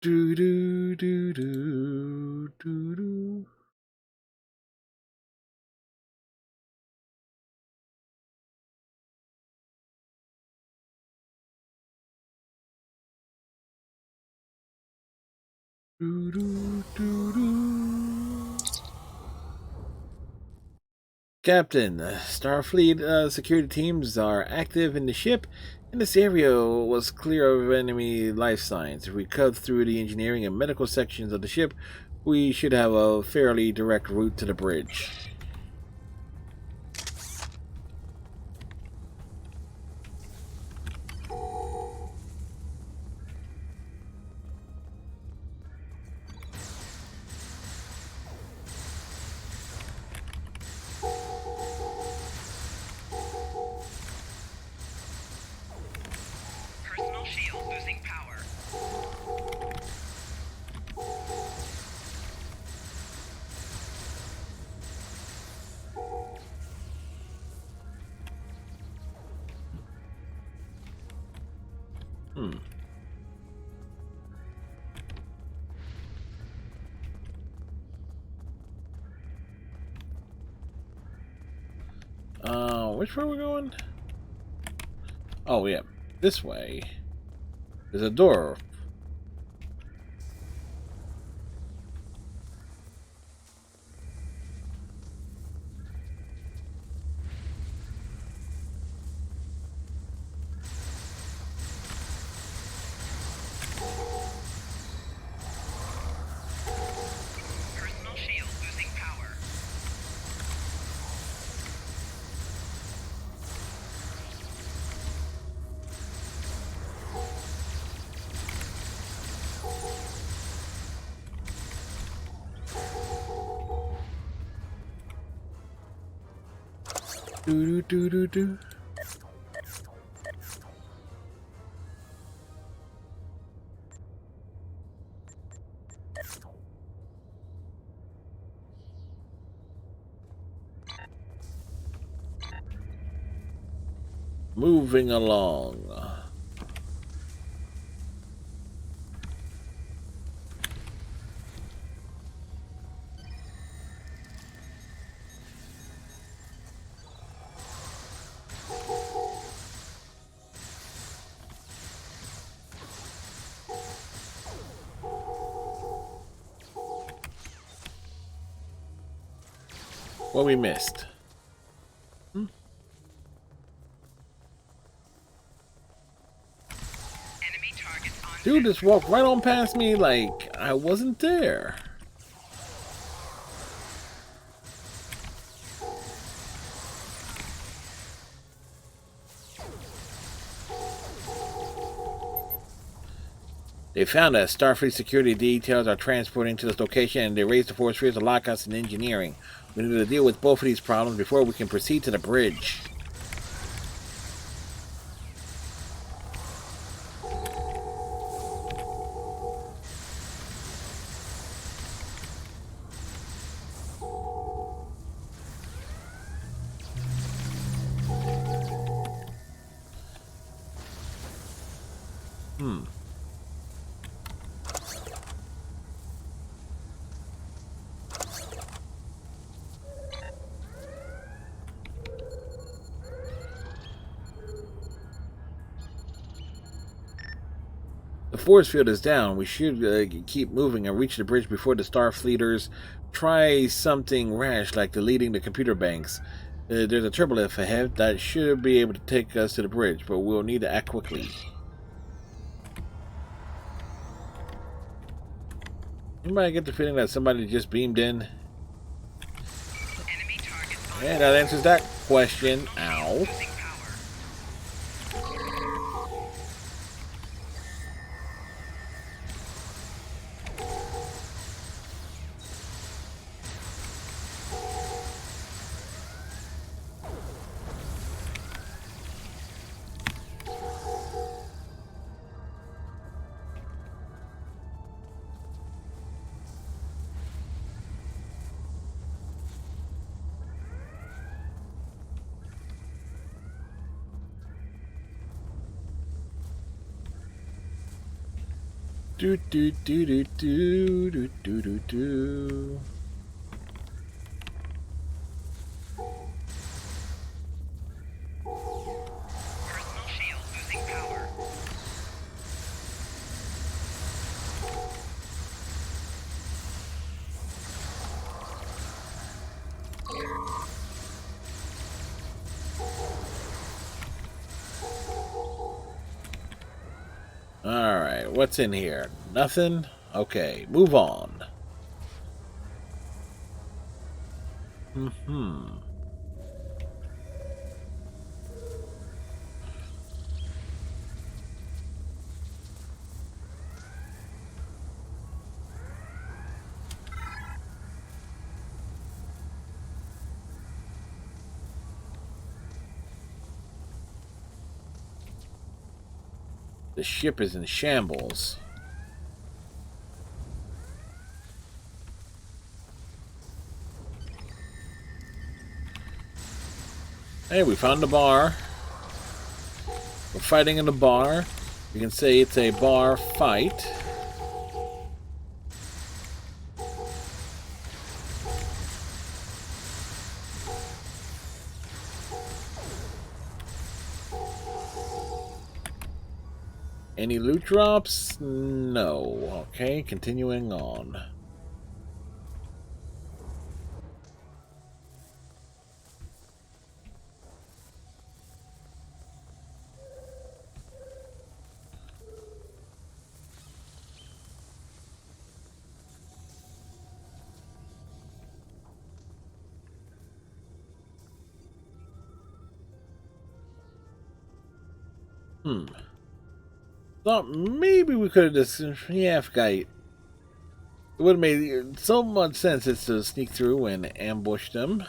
[SPEAKER 2] Do do do do do do. Do do do do. Captain, Starfleet security teams are active in the ship, and this area was clear of enemy life signs. If we cut through the engineering and medical sections of the ship, we should have a fairly direct route to the bridge. which way we're going? Oh, yeah. This way. There's a door.
[SPEAKER 11] Personal shield losing power.
[SPEAKER 2] Do do do do do. Moving along. What we missed? Dude just walked right on past me like I wasn't there. They found that Starfleet security details are transporting to this location, and they raised the force fields to lock us in engineering. We need to deal with both of these problems before we can proceed to the bridge. The force field is down. We should keep moving and reach the bridge before the Starfleeters try something rash like deleting the computer banks. There's a turbolift ahead that should be able to take us to the bridge, but we'll need to act quickly. Anybody get the feeling that somebody just beamed in? Yeah, that answers that question. Ow. Do do do do do do do do do.
[SPEAKER 11] Personal shield losing power.
[SPEAKER 2] Alright, what's in here? Nothing? Okay, move on. The ship is in shambles. Hey, we found the bar. We're fighting in the bar. You can say it's a bar fight. Any loot drops? No. Okay, continuing on. Thought maybe we could have just... Yeah, I forgot. It would have made so much sense is to sneak through and ambush them.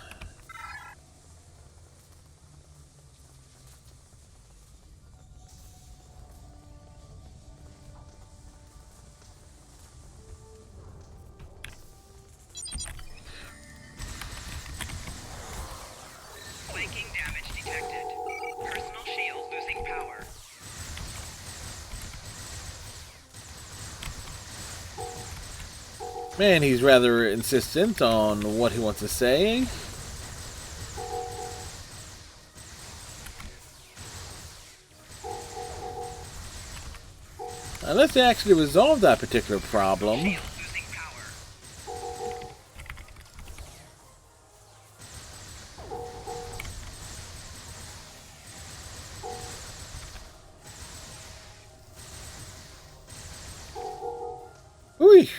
[SPEAKER 11] Flanking damage detected. Personal shield losing power.
[SPEAKER 2] Man, he's rather insistent on what he wants to say. Unless they actually resolve that particular problem. Whee!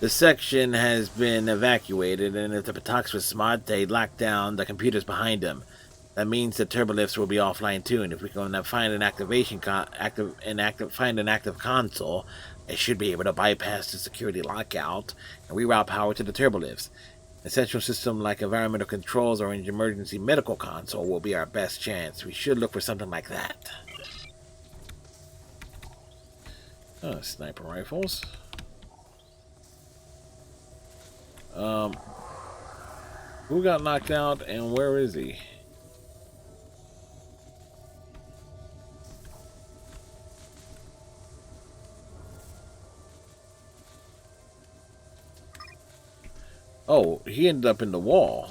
[SPEAKER 2] The section has been evacuated, and if the Patox was smart, they'd lock down the computers behind them. That means the turbolifts will be offline too, and if we can find an active console, they should be able to bypass the security lockout and reroute power to the turbolifts. A central system like environmental controls or an emergency medical console will be our best chance. We should look for something like that. Oh, sniper rifles. Who got knocked out and where is he? Oh, he ended up in the wall.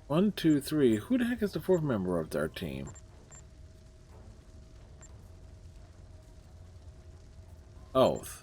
[SPEAKER 2] One, two, three. Who the heck is the fourth member of our team? Oath.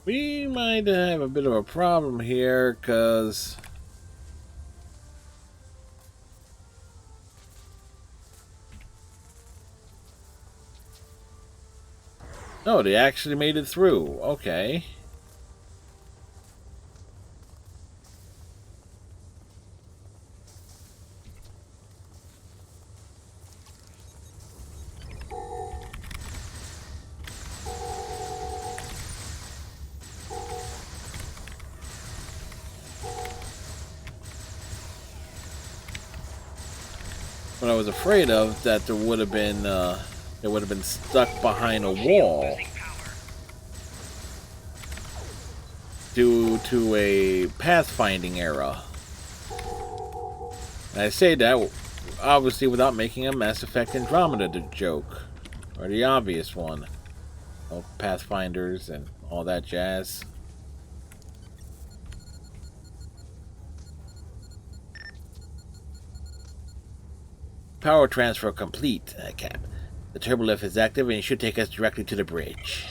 [SPEAKER 2] We might have a bit of a problem here, because oh, they actually made it through. Okay. What I was afraid of, that there would have been stuck behind a wall due to a pathfinding error. And I say that obviously without making a Mass Effect Andromeda joke, or the obvious one of Pathfinders and all that jazz. Power transfer complete, Cap. The turbolift is active and it should take us directly to the bridge.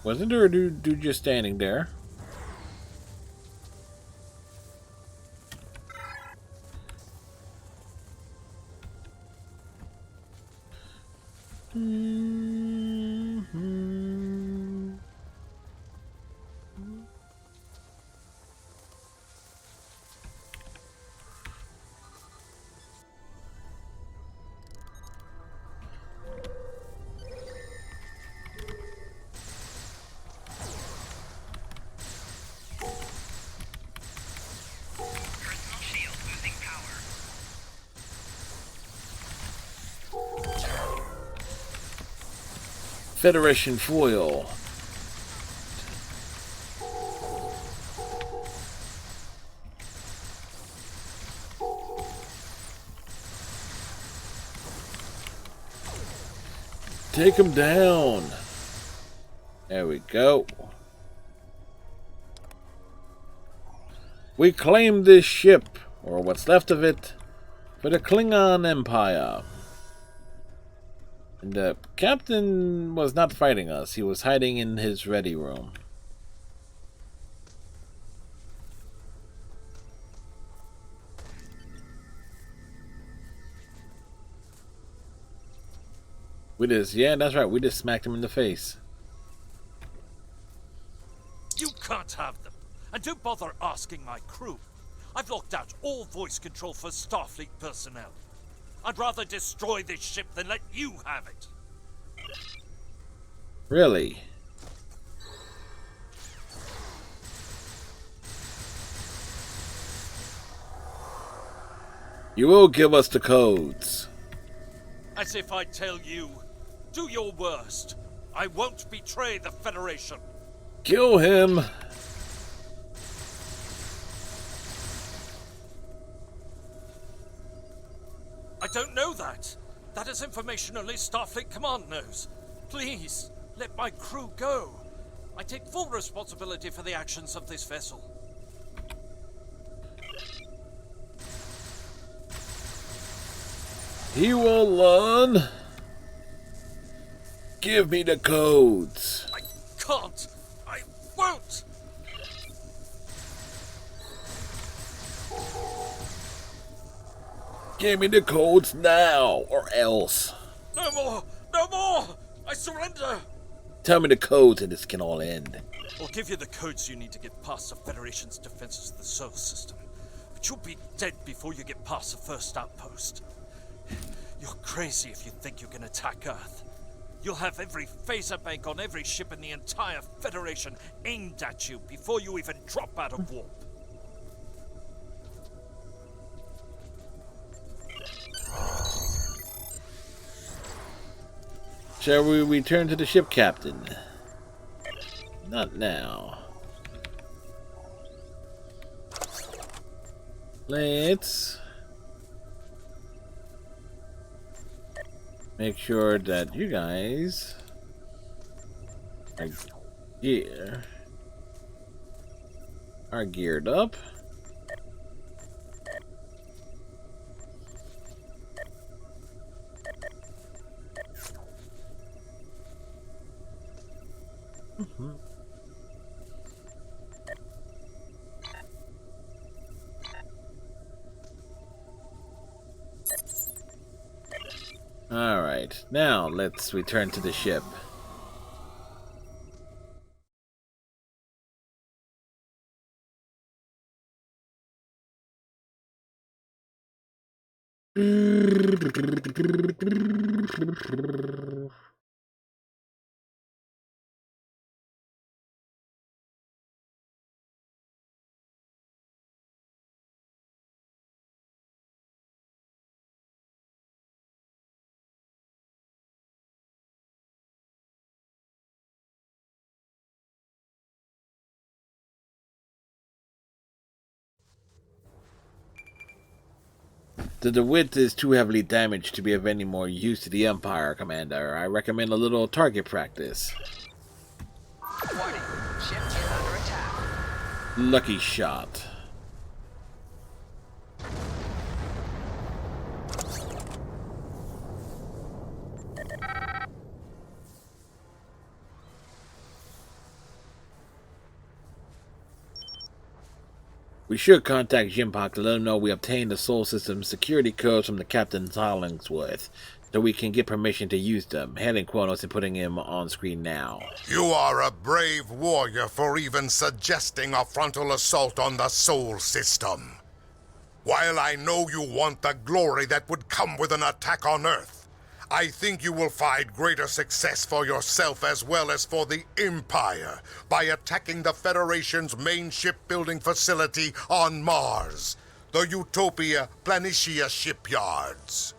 [SPEAKER 2] Wasn't there a dude just standing there? Federation foil. Take him down. There we go. We claim this ship, or what's left of it, for the Klingon Empire. And the captain was not fighting us. He was hiding in his ready room. Yeah, that's right. We just smacked him in the face.
[SPEAKER 14] You can't have them. And don't bother asking my crew. I've locked out all voice control for Starfleet personnel. I'd rather destroy this ship than let you have it.
[SPEAKER 2] Really? You will give us the codes.
[SPEAKER 14] As if I tell you, do your worst. I won't betray the Federation.
[SPEAKER 2] Kill him.
[SPEAKER 14] I don't know that. That is information only Starfleet Command knows. Please, let my crew go. I take full responsibility for the actions of this vessel.
[SPEAKER 2] He will learn. Give me the codes.
[SPEAKER 14] I can't. I won't.
[SPEAKER 2] Give me the codes now, or else.
[SPEAKER 14] No more! No more! I surrender!
[SPEAKER 2] Tell me the codes and this can all end.
[SPEAKER 14] I'll give you the codes you need to get past the Federation's defenses of the solar system. But you'll be dead before you get past the first outpost. You're crazy if you think you can attack Earth. You'll have every phaser bank on every ship in the entire Federation aimed at you before you even drop out of warp.
[SPEAKER 2] Shall we return to the ship, Captain? Not now. Let's make sure that you guys are geared up. Alright, now let's return to the ship. The DeWitt is too heavily damaged to be of any more use to the Empire, Commander. I recommend a little target practice.
[SPEAKER 11] Warning. Ship is under attack.
[SPEAKER 2] Lucky shot. We should contact Jimpak to let him know we obtained the Sol System security codes from the Captain Hollingsworth, so we can get permission to use them. Hailing Kronos and putting him on screen now.
[SPEAKER 3] You are a brave warrior for even suggesting a frontal assault on the Sol System. While I know you want the glory that would come with an attack on Earth, I think you will find greater success for yourself as well as for the Empire by attacking the Federation's main shipbuilding facility on Mars, the Utopia Planitia shipyards.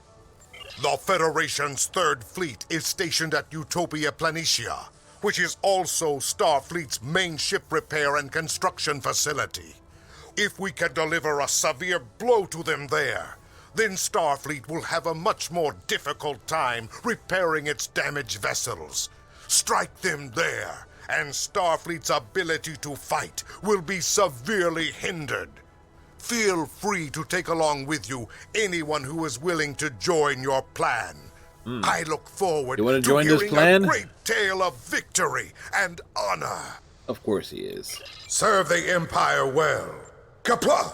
[SPEAKER 3] The Federation's third fleet is stationed at Utopia Planitia, which is also Starfleet's main ship repair and construction facility. If we can deliver a severe blow to them there, then Starfleet will have a much more difficult time repairing its damaged vessels. Strike them there, and Starfleet's ability to fight will be severely hindered. Feel free to take along with you anyone who is willing to join your plan. I look forward
[SPEAKER 2] You wanna
[SPEAKER 3] to
[SPEAKER 2] join this
[SPEAKER 3] hearing
[SPEAKER 2] plan?
[SPEAKER 3] a great tale of victory and honor.
[SPEAKER 2] Of course he is.
[SPEAKER 3] Serve the Empire well. Kapla!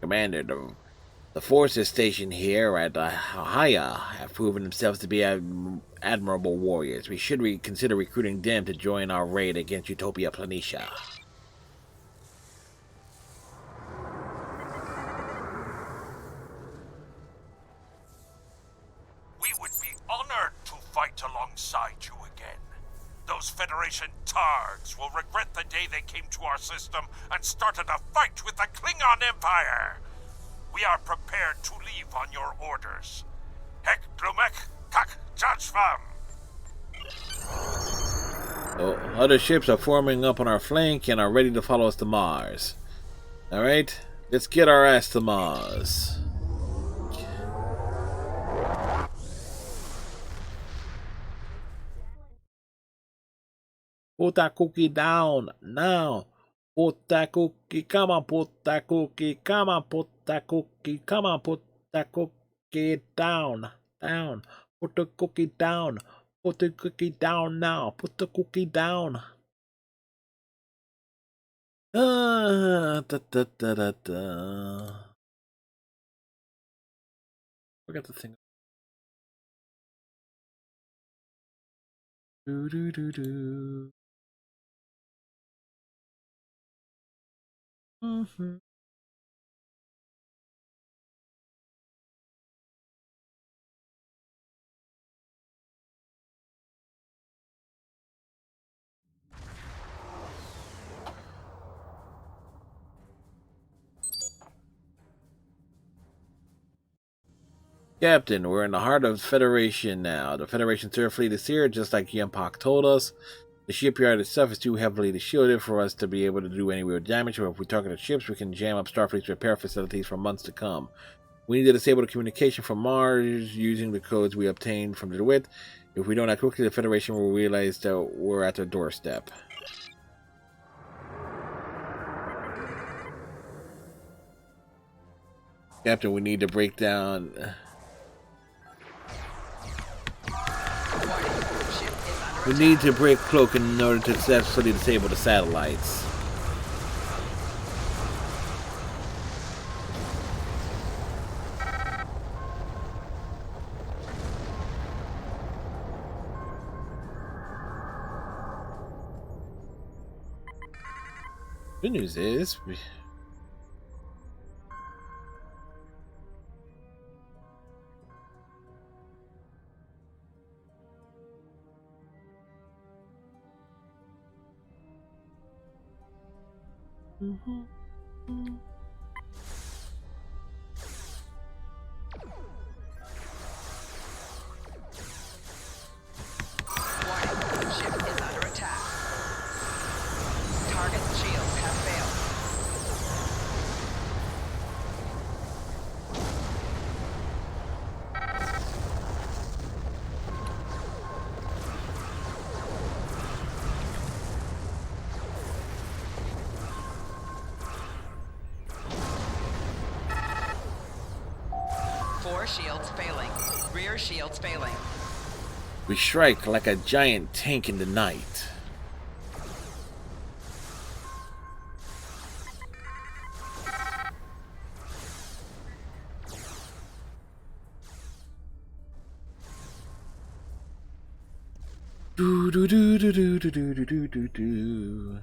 [SPEAKER 13] Commander, the forces stationed here at Haya have proven themselves to be admirable warriors. We should consider recruiting them to join our raid against Utopia Planitia.
[SPEAKER 6] We would be honored to fight alongside you again. Those Federation targs will regret the day they came to our system and started a fight with the Klingon Empire. We are prepared to leave on your orders. Hek Glumek Kak Jajvam.
[SPEAKER 2] So, other ships are forming up on our flank and are ready to follow us to Mars. Alright, let's get our ass to Mars. Put that cookie down now. Put that cookie, come on, put that cookie, come on, put that cookie, come on, put that cookie down, down. Put the cookie down. Put the cookie down now. Put the cookie down. Da, da, da, da, da. Forgot the thing. Do do do do. Mm-hmm. Captain, we're in the heart of the Federation now. The Federation third fleet is here, just like Yempak told us. The shipyard itself is too heavily shielded for us to be able to do any real damage, or if we target the ships, we can jam up Starfleet's repair facilities for months to come. We need to disable the communication from Mars using the codes we obtained from the DeWitt. If we don't act quickly, the Federation will realize that we're at their doorstep. Captain, we need to break down... We need to break Cloak in order to successfully disable the satellites. Good news is...
[SPEAKER 11] Warning, ship is under attack. Target's shields have failed. Four shields failing. Rear shields failing.
[SPEAKER 2] We strike like a giant tank in the night. Do do do do do do do do do do.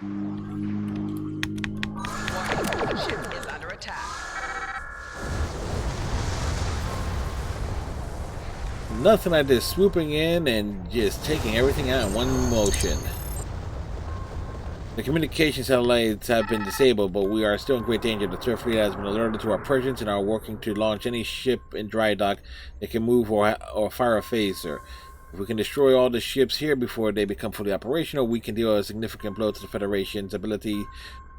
[SPEAKER 11] Warning, ship is under attack.
[SPEAKER 2] nothing like this, swooping in and just taking everything out in one motion. The communication satellites have been disabled, but we are still in great danger. The threat fleet has been alerted to our presence and are working to launch any ship in dry dock that can move or fire a phaser. If we can destroy all the ships here before they become fully operational, we can deal a significant blow to the Federation's ability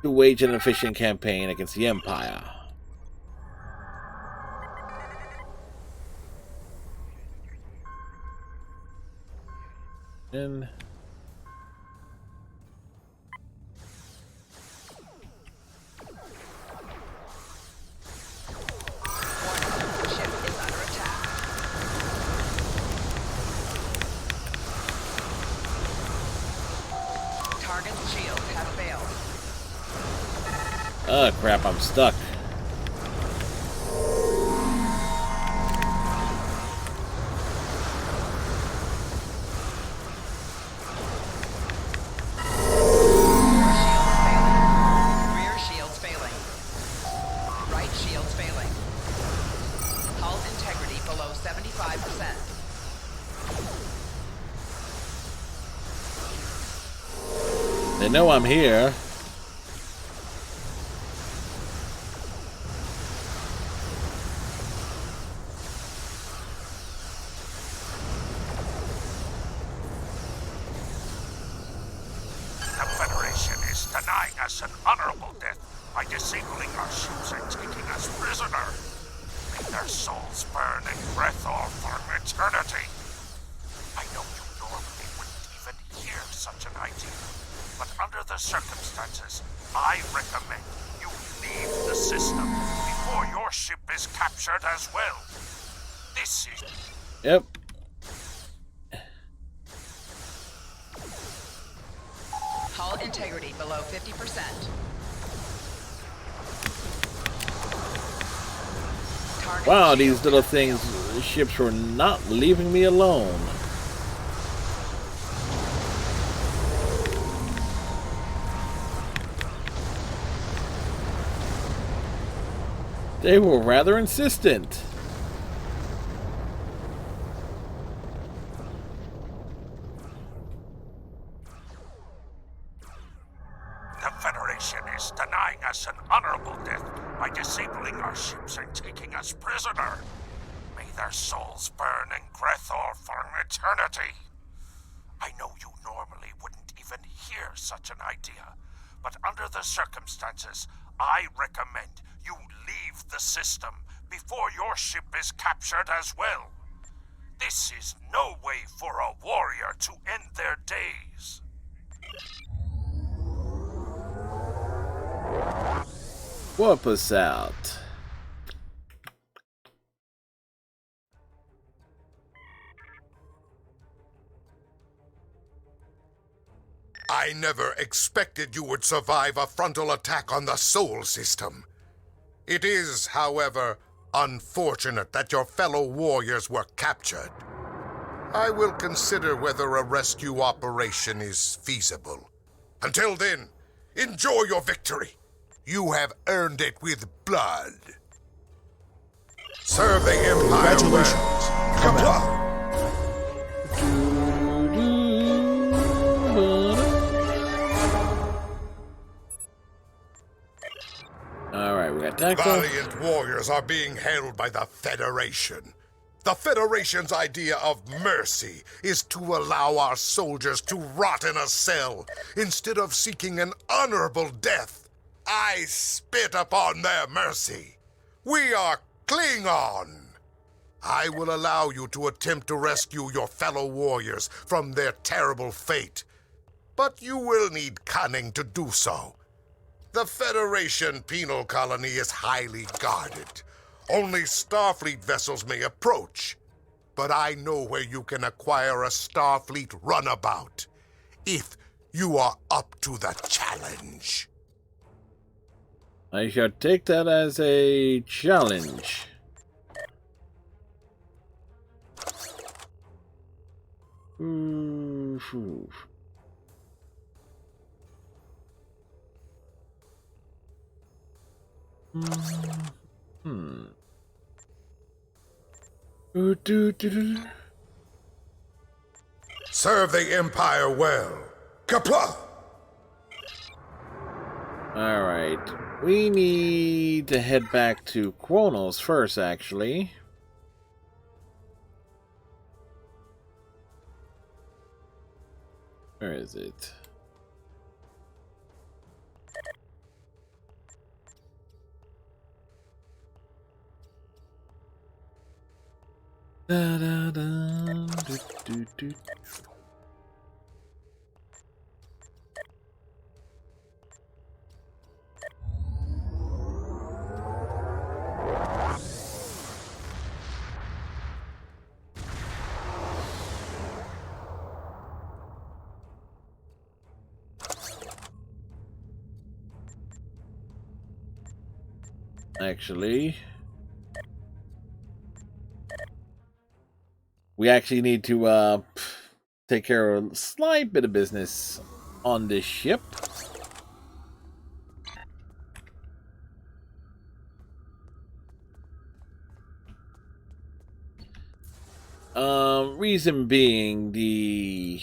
[SPEAKER 2] to wage an efficient campaign against the Empire. And
[SPEAKER 11] Target's shields have failed.
[SPEAKER 2] oh crap, I'm stuck.
[SPEAKER 11] Rear shields failing. Right shields failing. Hull integrity below 75%.
[SPEAKER 2] They know I'm here.
[SPEAKER 6] The Federation is denying us an honorable death by disabling our ships and taking us prisoner. May their souls burn in Grethor for eternity. I know you normally wouldn't even hear such an idea, but under the circumstances, I recommend you leave the system before your ship is captured as well. This is...
[SPEAKER 2] Yep.
[SPEAKER 11] Hull integrity below 50%.
[SPEAKER 2] Wow, these little things, ships were not leaving me alone. They were rather insistent.
[SPEAKER 6] The Federation is denying us an honorable death by disabling our ships and taking us prisoner. May their souls burn in Grethor for an eternity. I know you normally wouldn't even hear such an idea, but under the circumstances, I recommend you leave the system before your ship is captured as well. This is no way for a warrior to end their days.
[SPEAKER 2] Whoop us out.
[SPEAKER 3] I never expected you would survive a frontal attack on the Sol system. It is, however, unfortunate that your fellow warriors were captured. I will consider whether a rescue operation is feasible. Until then, enjoy your victory. You have earned it with blood. Serve the Empire.
[SPEAKER 12] Congratulations.
[SPEAKER 3] Come on.
[SPEAKER 2] Alright, we got Taco.
[SPEAKER 3] Valiant warriors are being held by the Federation. The Federation's idea of mercy is to allow our soldiers to rot in a cell instead of seeking an honorable death. I spit upon their mercy. We are Klingon. I will allow you to attempt to rescue your fellow warriors from their terrible fate, but you will need cunning to do so. The Federation penal colony is highly guarded. Only Starfleet vessels may approach. But I know where you can acquire a Starfleet runabout, if you are up to the challenge.
[SPEAKER 2] I shall take that as a challenge.
[SPEAKER 3] Serve the Empire well. Kapla!
[SPEAKER 2] Alright. We need to head back to Kronos first, actually. Where is it? Da, da, da, do, do, do. Actually, we actually need to take care of a slight bit of business on this ship. Reason being the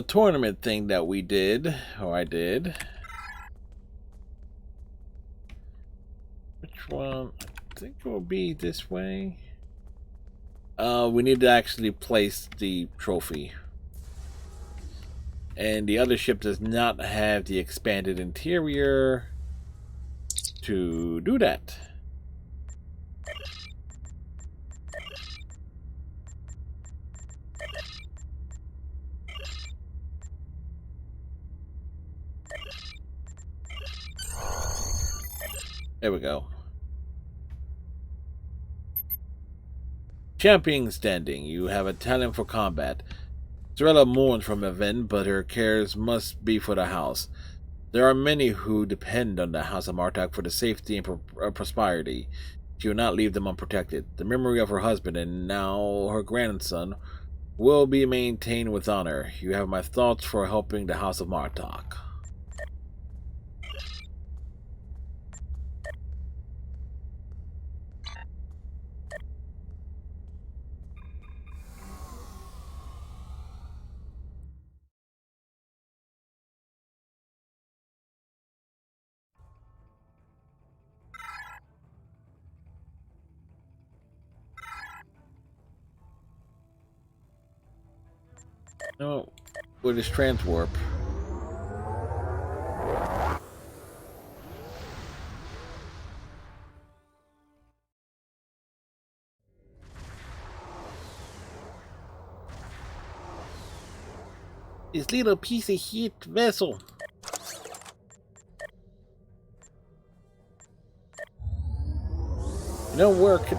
[SPEAKER 2] tournament thing that we did, or I did. Which one? I think it will be this way. We need to actually place the trophy. And the other ship does not have the expanded interior to do that. There we go. Champion standing. You have a talent for combat. Zarella mourns from event, but her cares must be for the house. There are many who depend on the House of Martok for the safety and prosperity. She will not leave them unprotected. The memory of her husband and now her grandson will be maintained with honor. You have my thoughts for helping the House of Martok. No, with his transwarp. This little piece of shit vessel. You know where could...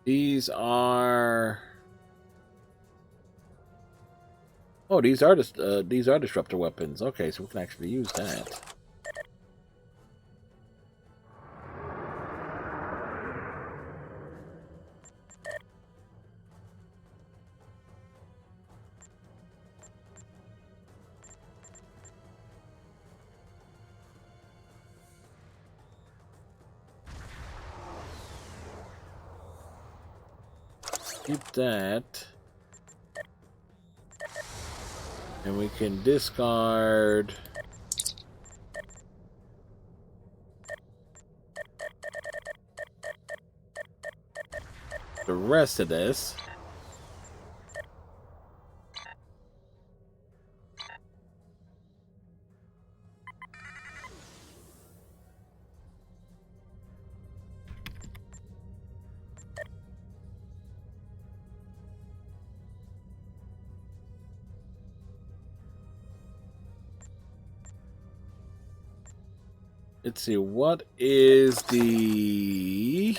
[SPEAKER 2] These are... Oh, these are disruptor weapons. Okay, so we can actually use that. Keep that. And we can discard the rest of this. Let's see, what is the...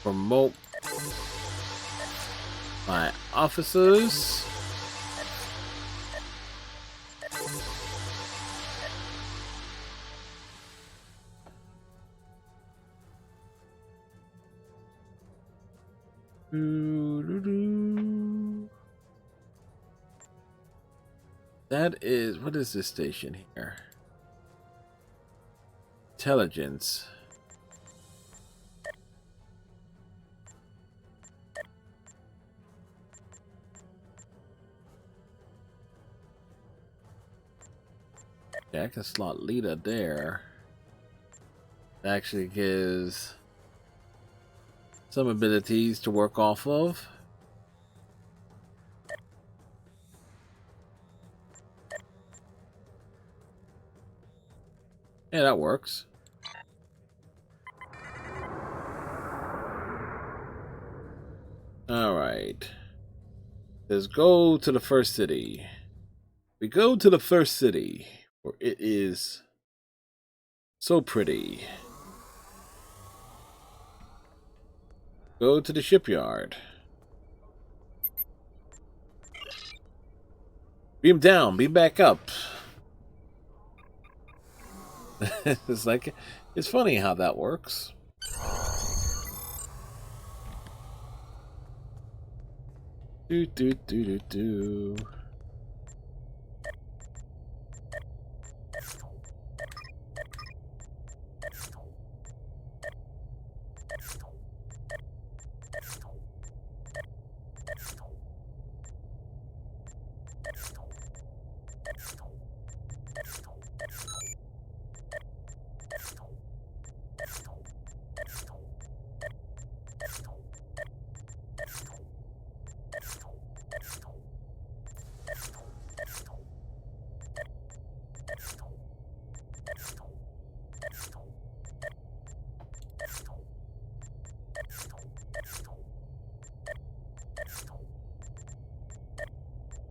[SPEAKER 2] Promote my officers. That is, what is this station here? Intelligence. Yeah, I can slot Lita there. That actually gives some abilities to work off of. Yeah, that works. Alright. Let's go to the first city. We go to the first city, where it is so pretty. Go to the shipyard. Beam down, beam back up. It's like, it's funny how that works. Do do do do do.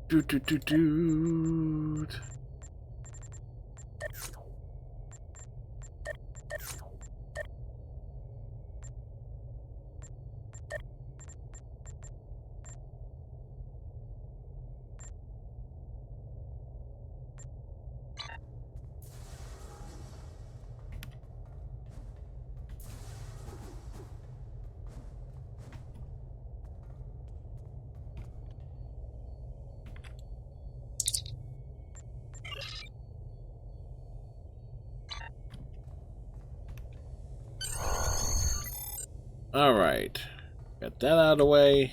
[SPEAKER 2] Do do do do. All right, got that out of the way.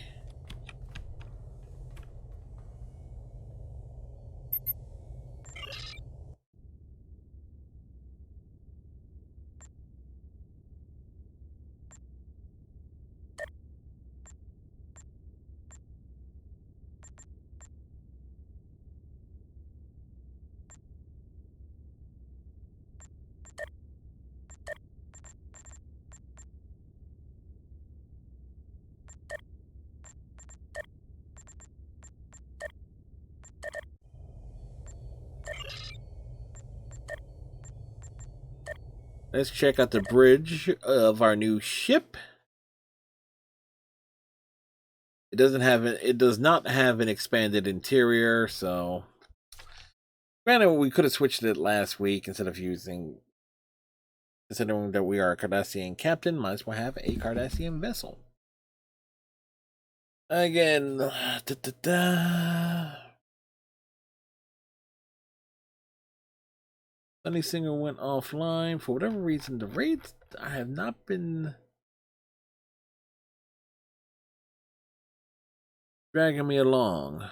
[SPEAKER 2] Let's check out the bridge of our new ship. It does not have an expanded interior, so granted we could have switched it last week instead of using, considering that we are a Cardassian captain, might as well have a Cardassian vessel. Again, Sunny Singer went offline for whatever reason. The raids I have not been dragging me along.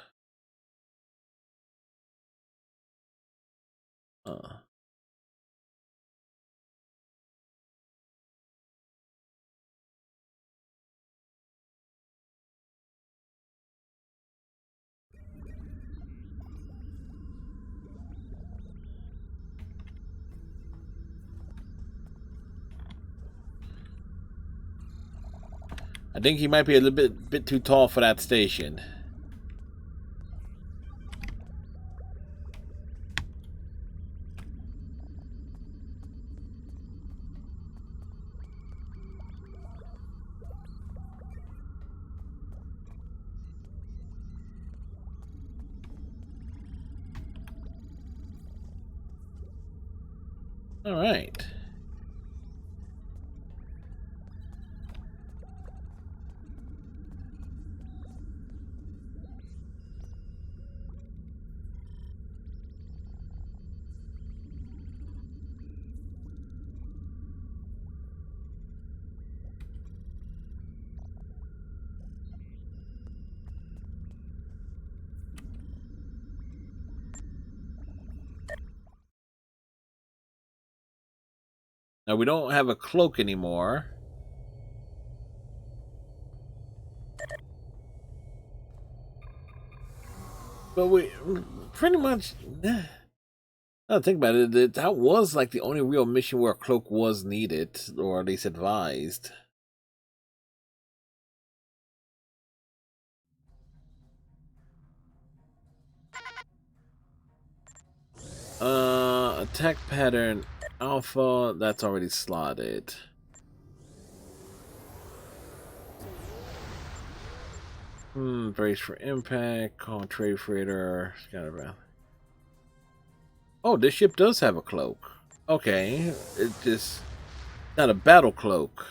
[SPEAKER 2] I think he might be a little bit too tall for that station. All right. Now we don't have a cloak anymore. But we pretty much, now that I think about it, that was like the only real mission where a cloak was needed, or at least advised. Attack pattern alpha, that's already slotted. Brace for impact, call trade freighter, scatter. Oh, this ship does have a cloak. Okay, it's just not a battle cloak.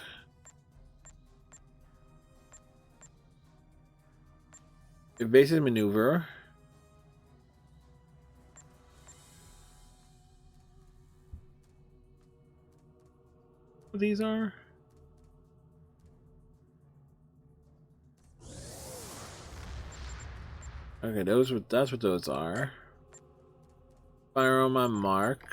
[SPEAKER 2] Evasive maneuver. What these are? Okay, that's what those are. Fire on my mark.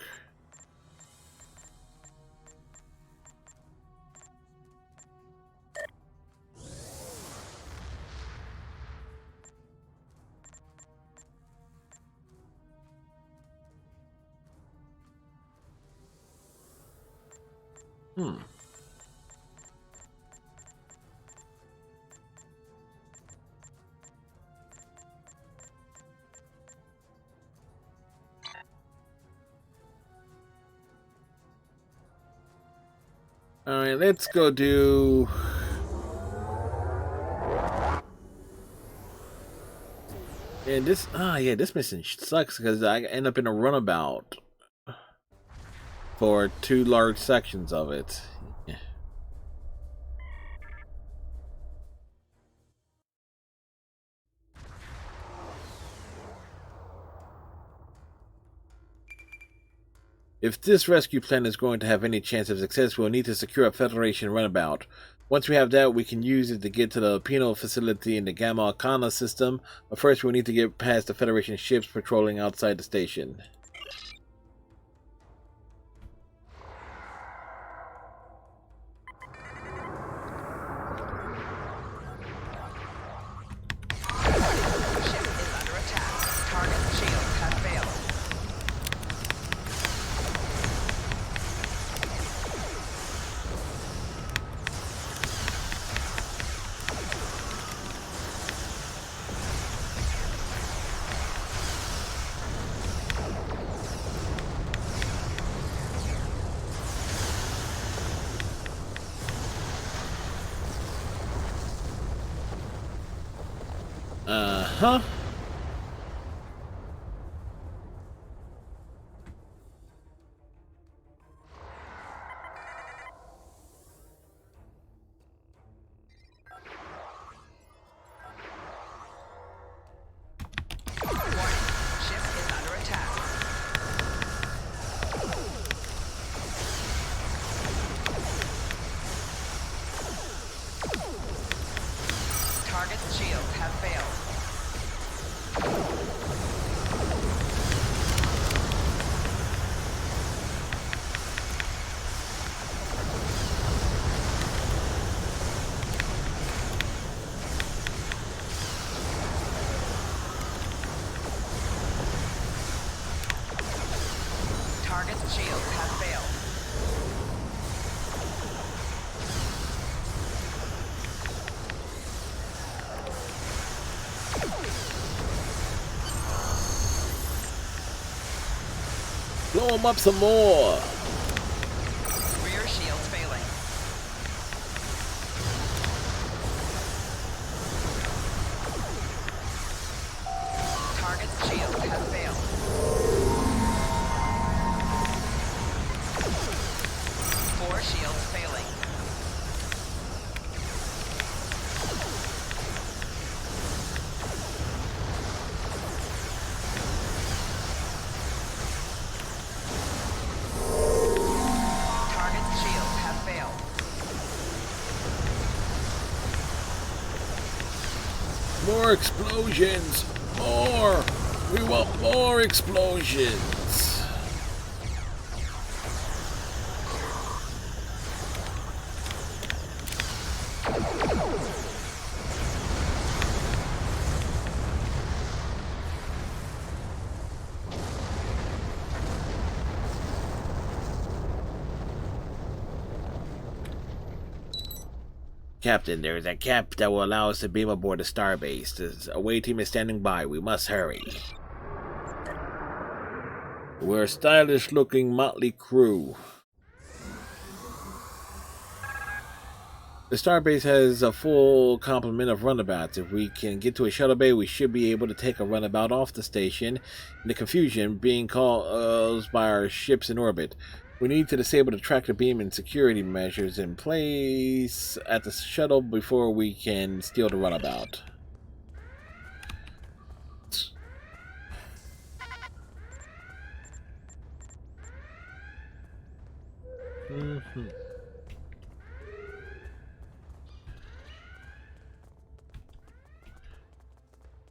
[SPEAKER 2] Alright, let's go do... And this, this mission sucks because I end up in a runabout for 2 large sections of it. Yeah. If this rescue plan is going to have any chance of success, we'll need to secure a Federation runabout. Once we have that, we can use it to get to the penal facility in the Gamma Arcana system, but first we'll need to get past the Federation ships patrolling outside the station. Huh? Blow them up some more.
[SPEAKER 11] Rear shields failing. Target's shield has failed. Four shields failing. Target's shields have failed.
[SPEAKER 2] More explosions. More. We want more explosions.
[SPEAKER 13] Captain, there is a cap that will allow us to beam aboard the starbase. The away team is standing by. We must hurry.
[SPEAKER 2] We're a stylish-looking motley crew. The starbase has a full complement of runabouts. If we can get to a shuttle bay, we should be able to take a runabout off the station in the confusion being caused by our ships in orbit. We need to disable the tractor beam and security measures in place at the shuttle before we can steal the runabout.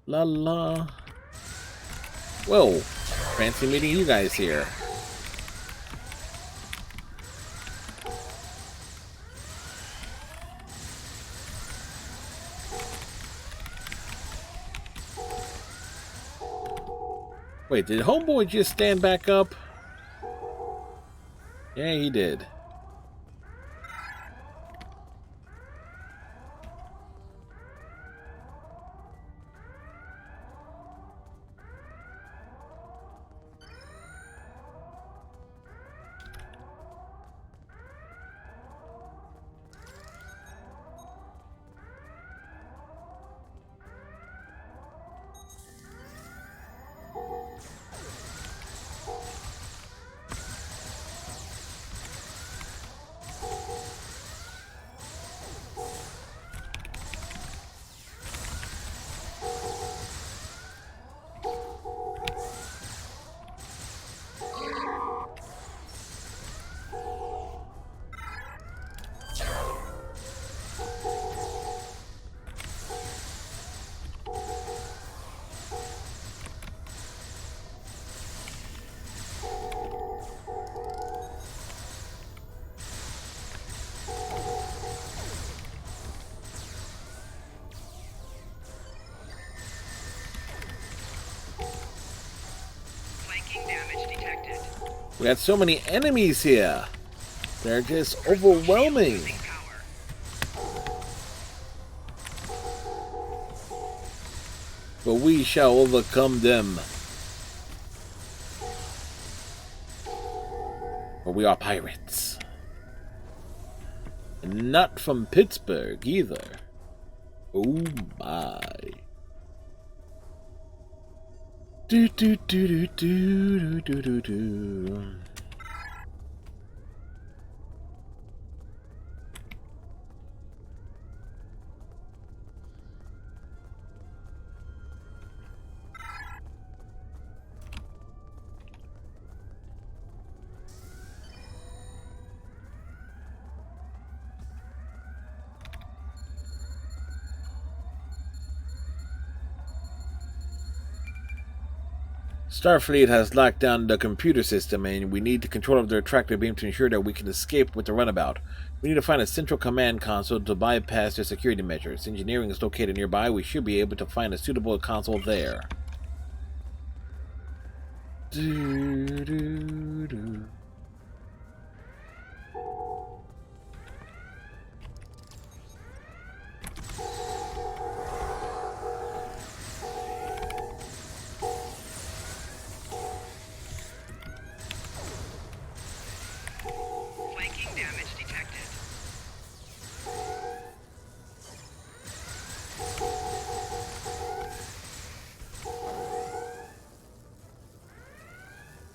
[SPEAKER 2] La la. Whoa, fancy meeting you guys here. Wait, did Homeboy just stand back up? Yeah, he did. We got so many enemies here. They're just overwhelming. But we shall overcome them. For we are pirates. And not from Pittsburgh either. Oh my. Do do do do do do do do. Starfleet has locked down the computer system, and we need to control their tractor beam to ensure that we can escape with the runabout. We need to find a central command console to bypass their security measures. Engineering is located nearby. We should be able to find a suitable console there. Do, do, do.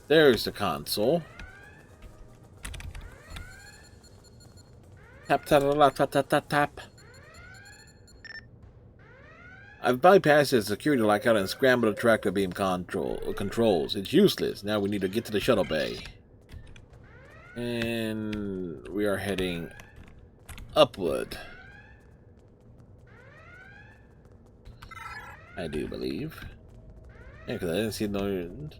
[SPEAKER 2] There's the console. Tap, tap, tap, tap, tap, tap, tap. I've bypassed the security lockout and scrambled the tractor beam controls. It's useless. Now we need to get to the shuttle bay. And we are heading upward. I do believe. Yeah, because I didn't see no...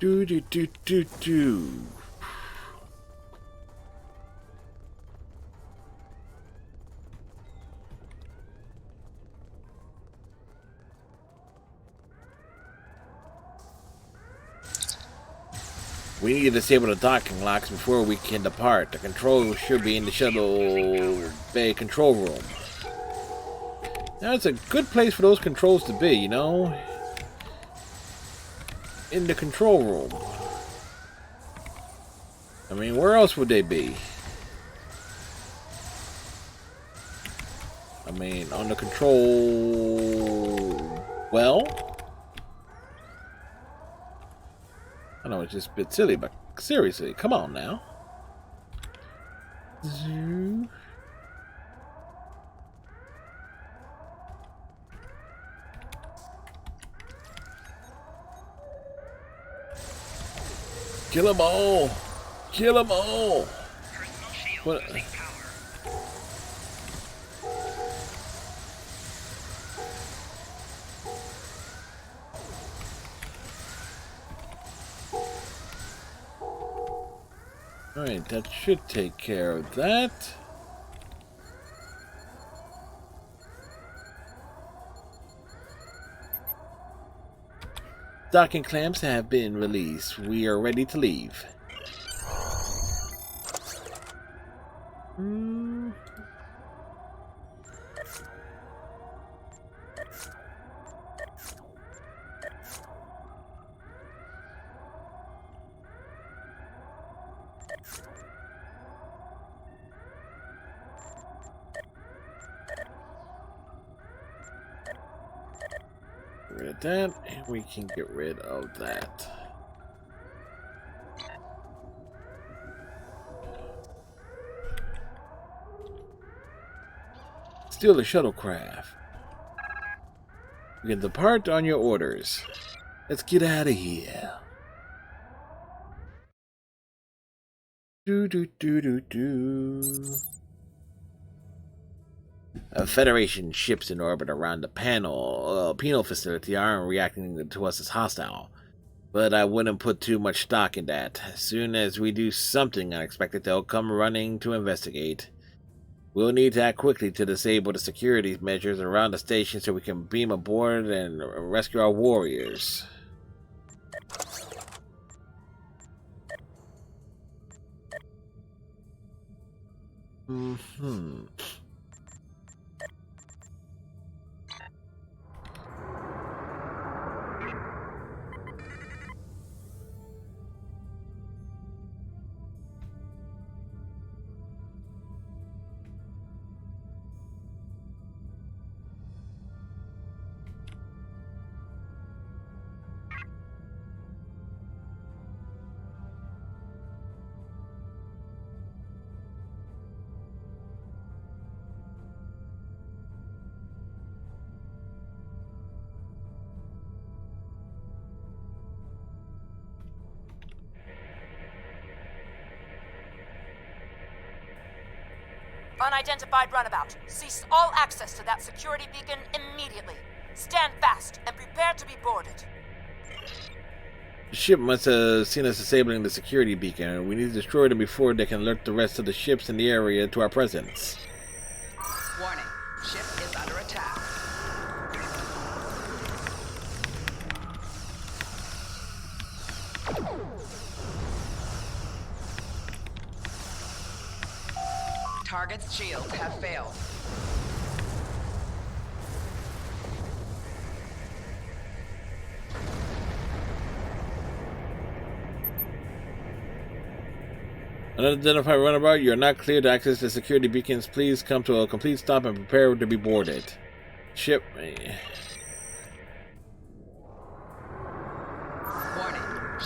[SPEAKER 2] Do do do do do. We need to disable the docking locks before we can depart. The controls should be in the shuttle bay control room. Now it's a good place for those controls to be, you know? In the control room. I mean, where else would they be? I mean, on the control... Well? I know it's just a bit silly, but seriously, come on now. Zoo. Kill them all! Kill them all! What? Alright, that should take care of that. Docking clamps have been released. We are ready to leave. Get rid of that, and we can get rid of that. Steal the shuttlecraft. We can depart on your orders. Let's get out of here. Do do do do do. Federation ships in orbit around the penal facility aren't reacting to us as hostile. But I wouldn't put too much stock in that. As soon as we do something unexpected, they'll come running to investigate. We'll need to act quickly to disable the security measures around the station so we can beam aboard and rescue our warriors.
[SPEAKER 15] Unidentified runabout. Cease all access to that security beacon immediately. Stand fast and prepare to be boarded.
[SPEAKER 2] The ship must have seen us disabling the security beacon, and we need to destroy them before they can alert the rest of the ships in the area to our presence.
[SPEAKER 11] Warning. Ship is under attack. Target's shields have failed.
[SPEAKER 2] Unidentified runabout, you are not cleared to access the security beacons. Please come to a complete stop and prepare to be boarded. Ship.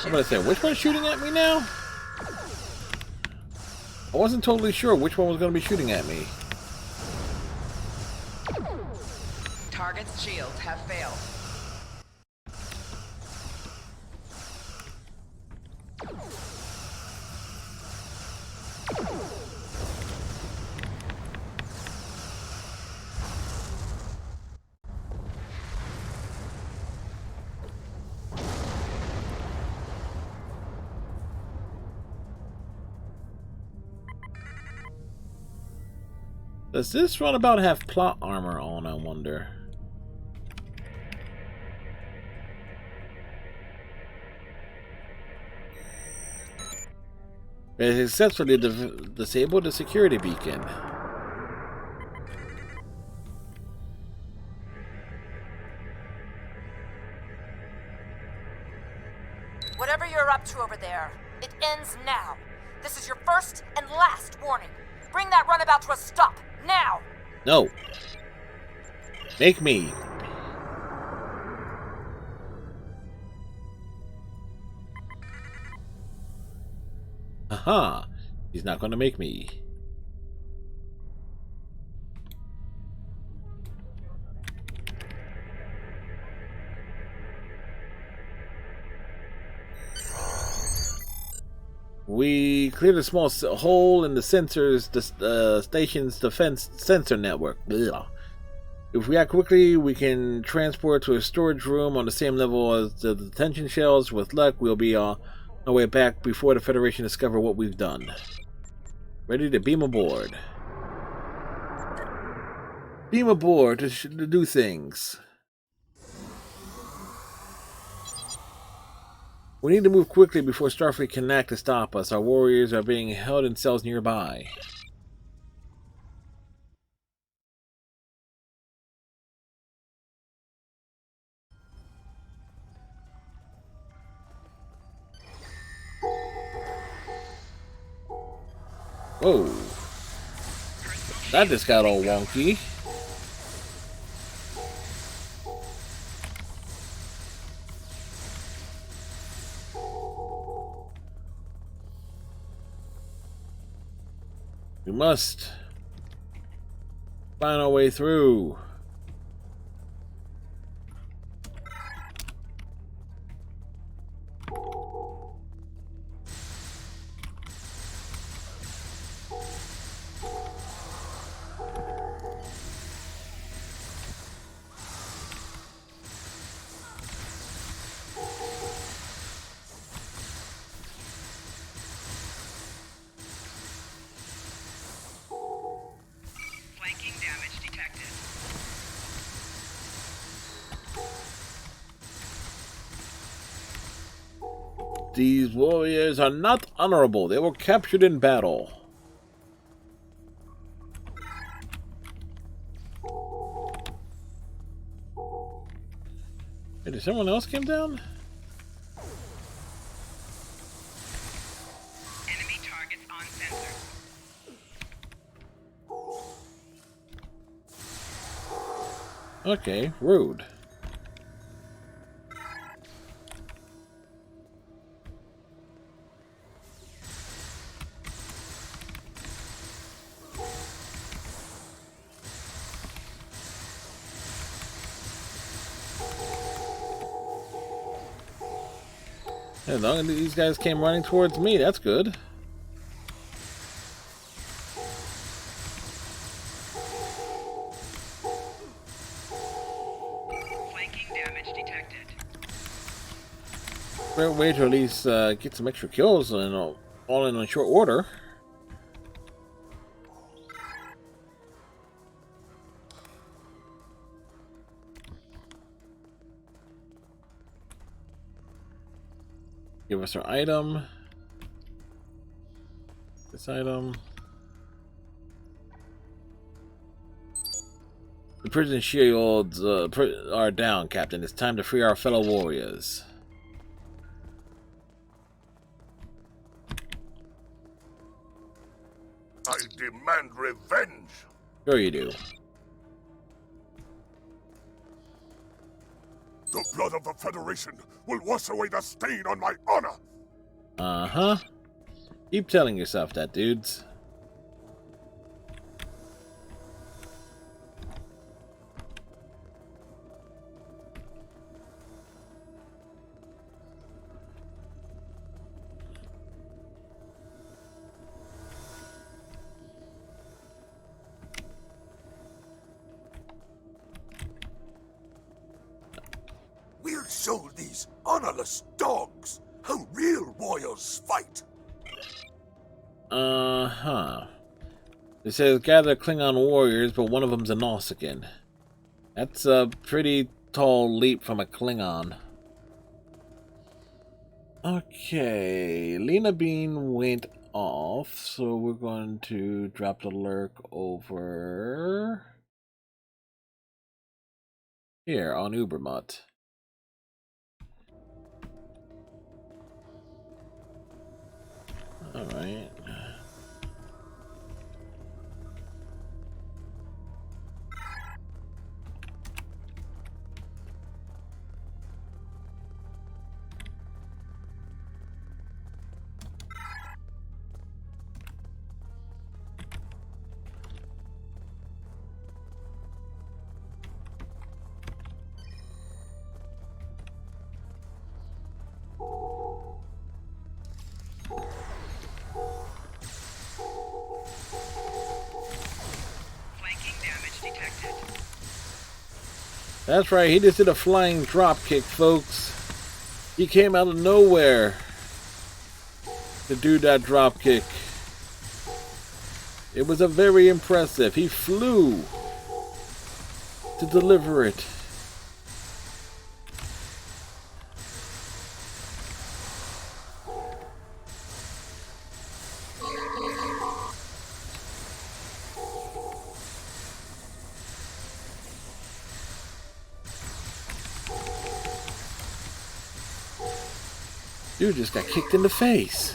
[SPEAKER 2] I'm gonna say, which one's shooting at me now? I wasn't totally sure which one was gonna be shooting at me.
[SPEAKER 11] Target's shields have failed.
[SPEAKER 2] Does this runabout have plot armor on, I wonder? It successfully disabled the security beacon.
[SPEAKER 15] Whatever you're up to over there, it ends now. This is your first and last warning. Bring that runabout to a stop, now!
[SPEAKER 2] No. Make me. Aha. He's not going to make me. We cleared a small hole in the station's defense sensor network. Blah. If we act quickly, we can transport to a storage room on the same level as the detention shells. With luck, we'll be on our way back before the Federation discover what we've done. Ready to beam aboard. Beam aboard to do things. We need to move quickly before Starfleet can act to stop us. Our warriors are being held in cells nearby. Whoa. That just got all wonky. We must find our way through. These warriors are not honorable. They were captured in battle. Hey, did someone else come down?
[SPEAKER 11] Enemy targets on sensor.
[SPEAKER 2] Okay, rude. As long as these guys came running towards me, that's good.
[SPEAKER 11] Flanking damage detected.
[SPEAKER 2] Great way to at least get some extra kills and all in short order. Give us our item. This item. The prison shields are down, Captain. It's time to free our fellow warriors.
[SPEAKER 6] I demand revenge.
[SPEAKER 2] Sure you do.
[SPEAKER 6] The blood of the Federation will wash away the stain on my honor.
[SPEAKER 2] Uh-huh. Keep telling yourself that, dudes.
[SPEAKER 6] We'll show these honorless dogs how real warriors fight.
[SPEAKER 2] Uh-huh. It says gather Klingon warriors, but one of them's a Nausicaan. That's a pretty tall leap from a Klingon. Okay, Lena Bean went off, so we're going to drop the lurk over here on Ubermut. All right. That's right, he just did a flying drop kick, folks. He came out of nowhere to do that drop kick. It was a very impressive. He flew to deliver it. Dude just got kicked in the face.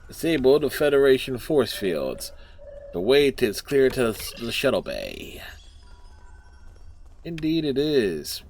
[SPEAKER 2] Disable the Federation force fields. The way is clear to the shuttle bay. Indeed it is.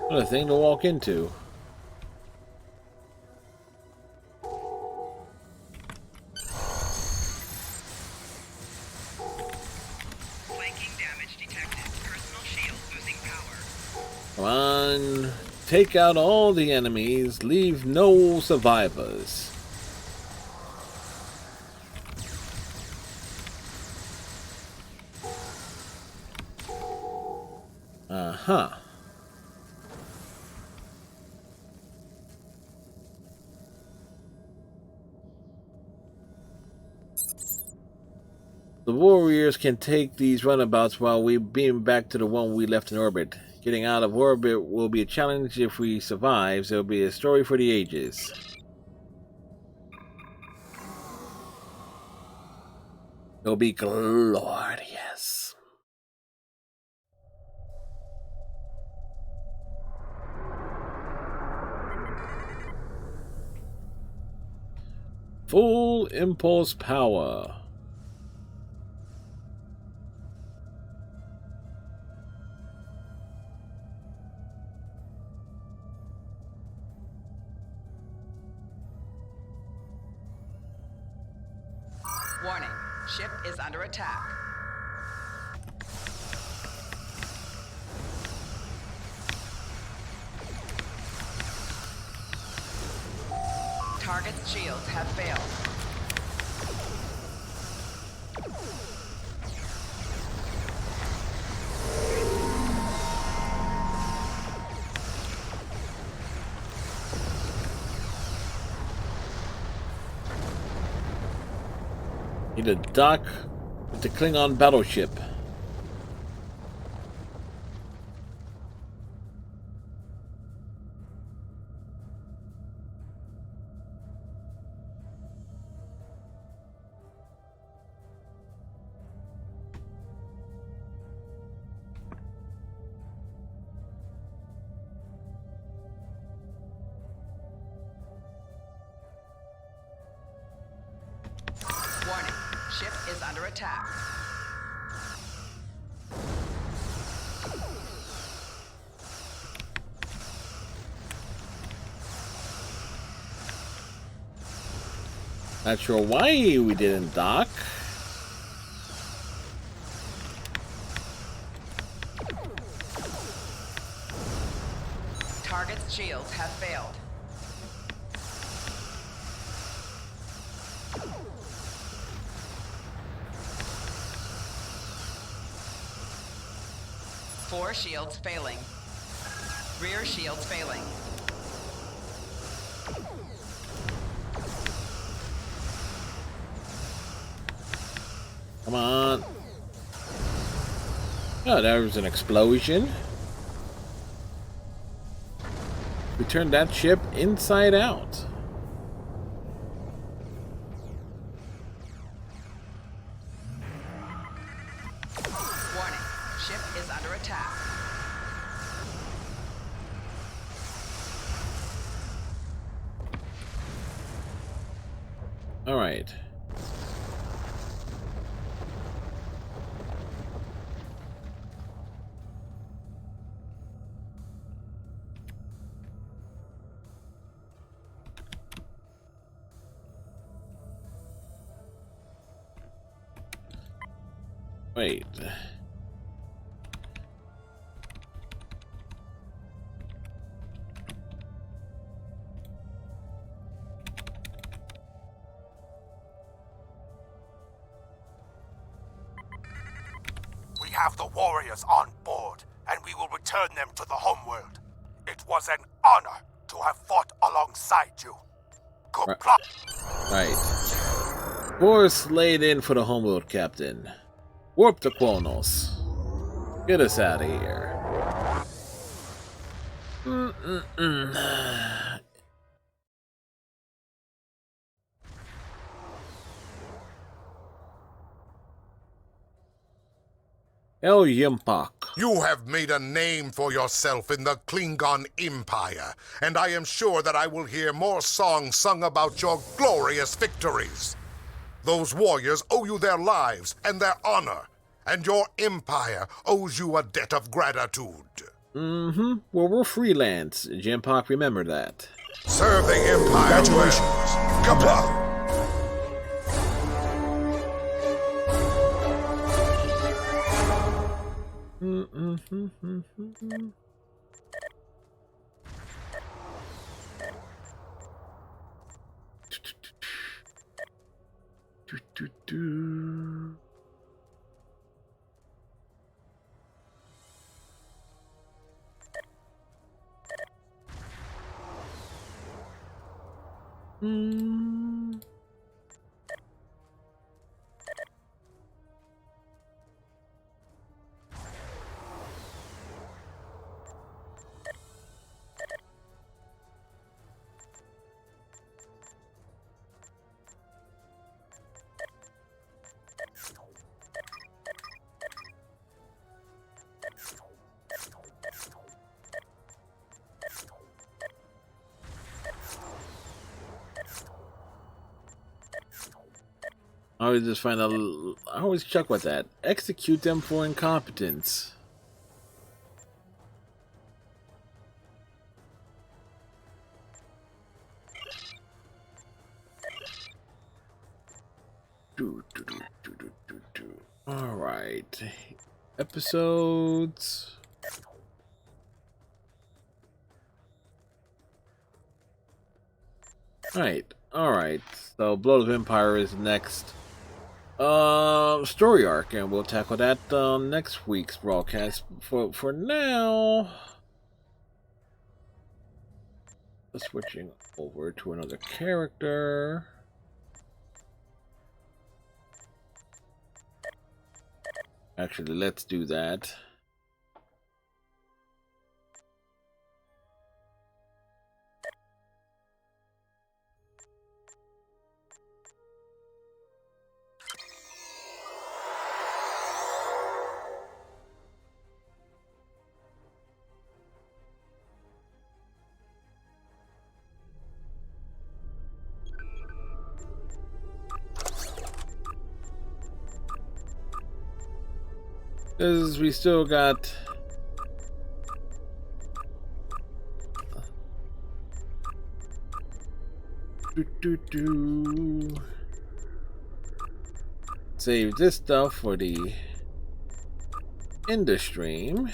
[SPEAKER 2] What a thing to walk into.
[SPEAKER 11] Flanking damage detected. Personal shield losing power.
[SPEAKER 2] Come on. Take out all the enemies. Leave no survivors. Uh-huh. The warriors can take these runabouts while we beam back to the one we left in orbit. Getting out of orbit will be a challenge. If we survive, it'll be a story for the ages. It'll be glorious. Full impulse power.
[SPEAKER 11] Warning, ship is under attack. Target's shields have failed.
[SPEAKER 2] Need to dock with the Klingon battleship.
[SPEAKER 11] Warning, ship is under attack.
[SPEAKER 2] Not sure why we didn't dock.
[SPEAKER 11] Target's shields have failed. Four shields failing. Rear shields failing.
[SPEAKER 2] Come on. Oh, there was an explosion. We turned that ship inside out.
[SPEAKER 11] Warning, ship is under attack.
[SPEAKER 2] All right. Wait.
[SPEAKER 6] We have the warriors on board, and we will return them to the homeworld. It was an honor to have fought alongside you. Good luck.
[SPEAKER 2] Right. Force laid in for the homeworld, Captain. Warp to Kronos. Get us out of here. El Yimpak.
[SPEAKER 3] You have made a name for yourself in the Klingon Empire, and I am sure that I will hear more songs sung about your glorious victories. Those warriors owe you their lives and their honor, and your empire owes you a debt of gratitude.
[SPEAKER 2] Well, we're freelance. Jimpak, remember that.
[SPEAKER 3] Serve the empire. Congratulations. Kapla!
[SPEAKER 2] I always just find out. I always chuck with that. Execute them for incompetence. All right, episodes. All right. Alright, so Blood of Empire is next story arc, and we'll tackle that next week's broadcast. For now, switching over to another character. Actually, let's do that. Because we still got save this stuff for the end of stream.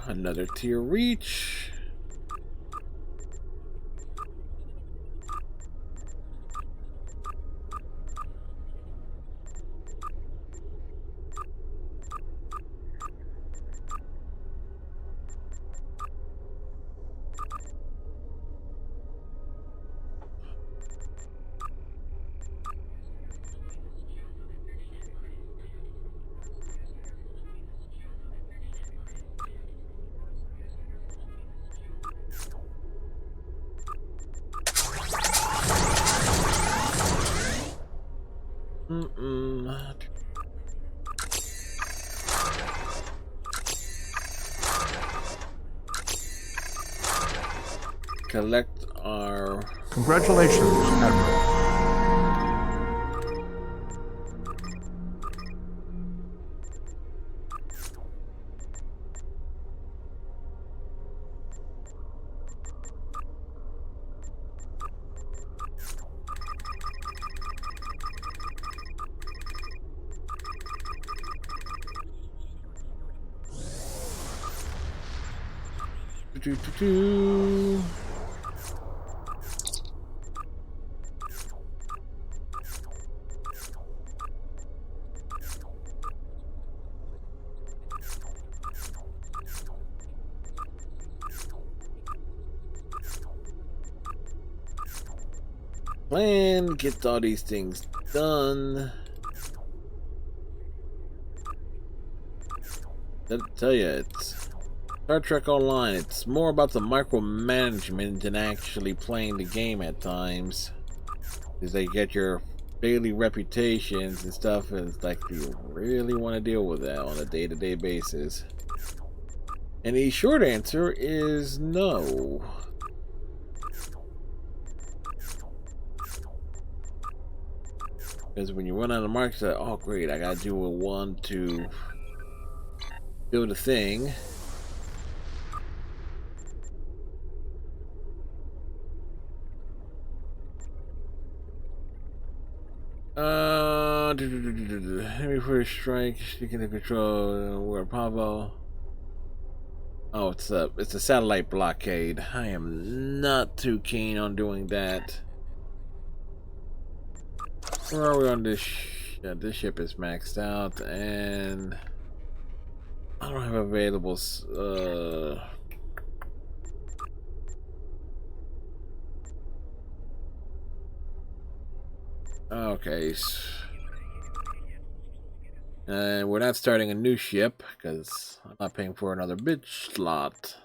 [SPEAKER 2] Another tier reach. Collect our...
[SPEAKER 12] Congratulations, Admiral.
[SPEAKER 2] Plan, get all these things done. I'll tell you, it's Star Trek Online. It's more about the micromanagement than actually playing the game at times. Because they get your daily reputations and stuff, and it's like, do you really want to deal with that on a day-to-day basis? And the short answer is no. Because when you run out of marks, like, oh great, I gotta do a one to build a thing. Heavy first strike, sticking the control, where Pavo. Oh, it's a satellite blockade. I am not too keen on doing that. Where are we on this? This ship is maxed out, and I don't have available. Okay. And we're not starting a new ship because I'm not paying for another bid slot.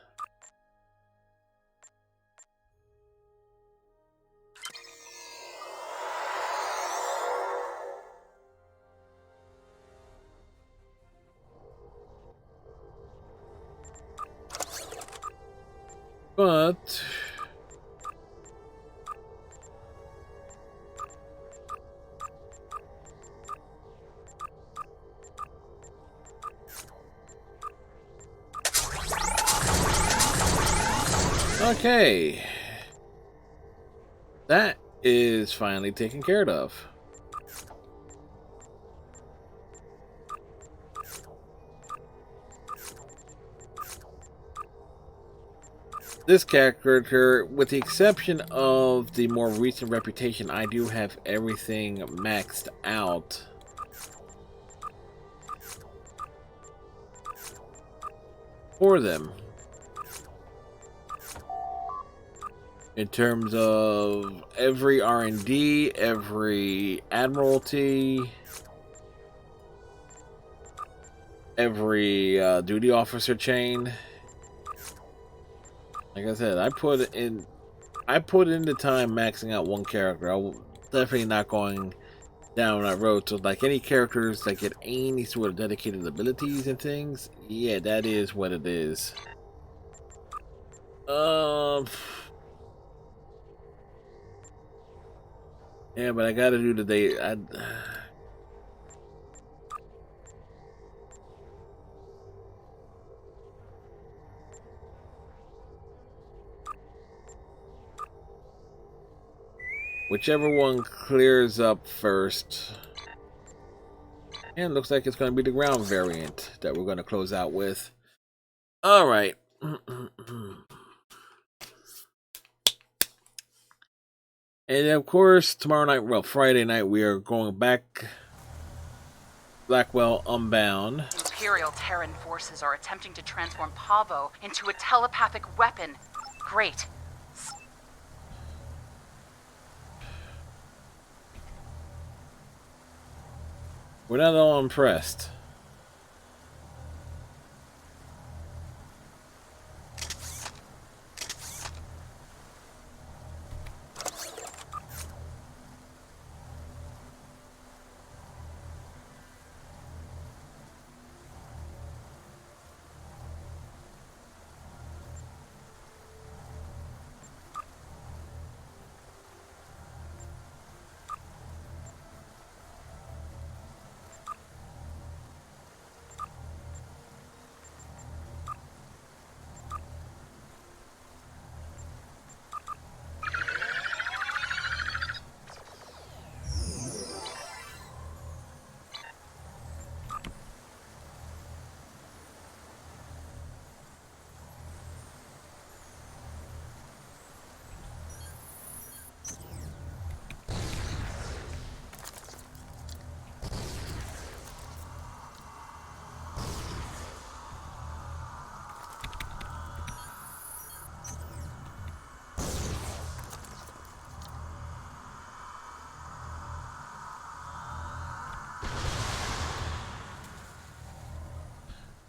[SPEAKER 2] But okay, that is finally taken care of. This character, with the exception of the more recent reputation, I do have everything maxed out. For them. In terms of every R&D, every Admiralty, every duty officer chain. Like I said, I put in the time maxing out one character. I'm definitely not going down that road. So like any characters that get any sort of dedicated abilities and things, yeah, that is what it is. Yeah, but I gotta do the day. Whichever one clears up first. And it looks like it's going to be the ground variant that we're going to close out with. Alright. And of course, tomorrow night, well, Friday night, we are going back Blackwell Unbound.
[SPEAKER 16] Imperial Terran forces are attempting to transform Pavo into a telepathic weapon. Great.
[SPEAKER 2] We're not all impressed.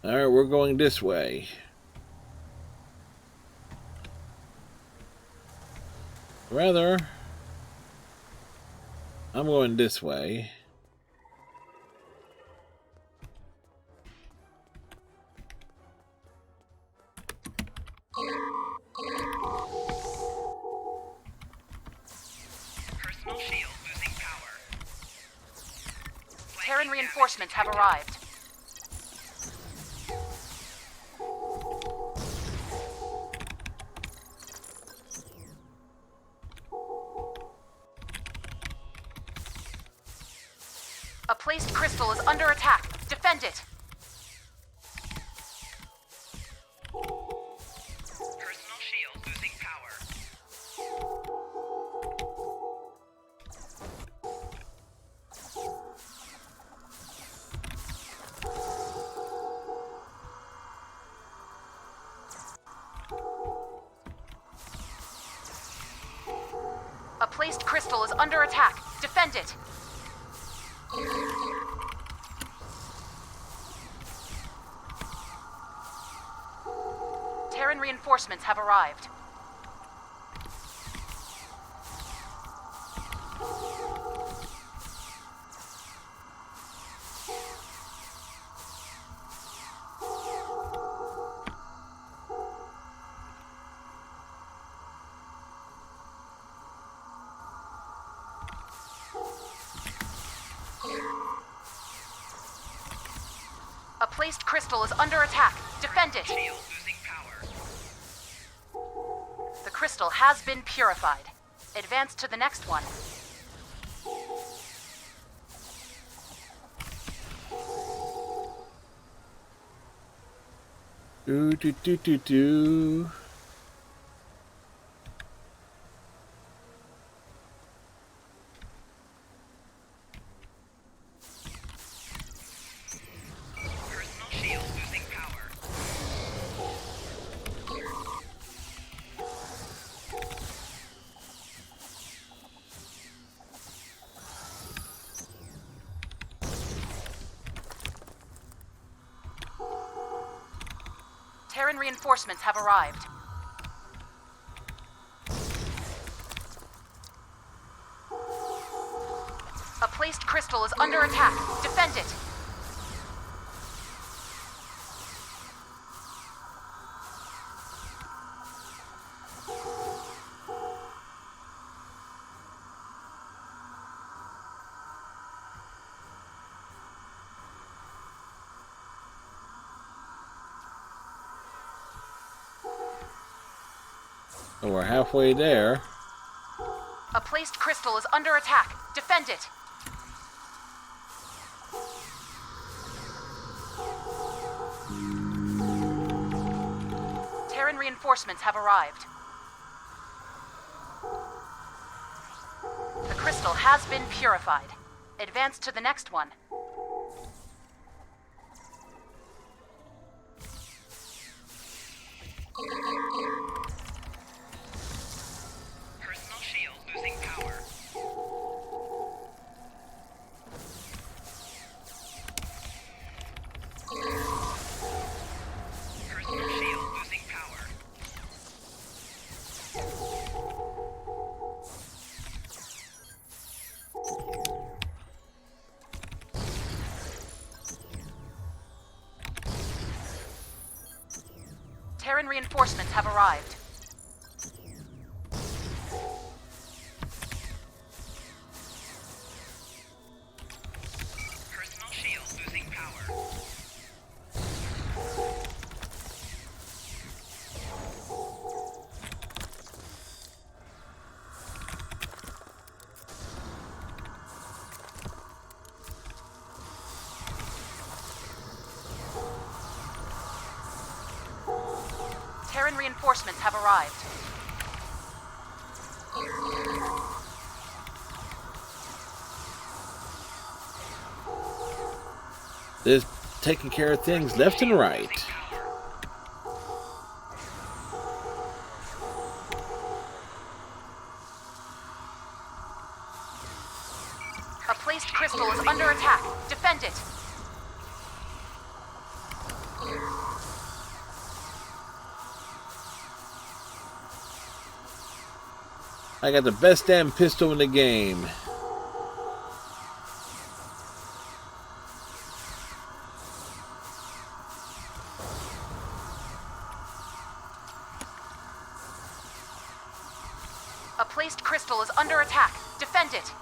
[SPEAKER 2] Alright, we're going this way. Rather, I'm going this way.
[SPEAKER 16] Personal shield losing power. Terran reinforcements have arrived. A placed crystal is under attack. Defend it. crystal is under attack. Defend it. Terran reinforcements have arrived. A placed crystal is under attack. Defend it. The crystal has been purified. Advance to the next one.
[SPEAKER 2] Do.
[SPEAKER 16] Terran reinforcements have arrived. A placed crystal is under attack. Defend it.
[SPEAKER 2] So we're halfway there.
[SPEAKER 16] A placed crystal is under attack. Defend it. Terran reinforcements have arrived. The crystal has been purified. Advance to the next one.
[SPEAKER 11] Personal shield losing power. Personal shield losing power.
[SPEAKER 16] Terran reinforcements have arrived.
[SPEAKER 11] Personal shield losing power.
[SPEAKER 16] Terran reinforcements have arrived.
[SPEAKER 2] They're taking care of things left and right.
[SPEAKER 16] A placed crystal is under attack. Defend it.
[SPEAKER 2] I got the best damn pistol in the game.
[SPEAKER 16] A placed crystal is under attack. Defend it.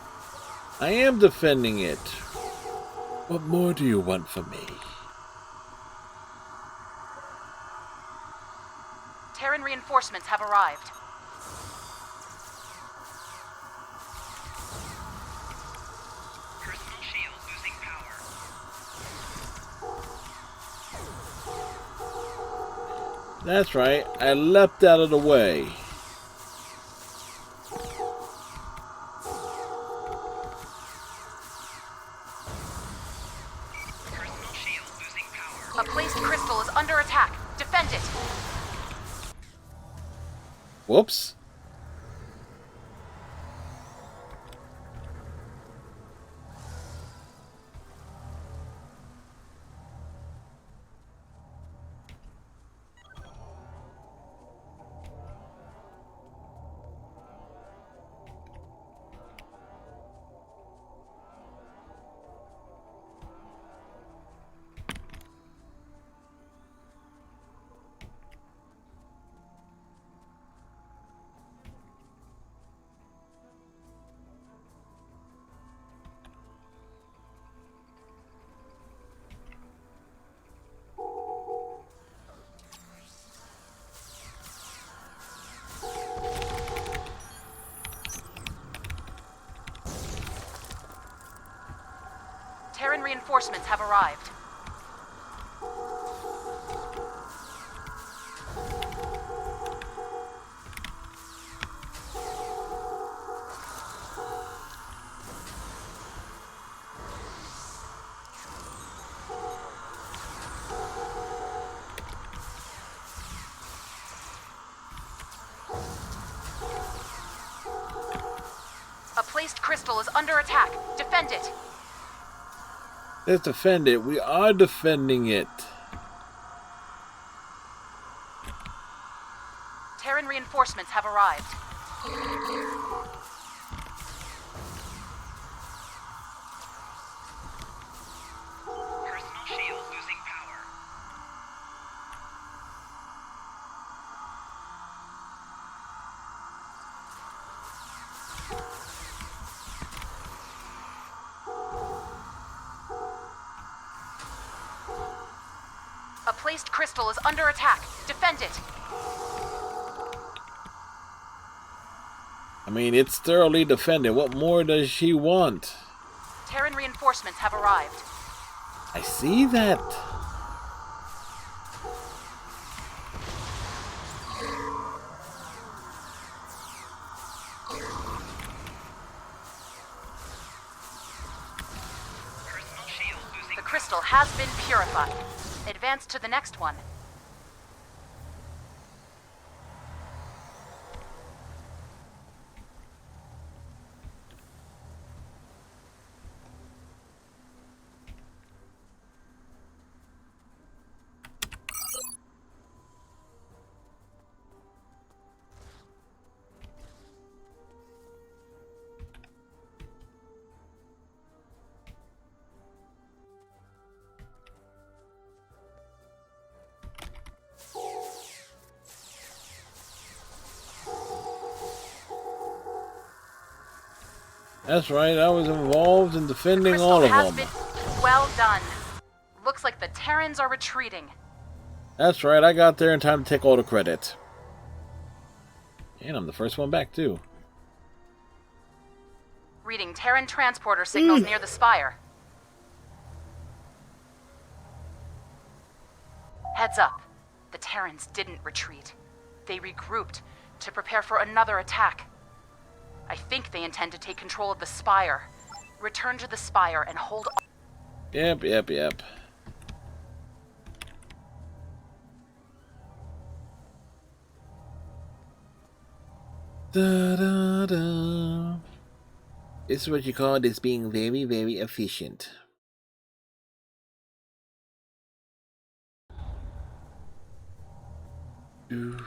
[SPEAKER 2] I am defending it. What more do you want from me?
[SPEAKER 16] Terran reinforcements have arrived.
[SPEAKER 11] Personal shield losing power.
[SPEAKER 2] That's right, I leapt out of the way.
[SPEAKER 11] Personal shield losing power.
[SPEAKER 16] A placed crystal is under attack. Defend it.
[SPEAKER 2] Whoops.
[SPEAKER 16] Terran reinforcements have arrived. A placed crystal is under attack. Defend it.
[SPEAKER 2] Let's defend it. We are defending it.
[SPEAKER 16] Terran reinforcements have arrived.
[SPEAKER 11] Personal shield losing power.
[SPEAKER 16] A placed crystal is under attack. Defend it.
[SPEAKER 2] I mean, it's thoroughly defended. What more does she want?
[SPEAKER 16] Terran reinforcements have arrived.
[SPEAKER 2] I see that.
[SPEAKER 16] The crystal has been purified. Advance to the next one.
[SPEAKER 2] That's right, I was involved in defending all of them.
[SPEAKER 16] Well done. Looks like the Terrans are retreating.
[SPEAKER 2] That's right, I got there in time to take all the credit. And I'm the first one back, too.
[SPEAKER 16] Reading Terran transporter signals near the spire. Heads up. The Terrans didn't retreat. They regrouped to prepare for another attack. I think they intend to take control of the spire. Return to the spire and hold on.
[SPEAKER 2] Yep. Da-da-da. This is what you call this being very, very efficient. Ooh.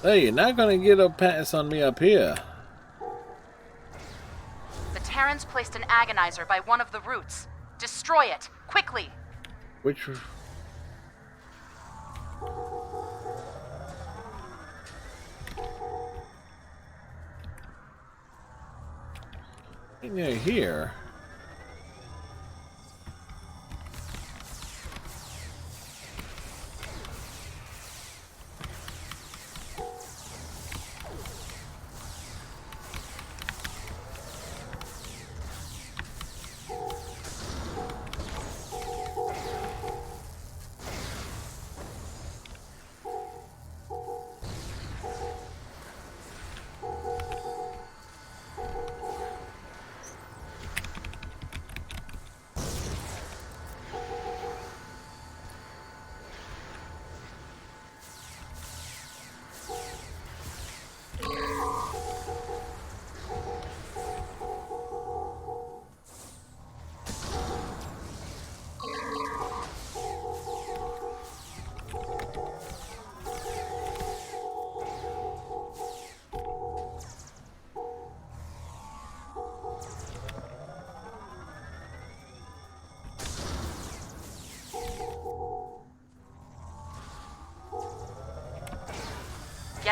[SPEAKER 2] Hey, you're not gonna get a pass on me up here.
[SPEAKER 16] The Terrans placed an agonizer by one of the routes. Destroy it, quickly!
[SPEAKER 2] Which... near here.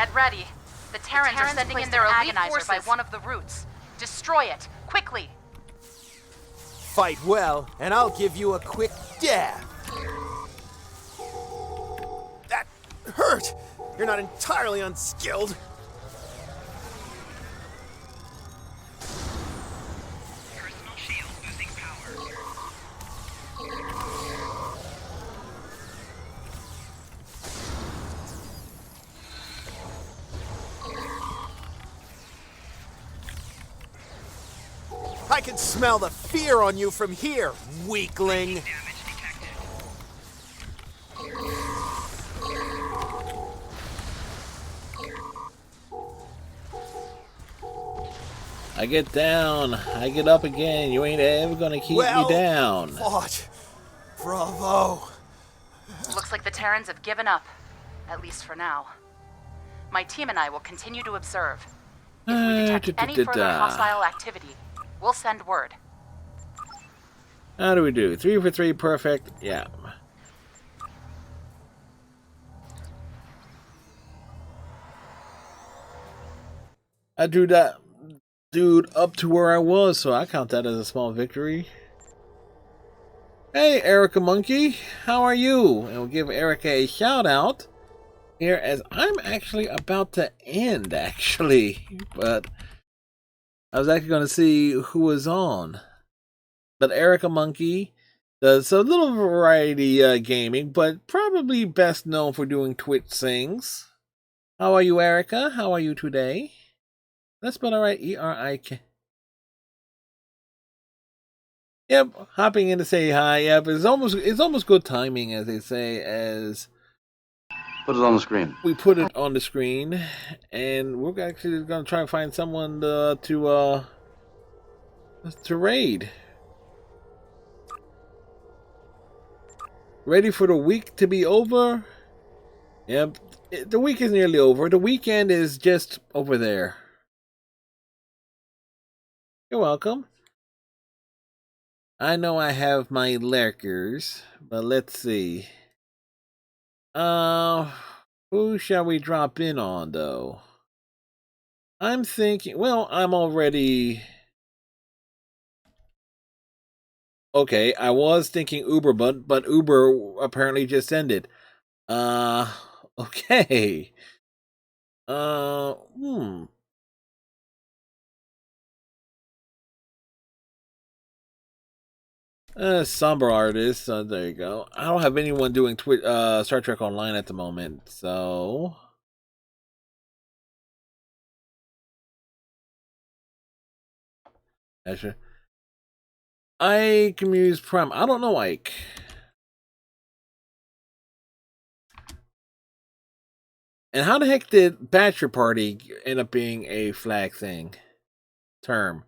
[SPEAKER 16] Get ready. The Terrans are sending in their agonizer by one of the routes. Destroy it, quickly.
[SPEAKER 17] Fight well, and I'll give you a quick dab. That hurt! You're not entirely unskilled.
[SPEAKER 11] Personal shield losing power.
[SPEAKER 17] I can smell the fear on you from here, weakling.
[SPEAKER 2] I get down. I get up again. You ain't ever gonna keep
[SPEAKER 17] Well
[SPEAKER 2] me down.
[SPEAKER 17] fought. Bravo.
[SPEAKER 16] Looks like the Terrans have given up, at least for now. My team and I will continue to observe. If we detect any further hostile activity, we'll send word.
[SPEAKER 2] How do we do? 3 for 3, perfect. Yeah. I drew that dude up to where I was, so I count that as a small victory. Hey, Erica Monkey, how are you? And we'll give Erica a shout out here as I'm actually about to end, actually. But I was actually going to see who was on. But Erica Monkey does a little variety gaming, but probably best known for doing Twitch sings. How are you, Erica? How are you today? That's spelled alright, E-R-I-K. Yep, hopping in to say hi. Yep, it's almost good timing, as they say, as
[SPEAKER 18] put it on the screen.
[SPEAKER 2] We put it on the screen, and we're actually gonna try and find someone to raid. Ready for the week to be over? Yep, the week is nearly over. The weekend is just over there. You're welcome. I know I have my lurkers, but let's see. Who shall we drop in on, though? I'm thinking, well, I'm already... Okay, I was thinking Uber, but Uber apparently just ended. Okay. Somber artist, there you go. I don't have anyone doing Star Trek Online at the moment, so... Actually, Ike Muse Prime. I don't know Ike. And how the heck did Bachelor Party end up being a flag thing? Term.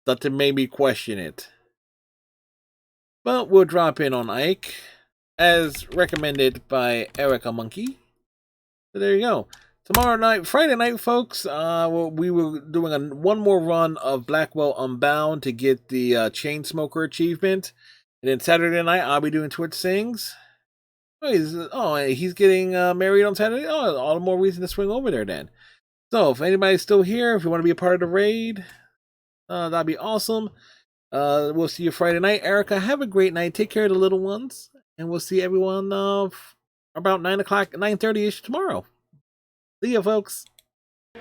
[SPEAKER 2] That made me question it. But we'll drop in on Ike, as recommended by Erica Monkey. So there you go. Tomorrow night, Friday night, folks, we were doing one more run of Blackwell Unbound to get the Chainsmoker achievement. And then Saturday night, I'll be doing Twitch Sings. He's getting married on Saturday. Oh, all the more reason to swing over there then. So if anybody's still here, if you want to be a part of the raid, that'd be awesome. We'll see you Friday night. Erica, have a great night. Take care of the little ones. And we'll see everyone about 9 o'clock, 9:30ish tomorrow. See ya, folks.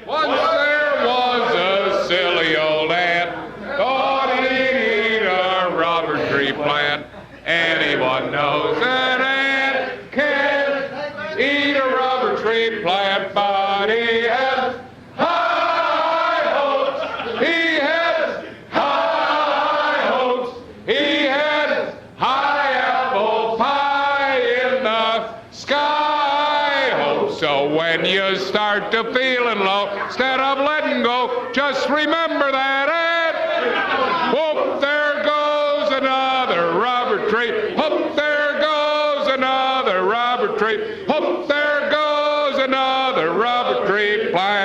[SPEAKER 19] Once there was a silly old ant, thought he'd eat a rubber tree plant. Anyone knows an ant can't eat a rubber tree plant, but he has high hopes. He has high hopes. He has high apple pie in the sky hopes. So when you start to feeling low, instead of letting go, just remember that ant. Whoop, there goes another rubber tree. Whoop, there goes another rubber tree. Whoop, there goes another rubber tree plant.